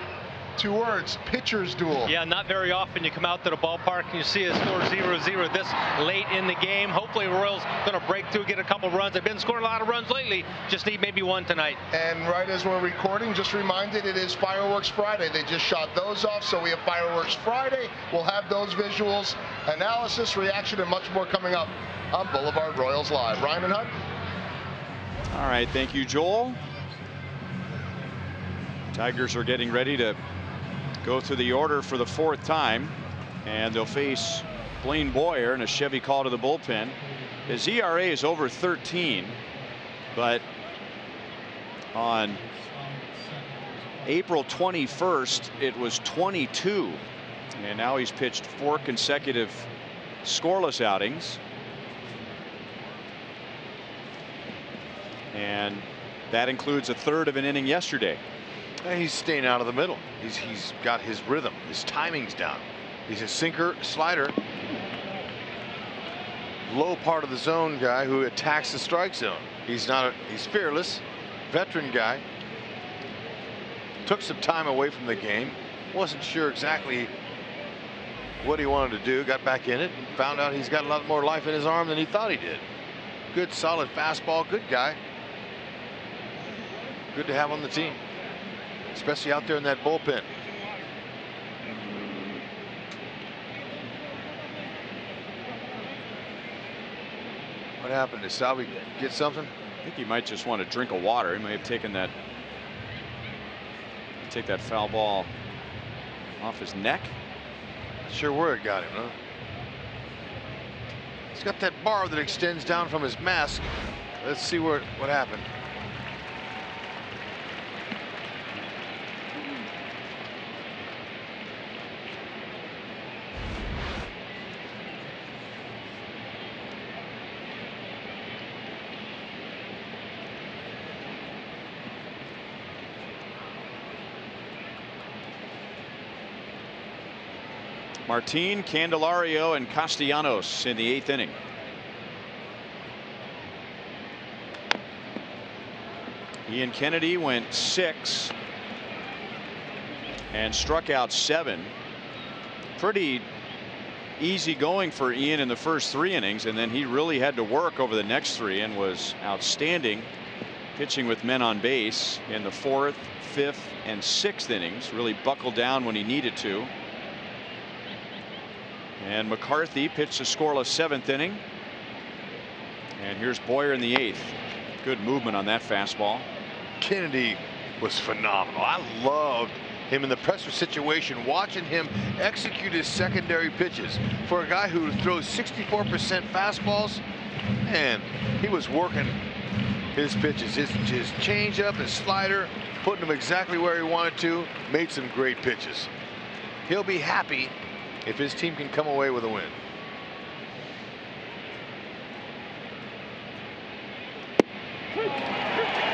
2 words, pitcher's duel. Yeah, not very often you come out to the ballpark and you see a score 0-0 this late in the game. Hopefully the Royals going to break through, get a couple runs. They've been scoring a lot of runs lately. Just need maybe 1 tonight. And right as we're recording, just reminded it is Fireworks Friday. They just shot those off, so we have Fireworks Friday. We'll have those visuals, analysis, reaction, and much more coming up on Boulevard Royals Live. Ryan and Hud. All right, thank you, Joel. Tigers are getting ready to go through the order for the 4th time, and they'll face Blaine Boyer in a Chevy call to the bullpen. His ERA is over 13, but on April 21st it was 22, and now he's pitched 4 consecutive scoreless outings. And that includes a 1/3 of an inning yesterday. And he's staying out of the middle. He's got his rhythm. His timing's down. He's a sinker, slider, low part of the zone guy who attacks the strike zone. He's fearless, veteran guy. Took some time away from the game. Wasn't sure exactly what he wanted to do, got back in it, and found out he's got a lot more life in his arm than he thought he did. Good, solid fastball, good guy. Good to have on the team, especially out there in that bullpen. What happened? Did Salvi get something? I think he might just want a drink of water. He may have taken that, take that foul ball off his neck. Not sure where it got him, huh? He's got that bar that extends down from his mask. Let's see what happened. Martin, Candelario, and Castellanos in the 8th inning. Ian Kennedy went 6 and struck out 7. Pretty easy going for Ian in the first 3 innings, and then he really had to work over the next 3 and was outstanding, pitching with men on base in the 4th, 5th, and 6th innings. Really buckled down when he needed to. And McCarthy pitched a scoreless 7th inning. And here's Boyer in the 8th. Good movement on that fastball. Kennedy was phenomenal. I loved him in the pressure situation, watching him execute his secondary pitches. For a guy who throws 64% fastballs, and he was working his pitches, his changeup, his slider, putting them exactly where he wanted to, made some great pitches. He'll be happy if his team can come away with a win.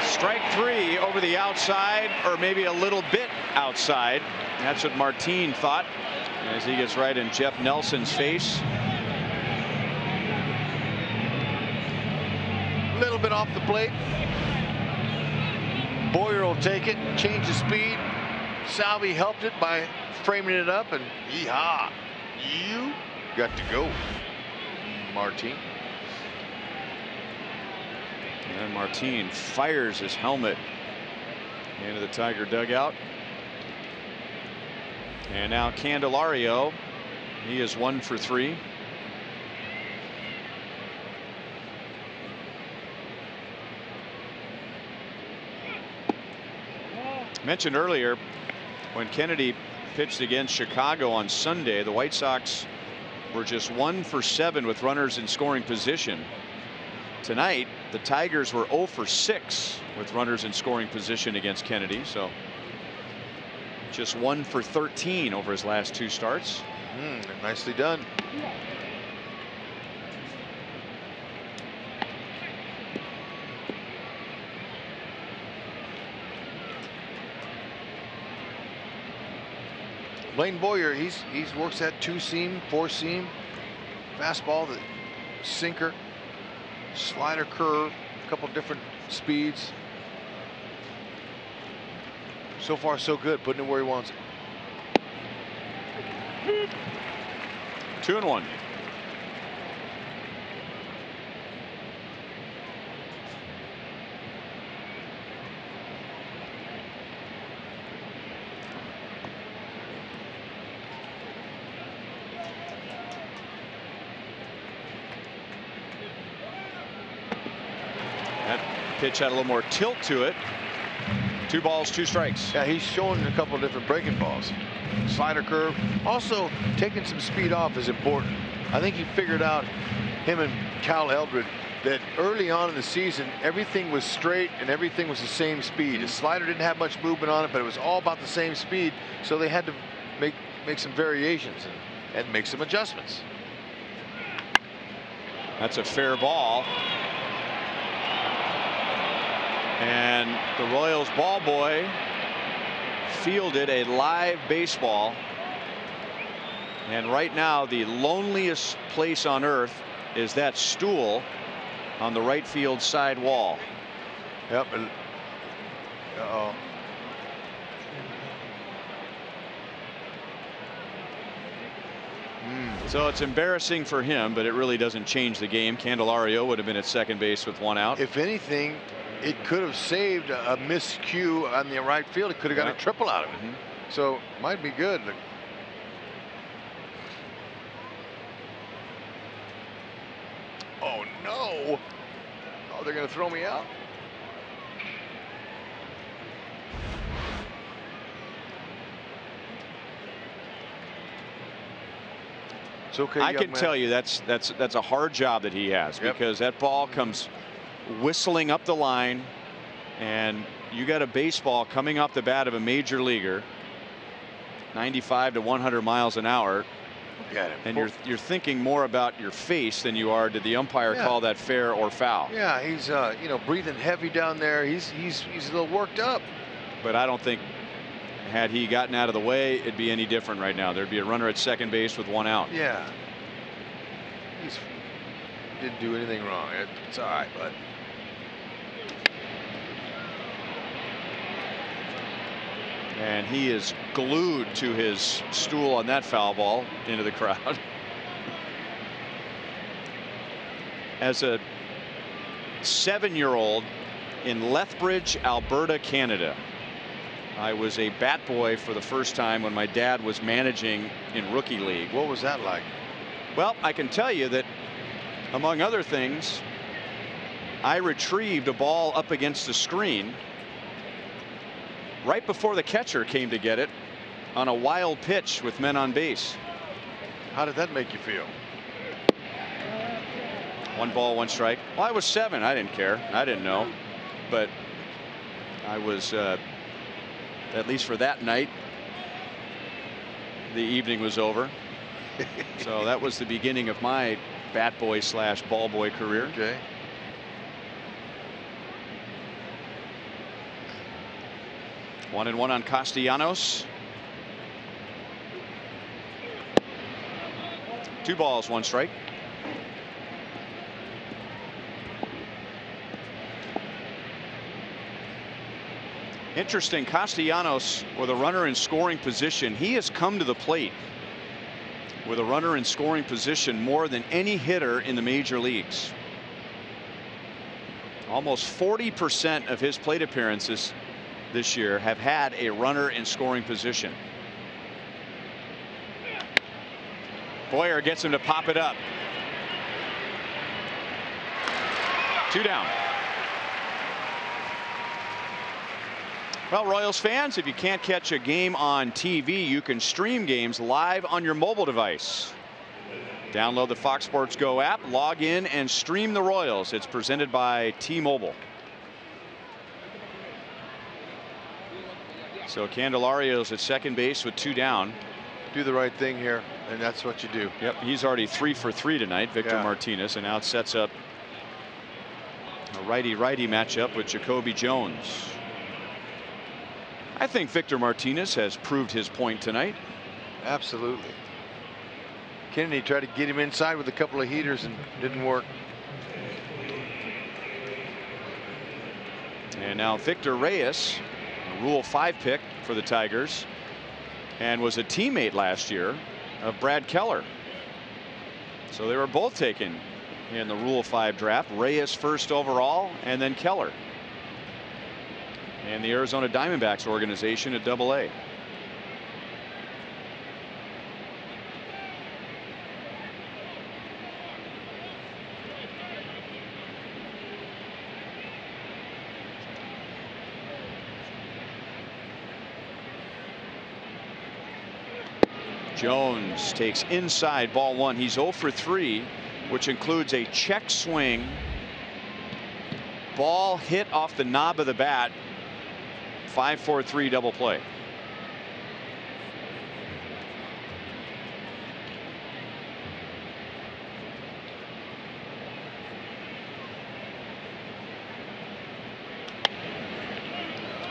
Strike 3 over the outside, or maybe a little bit outside. That's what Martin thought as he gets right in Jeff Nelson's face. A little bit off the plate. Boyer will take it, change the speed. Salvi helped it by framing it up, and yeehaw, you got to go, Martin. And Martin fires his helmet into the Tiger dugout. And now Candelario, he is 1 for 3. Mentioned earlier, when Kennedy pitched against Chicago on Sunday, the White Sox were just 1 for 7 with runners in scoring position. Tonight, the Tigers were 0 for 6 with runners in scoring position against Kennedy. So just 1 for 13 over his last 2 starts. Nicely done. Blaine Boyer, he's works that 2-seam, 4-seam fastball, the sinker, slider, curve, a couple different speeds. So far so good, putting it where he wants it. 2-1. Pitch had a little more tilt to it. 2 balls, 2 strikes. Yeah, he's showing a couple different breaking balls. Slider, curve. Also, taking some speed off is important. I think he figured out, him and Cal Eldred, that early on in the season, everything was straight and everything was the same speed. His slider didn't have much movement on it, but it was all about the same speed. So they had to make some variations and make some adjustments. That's a fair ball. And the Royals ball boy fielded a live baseball. And right now, the loneliest place on earth is that stool on the right field side wall. Yep. Uh-oh. So it's embarrassing for him, but it really doesn't change the game. Candelario would have been at second base with 1 out. If anything, it could have saved a miscue on the right field. It could have got a triple out of it. So might be good. Oh no! Oh, they're going to throw me out. It's okay, I can tell you that's a hard job that he has, because that ball comes whistling up the line, and you got a baseball coming off the bat of a major leaguer, 95 to 100 miles an hour. And you're thinking more about your face than you are, did the umpire call that fair or foul? Yeah, he's you know, breathing heavy down there. He's a little worked up. But I don't think, had he gotten out of the way, it'd be any different right now. There'd be a runner at second base with 1 out. Yeah. He didn't do anything wrong. It's all right, bud. And he is glued to his stool on that foul ball into the crowd. As a 7-year-old in Lethbridge, Alberta, Canada, I was a bat boy for the first time when my dad was managing in rookie league. What was that like? Well, I can tell you that, among other things, I retrieved a ball up against the screen right before the catcher came to get it on a wild pitch with men on base. How did that make you feel? 1 ball, 1 strike. Well, I was 7. I didn't care. I didn't know. But I was, at least for that night, the evening was over. So that was the beginning of my bat boy / ball boy career. Okay. One and one on Castellanos. 2 balls, 1 strike. Interesting, Castellanos with a runner in scoring position. He has come to the plate with a runner in scoring position more than any hitter in the major leagues. Almost 40% of his plate appearances this year have had a runner in scoring position. Boyer gets him to pop it up. 2 down. Well, Royals fans, if you can't catch a game on TV, you can stream games live on your mobile device. Download the Fox Sports Go app, log in, and stream the Royals. It's presented by T-Mobile. So Candelario's at second base with 2 down. Do the right thing here, and that's what you do. Yep, he's already 3 for 3 tonight, Victor Martinez, and now it sets up a righty-righty matchup with Jacoby Jones. I think Victor Martinez has proved his point tonight. Absolutely. Kennedy tried to get him inside with a couple of heaters and didn't work. And now Victor Reyes, a Rule 5 pick for the Tigers, and was a teammate last year of Brad Keller. So they were both taken in the Rule 5 draft. Reyes first overall, and then Keller. And the Arizona Diamondbacks organization at AA. Jones takes inside, ball 1. He's 0 for 3, which includes a check swing. Ball hit off the knob of the bat. 5-4-3 double play.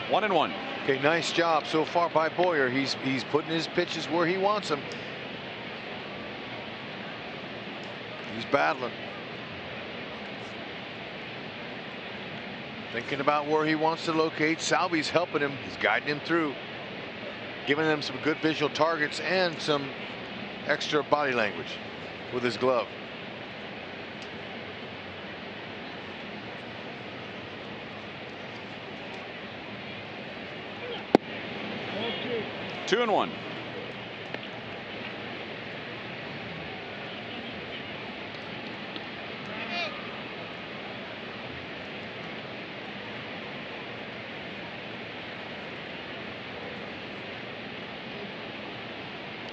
One and one. Okay, nice job so far by Boyer. He's putting his pitches where he wants them. He's battling. Thinking about where he wants to locate. Salvi's helping him. He's guiding him through, giving them some good visual targets and some extra body language with his glove. Two and one.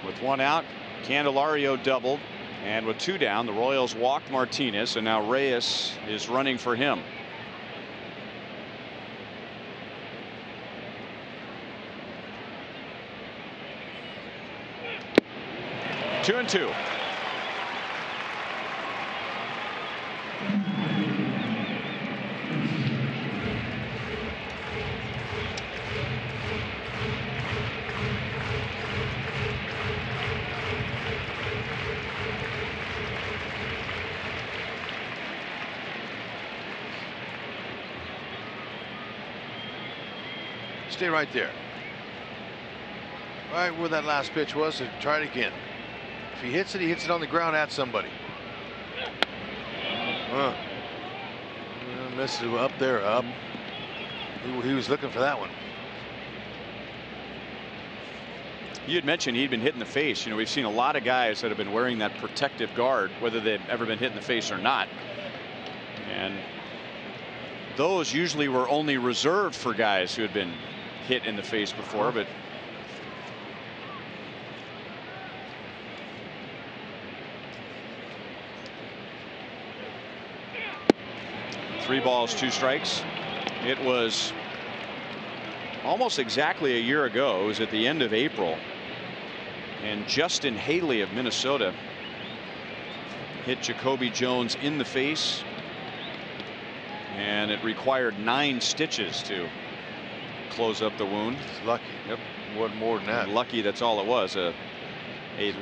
With one out, Candelario doubled, and with two down, the Royals walked Martinez, and now Reyes is running for him. Two and two. Stay right there. Right where that last pitch was, and try it again. If he hits it on the ground at somebody. Missed it up there, up. He was looking for that one. You had mentioned he'd been hit in the face. You know, we've seen a lot of guys that have been wearing that protective guard, whether they've ever been hit in the face or not. And those usually were only reserved for guys who had been hit in the face before, but three balls, two strikes. It was almost exactly a year ago. It was at the end of April, and Justin Haley of Minnesota hit Jacoby Jones in the face, and it required 9 stitches to close up the wound. It's lucky. Yep. Wasn't more than that. And lucky, that's all it was, a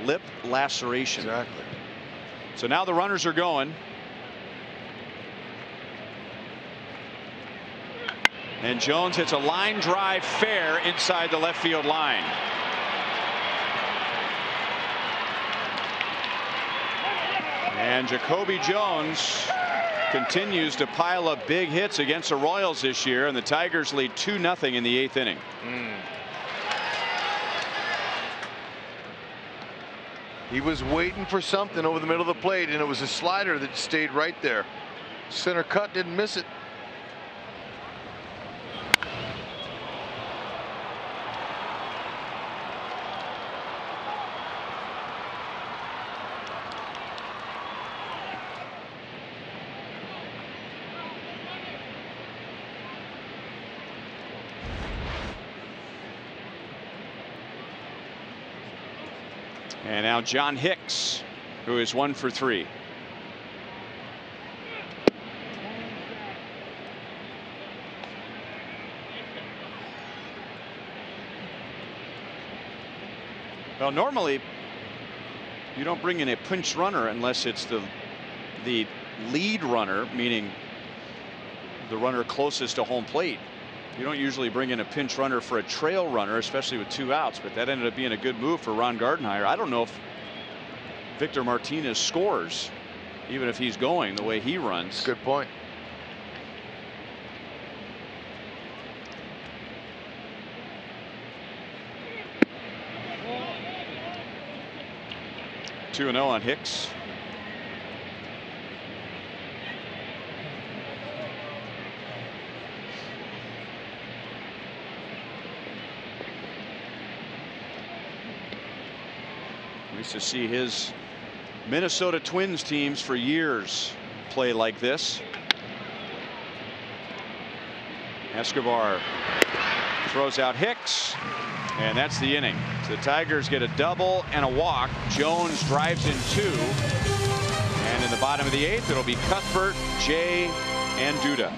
lip laceration. Exactly. So now the runners are going. And Jones hits a line drive fair inside the left field line. And Jacoby Jones continues to pile up big hits against the Royals this year, and the Tigers lead 2-0 in the 8th inning. He was waiting for something over the middle of the plate, and it was a slider that stayed right there. Center cut, didn't miss it. And now John Hicks, who is 1 for 3. Well, normally you don't bring in a pinch runner unless it's the lead runner, meaning the runner closest to home plate. You don't usually bring in a pinch runner for a trail runner, especially with 2 outs, but that ended up being a good move for Ron Gardenhire. I don't know if Victor Martinez scores, even if he's going the way he runs. Good point. Two 2-0 on Hicks. We used to see his Minnesota Twins teams for years play like this. Escobar throws out Hicks, and that's the inning. The Tigers get a double and a walk. Jones drives in 2, and in the bottom of the 8th, it'll be Cuthbert, Jay, and Duda.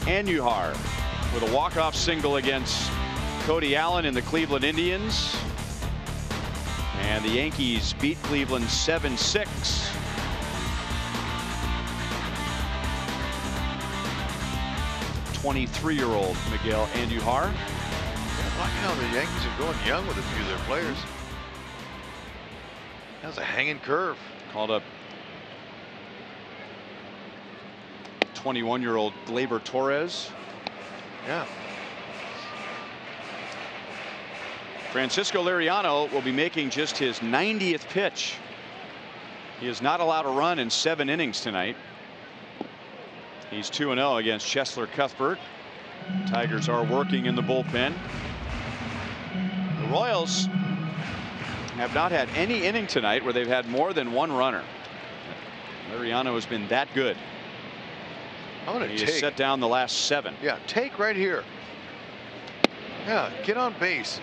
Andujar with a walk-off single against Cody Allen in the Cleveland Indians. And the Yankees beat Cleveland 7-6. 23-year-old Miguel Andujar. Yeah, the Yankees are going young with a few of their players. That was a hanging curve. Called up 21-year-old Gleyber Torres. Yeah. Francisco Liriano will be making just his 90th pitch. He is not allowed to run in 7 innings tonight. He's 2-0 against Cheslor Cuthbert. Tigers are working in the bullpen. The Royals have not had any inning tonight where they've had more than 1 runner. Liriano has been that good. I'm going to take. He has set down the last 7. Yeah, take right here. Yeah, get on base.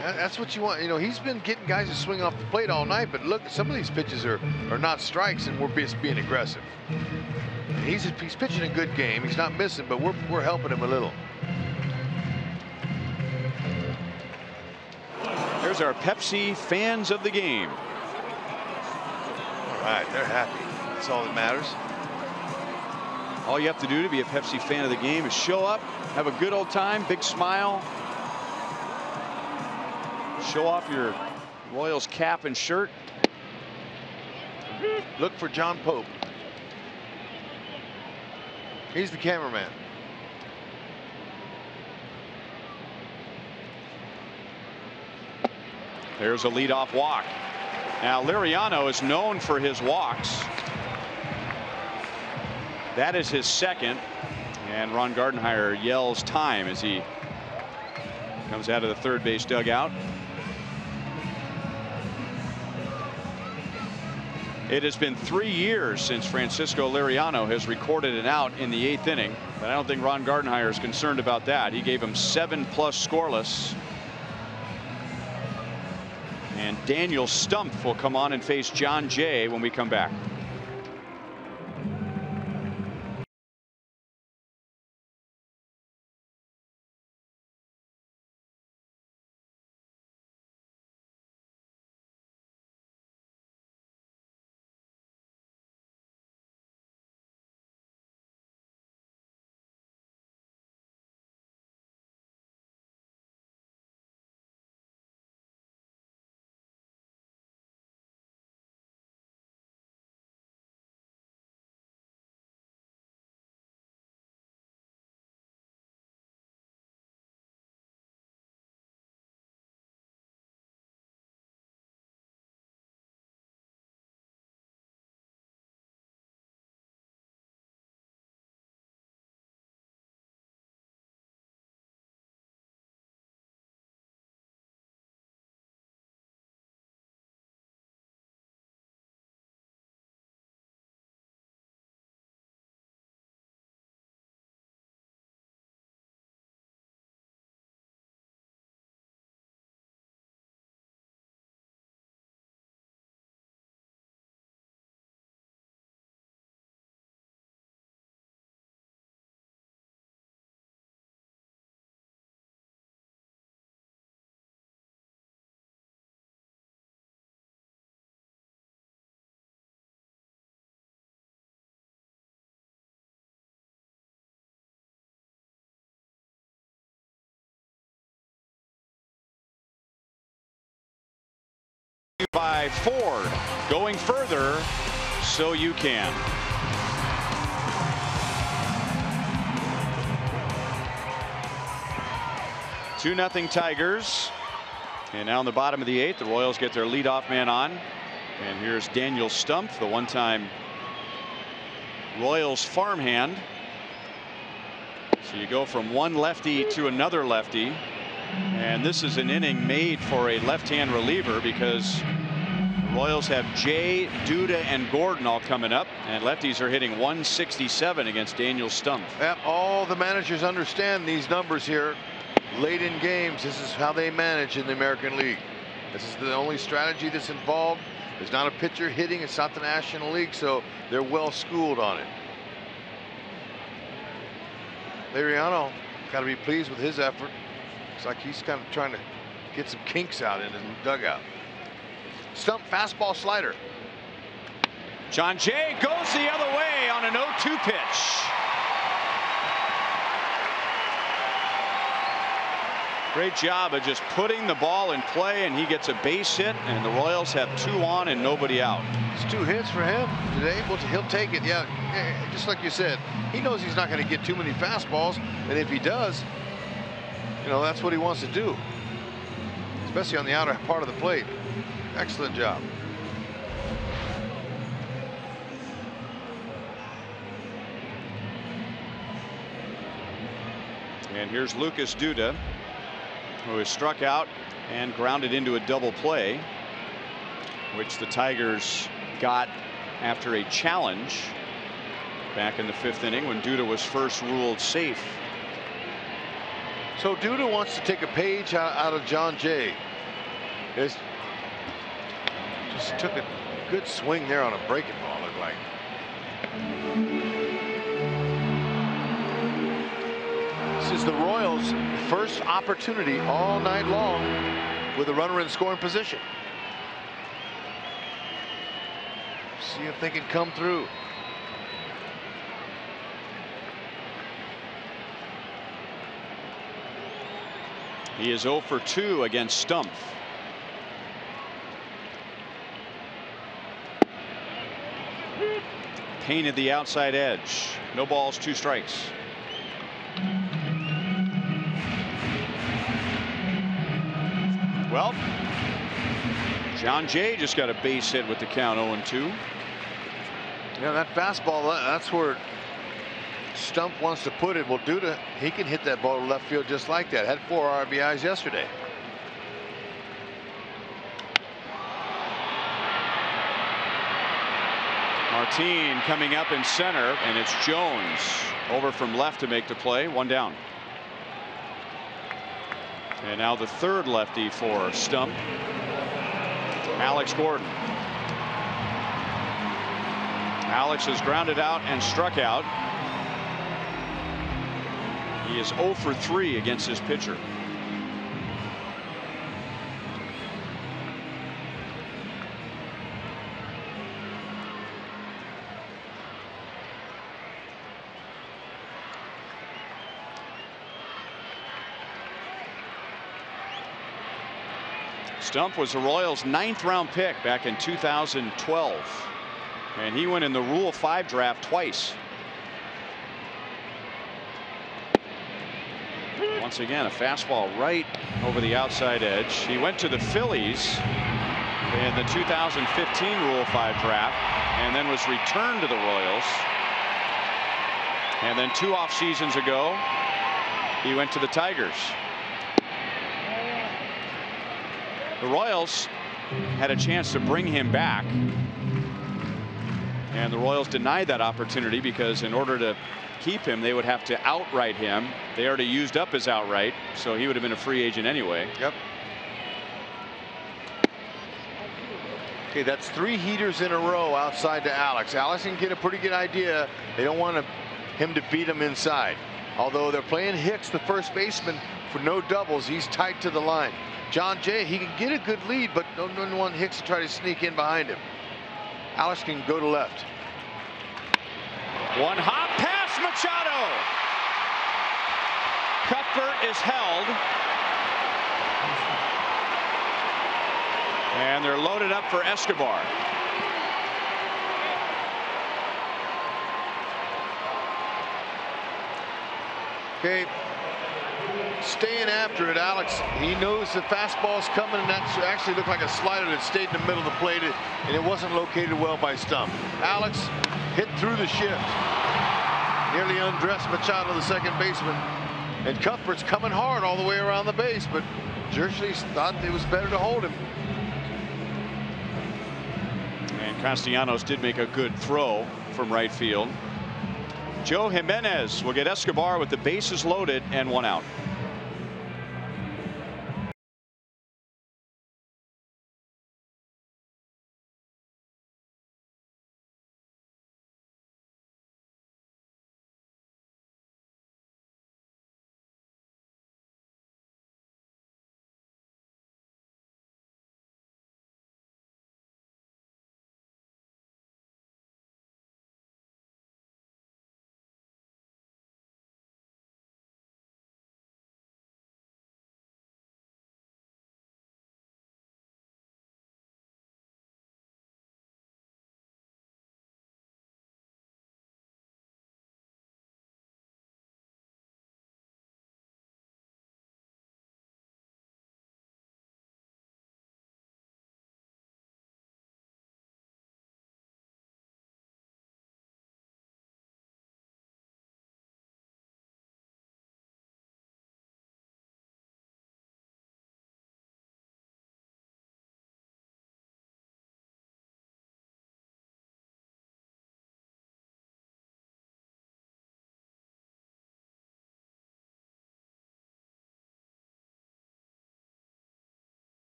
That's what you want. You know, he's been getting guys to swing off the plate all night, but look, some of these pitches are not strikes, and we're just being aggressive. He's pitching a good game. He's not missing, but we're helping him a little. Here's our Pepsi fans of the game. All right, they're happy. That's all that matters. All you have to do to be a Pepsi fan of the game is show up, have a good old time, big smile. Show off your Royals cap and shirt. Look for John Pope. He's the cameraman. There's a leadoff walk. Now Liriano is known for his walks. That is his second, and Ron Gardenhire yells time as he comes out of the third base dugout. It has been 3 years since Francisco Liriano has recorded an out in the 8th inning, but I don't think Ron Gardenhire is concerned about that. He gave him 7+ scoreless. And Daniel Stumpf will come on and face John Jay when we come back. By Ford, going further so you can. Two 2-0 Tigers, and now in the bottom of the 8th, the Royals get their leadoff man on, and here's Daniel Stumpf, the one-time Royals farmhand. So you go from one lefty to another lefty. And this is an inning made for a left-hand reliever because the Royals have Jay, Duda, and Gordon all coming up, and lefties are hitting 167 against Daniel Stumpf. Yep, all the managers understand these numbers here. Late in games, this is how they manage in the American League. This is the only strategy that's involved. There's not a pitcher hitting. It's not the National League, so they're well schooled on it. Liriano got to be pleased with his effort. Looks like he's kind of trying to get some kinks out in his dugout. Stump fastball slider. John Jay goes the other way on an 0-2 pitch. Great job of just putting the ball in play, and he gets a base hit, and the Royals have 2 on and nobody out. It's 2 hits for him today. He'll take it. Yeah, just like you said, he knows he's not going to get too many fastballs, and if he does, you know, that's what he wants to do, especially on the outer part of the plate. Excellent job. And here's Lucas Duda, who is struck out and grounded into a double play, which the Tigers got after a challenge back in the 5th inning when Duda was first ruled safe. So Duda wants to take a page out of John Jay. Just took a good swing there on a breaking ball, looked like. This is the Royals' first opportunity all night long with a runner in scoring position. See if they can come through. He is 0 for 2 against Stump. Painted the outside edge. No balls, 2 strikes. Well, John Jay just got a base hit with the count 0-2. Yeah, that fastball, that's where Stump wants to put it. Well, Duda, he can hit that ball to left field just like that. Had 4 RBIs yesterday. Martin coming up in center, and it's Jones over from left to make the play. 1 down. And now the 3rd lefty for Stump, Alex Gordon. Alex is grounded out and struck out. He is 0 for 3 against his pitcher. Stump was the Royals' 9th round pick back in 2012. And he went in the Rule 5 draft twice. Once again, a fastball right over the outside edge. He went to the Phillies in the 2015 Rule 5 draft and then was returned to the Royals. And then 2 off seasons ago, he went to the Tigers. The Royals had a chance to bring him back, and the Royals denied that opportunity because in order to keep him, they would have to outright him. They already used up his outright, so he would have been a free agent anyway. Yep. Okay, that's 3 heaters in a row outside to Alex. Alex can get a pretty good idea. They don't want him to beat him inside. Although they're playing Hicks, the first baseman, for no doubles. He's tight to the line. John Jay, he can get a good lead, but don't want Hicks to try to sneak in behind him. Alex can go to left. 1 hop pass, Machado. Cuthbert is held. And they're loaded up for Escobar. Okay, staying after it, Alex. He knows the fastball's coming, and that actually looked like a slider that stayed in the middle of the plate, and it wasn't located well by Stump. Alex hit through the shift, nearly undressed Machado, the second baseman, and Cuthbert's coming hard all the way around the base, but Jershey thought it was better to hold him. And Castellanos did make a good throw from right field. Joe Jimenez will get Escobar with the bases loaded and 1 out.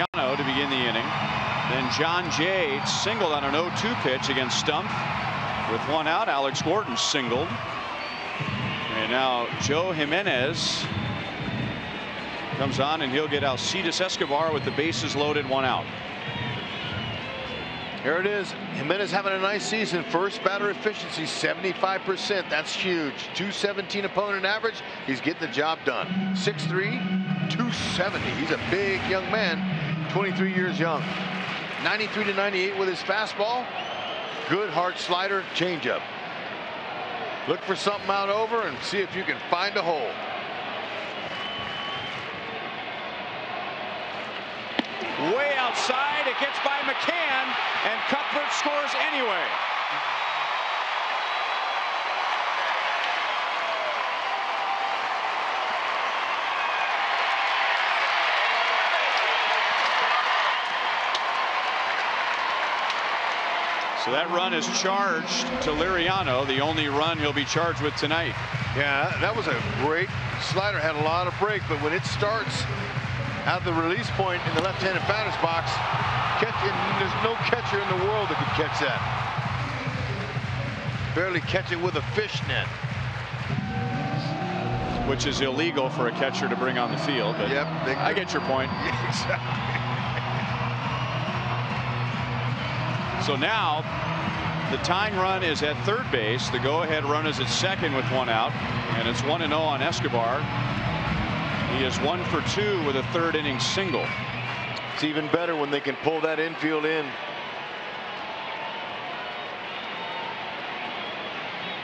Liriano to begin the inning. Then John Jay singled on an 0-2 pitch against Stumpf. With one out, Alex Gordon singled. And now Joe Jimenez comes on, and he'll get Alcides Escobar with the bases loaded, one out. Here it is. Jimenez having a nice season. First batter efficiency, 75%. That's huge. 217 opponent average. He's getting the job done. 6'3", 270. He's a big young man, 23 years young. 93 to 98 with his fastball. Good hard slider, changeup. Look for something out over and see if you can find a hole. Way outside, it gets by McCann, and Cuthbert scores anyway. So that run is charged to Liriano, the only run he'll be charged with tonight. Yeah, that was a great slider, had a lot of break, but when it starts at the release point in the left-handed batter's box, there's no catcher in the world that could catch that. Barely catch it with a fish net. Which is illegal for a catcher to bring on the field, but yep, I get your point. Exactly. So now the tying run is at third base. The go-ahead run is at second with one out, and it's 1-0 on Escobar. He is 1 for 2 with a third inning single. It's even better when they can pull that infield in.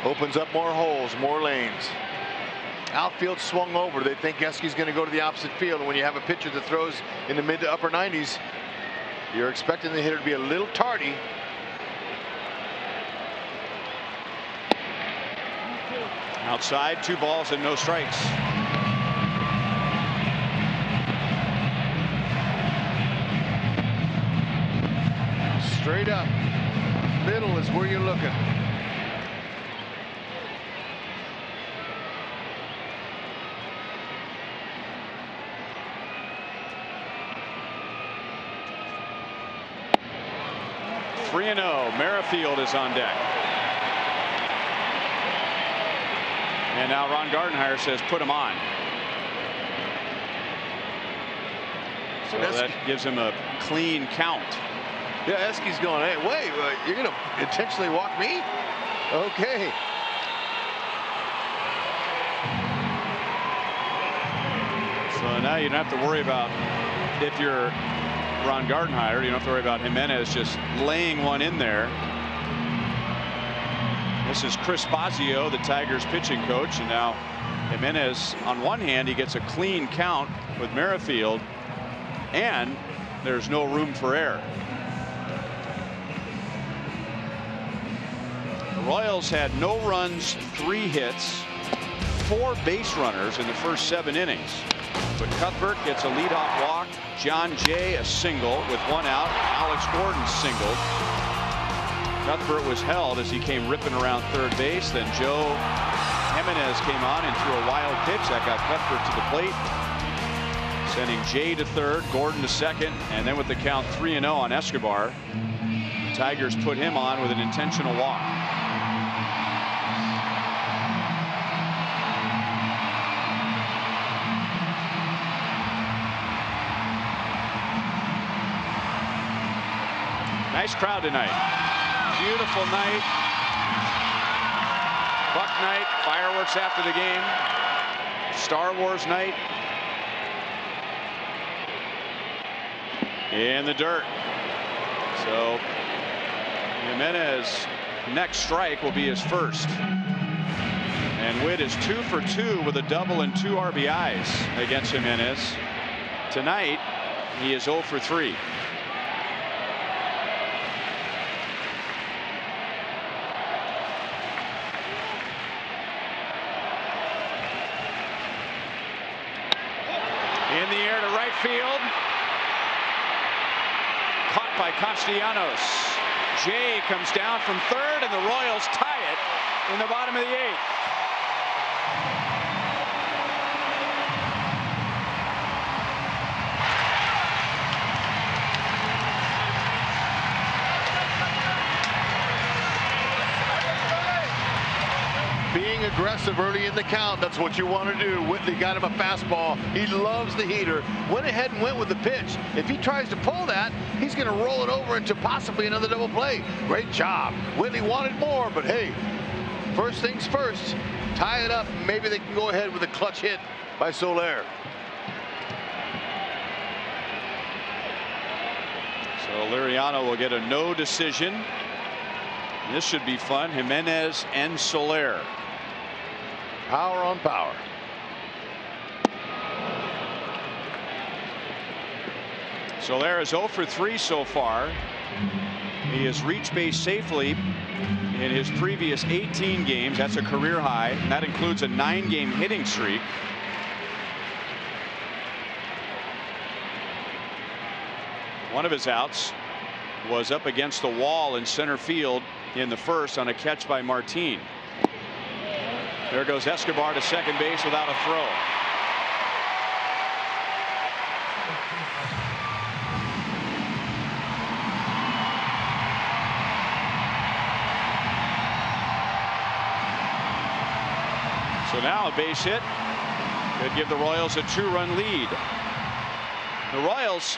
Opens up more holes, more lanes. Outfield swung over. They think Eski's going to go to the opposite field. And when you have a pitcher that throws in the mid to upper 90s, you're expecting the hitter to be a little tardy. Outside, 2 balls and no strikes. Straight up. Middle is where you're looking. Merrifield is on deck. And now Ron Gardenhire says put him on. So that gives him a clean count. Yeah, Eski's going, hey, wait, you're going to intentionally walk me? Okay. So now you don't have to worry about, if you're Ron Gardenhire, you don't have to worry about Jimenez just laying one in there. This is Chris Fazio, the Tigers pitching coach, and now Jimenez, on one hand, he gets a clean count with Merrifield, and there's no room for error. The Royals had no runs, 3 hits, 4 base runners in the first 7 innings. But Cuthbert gets a leadoff walk. John Jay a single with 1 out. Alex Gordon singled. Cuthbert was held as he came ripping around third base. Then Joe Jimenez came on and threw a wild pitch that got Cuthbert to the plate, sending Jay to third, Gordon to second, and then with the count 3-0 on Escobar, the Tigers put him on with an intentional walk. Nice crowd tonight. Beautiful night. Buck night. Fireworks after the game. Star Wars night. In the dirt. So Jimenez next strike will be his first. And Witt is 2 for 2 with a double and 2 RBIs against Jimenez. Tonight he is 0 for 3. In the air to right field. Caught by Castellanos. Jay comes down from third, and the Royals tie it in the bottom of the 8th. being aggressive early in the count. That's what you want to do. Whitley got him a fastball. He loves the heater. Went ahead and went with the pitch. If he tries to pull that, he's going to roll it over into possibly another double play. Great job. Whitley wanted more, but hey, first things first. Tie it up. Maybe they can go ahead with a clutch hit by Soler. So Liriano will get a no decision. This should be fun. Jimenez and Soler. Power on power. Soler is 0 for 3 so far. He has reached base safely in his previous 18 games. That's a career high, and that includes a 9-game hitting streak. One of his outs was up against the wall in center field in the first on a catch by Martin. There goes Escobar to second base without a throw. So now a base hit could give the Royals a 2-run lead. The Royals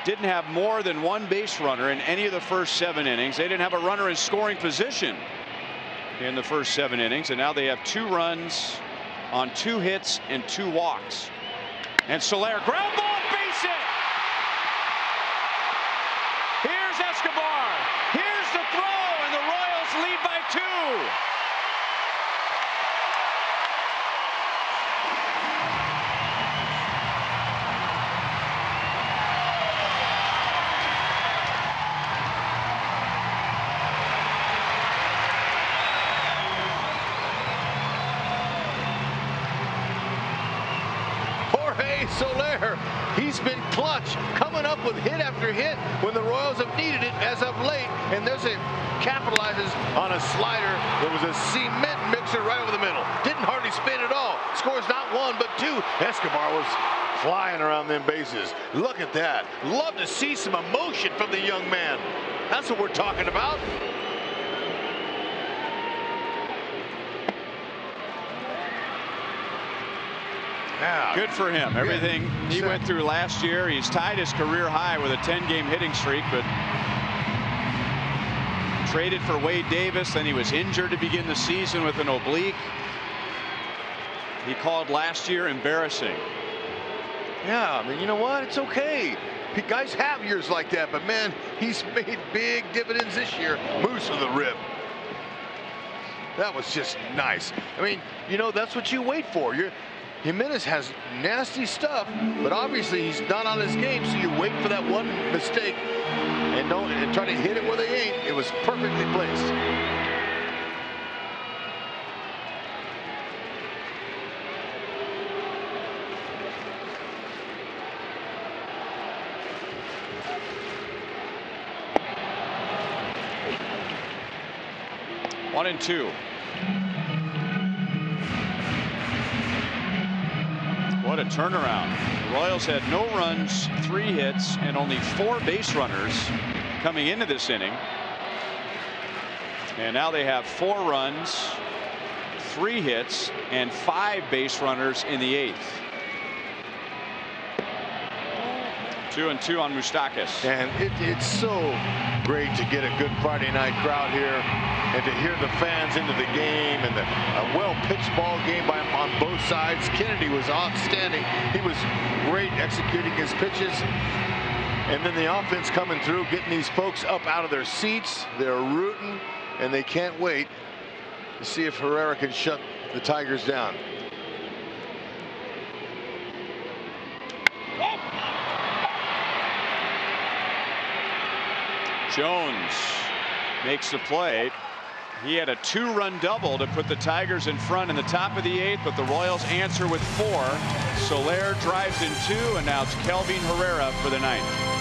didn't have more than one base runner in any of the first 7 innings. They didn't have a runner in scoring position in the first 7 innings, and now they have 2 runs on 2 hits and 2 walks. And Soler, ground ball, base hit. Here's Escobar. Here's the throw, and the Royals lead by 2. Soler, he's been clutch, coming up with hit after hit when the Royals have needed it as of late. And there's a capitalizes on a slider that was a cement mixer right over the middle. Didn't hardly spin at all. Scores not 1 but 2. Escobar was flying around them bases. Look at that. Love to see some emotion from the young man. That's what we're talking about. Yeah. Good for him. Everything he went through last year, he's tied his career high with a 10-game hitting streak, but traded for Wade Davis. Then he was injured to begin the season with an oblique. He called last year embarrassing. Yeah, I mean, you know what? It's okay. Guys have years like that, but man, he's made big dividends this year. Moose with a rib. That was just nice. I mean, you know, that's what you wait for. Jimenez has nasty stuff, but obviously he's not on his game, so you wait for that one mistake and try to hit it where they ain't. It was perfectly placed. One and 2. What a turnaround. The Royals had no runs, 3 hits, and only 4 base runners coming into this inning. And now they have 4 runs, 3 hits, and 5 base runners in the 8th. 2-2 on Moustakas. And it's so great to get a good Friday night crowd here and to hear the fans into the game, and a well-pitched ball game on both sides. Kennedy was outstanding. He was great executing his pitches. And then the offense coming through, getting these folks up out of their seats. They're rooting, and they can't wait to see if Herrera can shut the Tigers down. Jones makes the play. He had a 2-run double to put the Tigers in front in the top of the 8th, but the Royals answer with 4. Soler drives in 2, and now it's Kelvin Herrera for the 9th.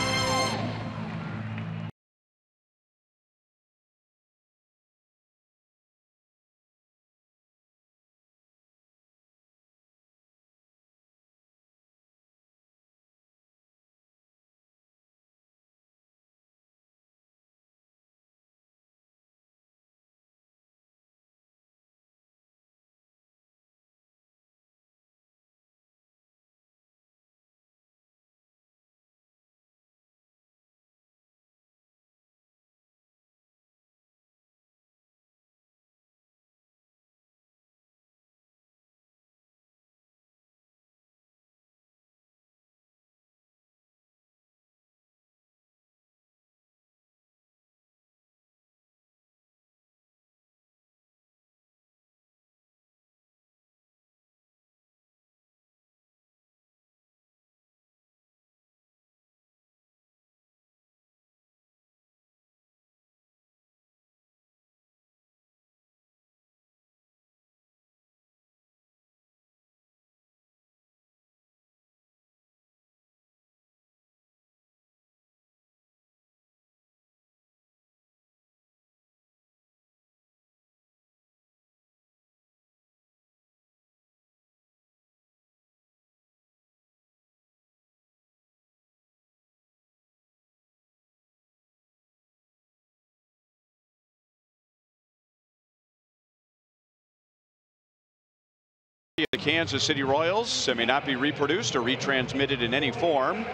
of the Kansas City Royals may not be reproduced or retransmitted in any form,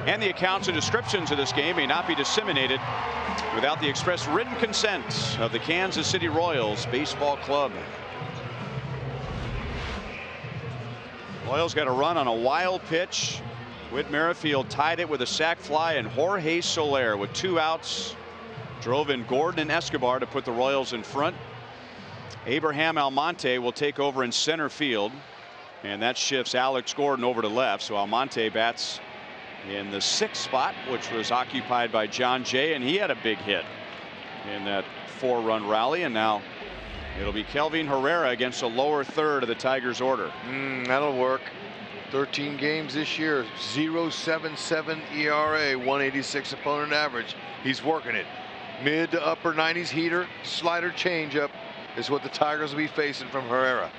and the accounts and descriptions of this game may not be disseminated without the express written consent of the Kansas City Royals Baseball Club. Royals got a run on a wild pitch. Whit Merrifield tied it with a sac fly, and Jorge Soler, with 2 outs, drove in Gordon and Escobar to put the Royals in front. Abraham Almonte will take over in center field, and that shifts Alex Gordon over to left. So Almonte bats in the 6th spot, which was occupied by John Jay, and he had a big hit in that 4-run rally. And now it'll be Kelvin Herrera against the lower third of the Tigers order. That'll work. 13 games this year, 0.77 ERA, 186 opponent average. He's working it. Mid to upper 90s heater, slider, changeup is what the Tigers will be facing from Herrera.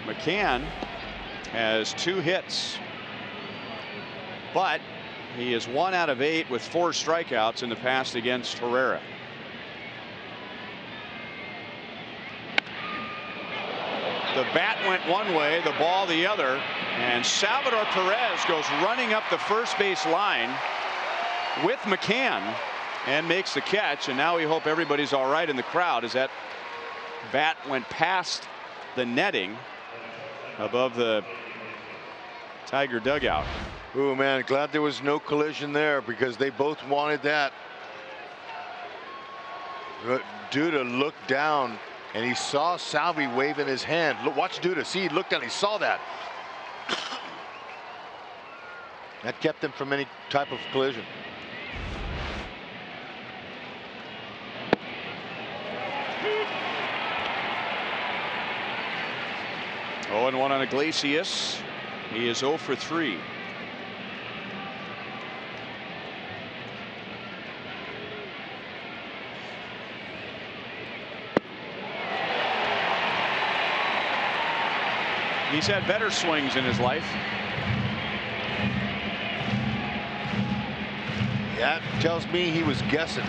McCann has 2 hits, but he is 1 out of 8 with 4 strikeouts in the past against Herrera. The bat went one way, the ball the other, and Salvador Perez goes running up the first base line with McCann and makes the catch. And now we hope everybody's all right in the crowd, as that bat went past the netting above the Tiger dugout. Oh man, glad there was no collision there, because they both wanted that. Duda looked down and he saw Salvi waving his hand. Look, watch Duda. See, he looked down, he saw that. That kept them from any type of collision. Oh, and 1 on Iglesias. He is 0 for 3. He's had better swings in his life. That tells me he was guessing.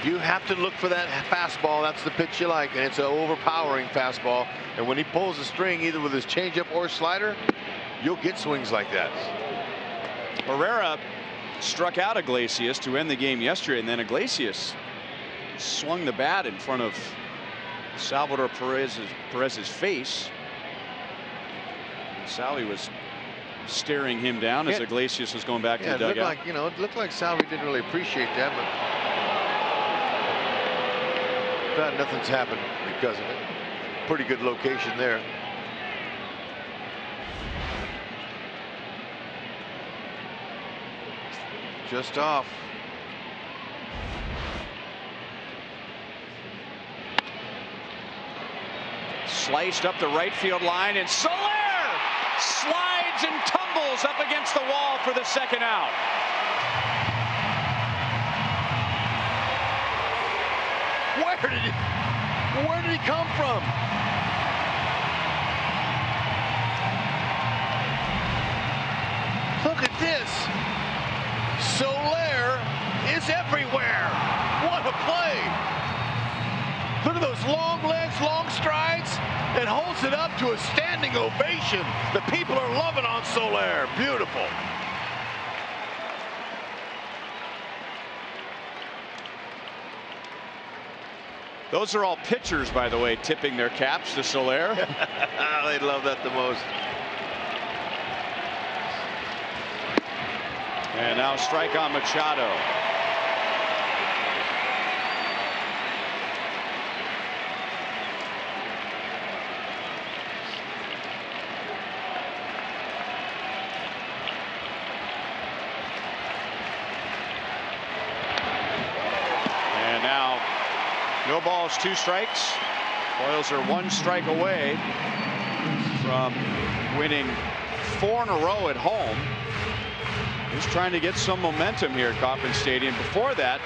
You have to look for that fastball. That's the pitch you like, and it's an overpowering fastball. And when he pulls the string, either with his changeup or slider, you'll get swings like that. Herrera struck out Iglesias to end the game yesterday, and then Iglesias swung the bat in front of Salvador Perez's face. Salvi was staring him down as Iglesias was going back to the dugout. It looked like Salvi didn't really appreciate that, but nothing's happened because of it. Pretty good location there. Just off. Sliced up the right field line, and Soler slides and tumbles up against the wall for the 2nd out. Where did he come from? Look at this. Soler is everywhere. What a play. Look at those long legs, long strides, and holds it up to a standing ovation. The people are loving on Soler. Beautiful. Those are all pitchers, by the way, tipping their caps to Soler. They love that the most. And now strike on Machado. And now no balls, 2 strikes. Royals are 1 strike away from winning 4 in a row at home. Just trying to get some momentum here at Kauffman Stadium. Before that,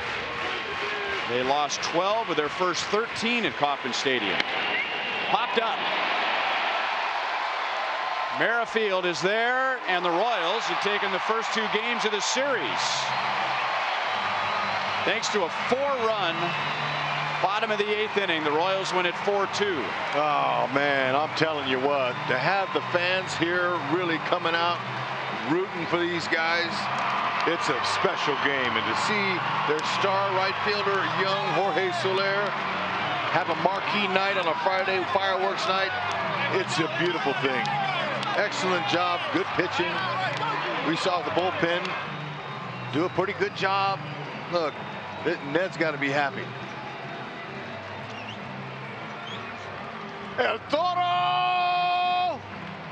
they lost 12 of their first 13 at Kauffman Stadium. Popped up. Merrifield is there, and the Royals have taken the first 2 games of the series. Thanks to a 4-run bottom of the 8th inning, the Royals win it 4-2. Oh, man, I'm telling you what, to have the fans here really coming out, rooting for these guys, it's a special game. And to see their star right fielder, young Jorge Soler, have a marquee night on a Friday, fireworks night, it's a beautiful thing. Excellent job, good pitching. We saw the bullpen do a pretty good job. Look, Ned's got to be happy. El Toro!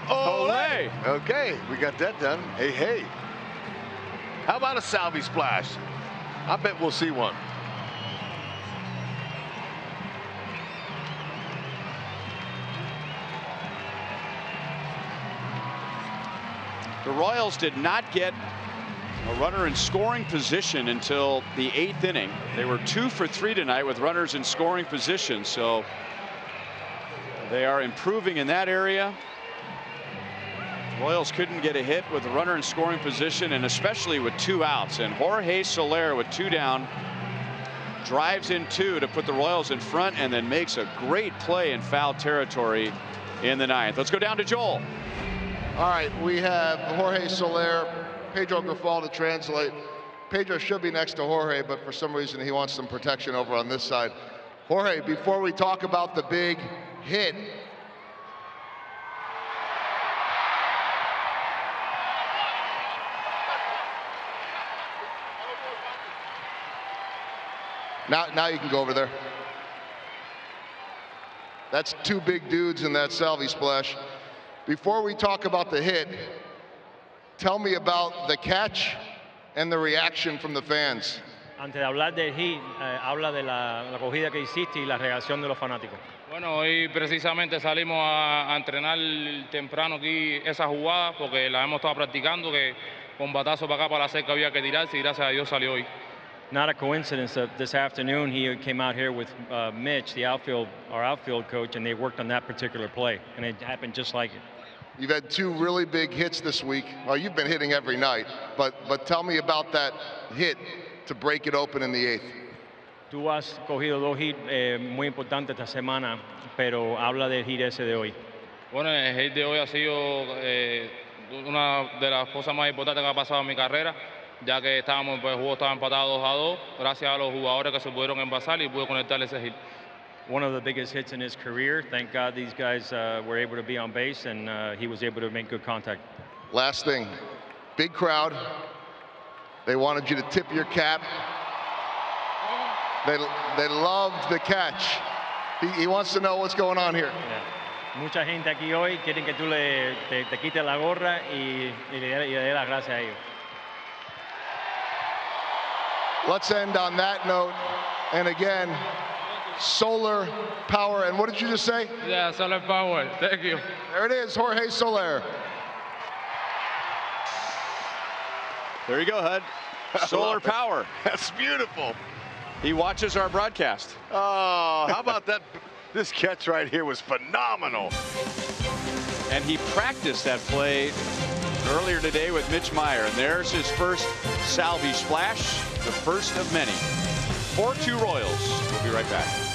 Ole! Okay, we got that done. Hey, hey. How about a Salvi splash? I bet we'll see one. The Royals did not get a runner in scoring position until the 8th inning. They were 2 for 3 tonight with runners in scoring position, so they are improving in that area. Royals couldn't get a hit with a runner in scoring position, and especially with 2 outs. And Jorge Soler with 2 down drives in 2 to put the Royals in front, and then makes a great play in foul territory in the 9th. Let's go down to Joel. All right, we have Jorge Soler, Pedro Grifol to translate. Pedro should be next to Jorge, but for some reason he wants some protection over on this side. Jorge, before we talk about the big hit, now you can go over there. That's 2 big dudes in that Salvi splash. Before we talk about the hit, tell me about the catch and the reaction from the fans. Antes de hablar del hit, habla de la cogida que hiciste y la reacción de los fanáticos. Bueno, hoy precisamente salimos a entrenar temprano aquí esa jugada porque la hemos estado practicando, que con batazo para acá para la cerca había que tirarse y gracias a Dios salió hoy. Not a coincidence that this afternoon he came out here with Mitch, our outfield coach, and they worked on that particular play, and it happened just like it. You've had 2 really big hits this week. Well, you've been hitting every night, but tell me about that hit to break it open in the 8th. Tú has cogido 2 hits muy importantes esta semana, pero habla del hit ese de hoy. Bueno, el hit de hoy ha sido una de las cosas más importantes que ha pasado en mi carrera, ya que el juego estaba empatado 2-2, gracias a los jugadores que se pudieron envasar y pude conectar ese hit. One of the biggest hits in his career. Thank God these guys were able to be on base, and he was able to make good contact. Last thing, big crowd. They wanted you to tip your cap. They loved the catch. He wants to know what's going on here. Yeah. Mucha gente aquí hoy quieren que tú te quites la gorra y le dé las gracias a ellos. Let's end on that note. And again, solar power. And what did you just say? Yeah, solar power. Thank you. There it is, Jorge Soler. There you go, Hud. Solar power. That's beautiful. He watches our broadcast. Oh, how about that? This catch right here was phenomenal. And he practiced that play earlier today with Mitch Meyer. And there's his first Salvi splash, the first of many. 4-2 Royals. We'll be right back.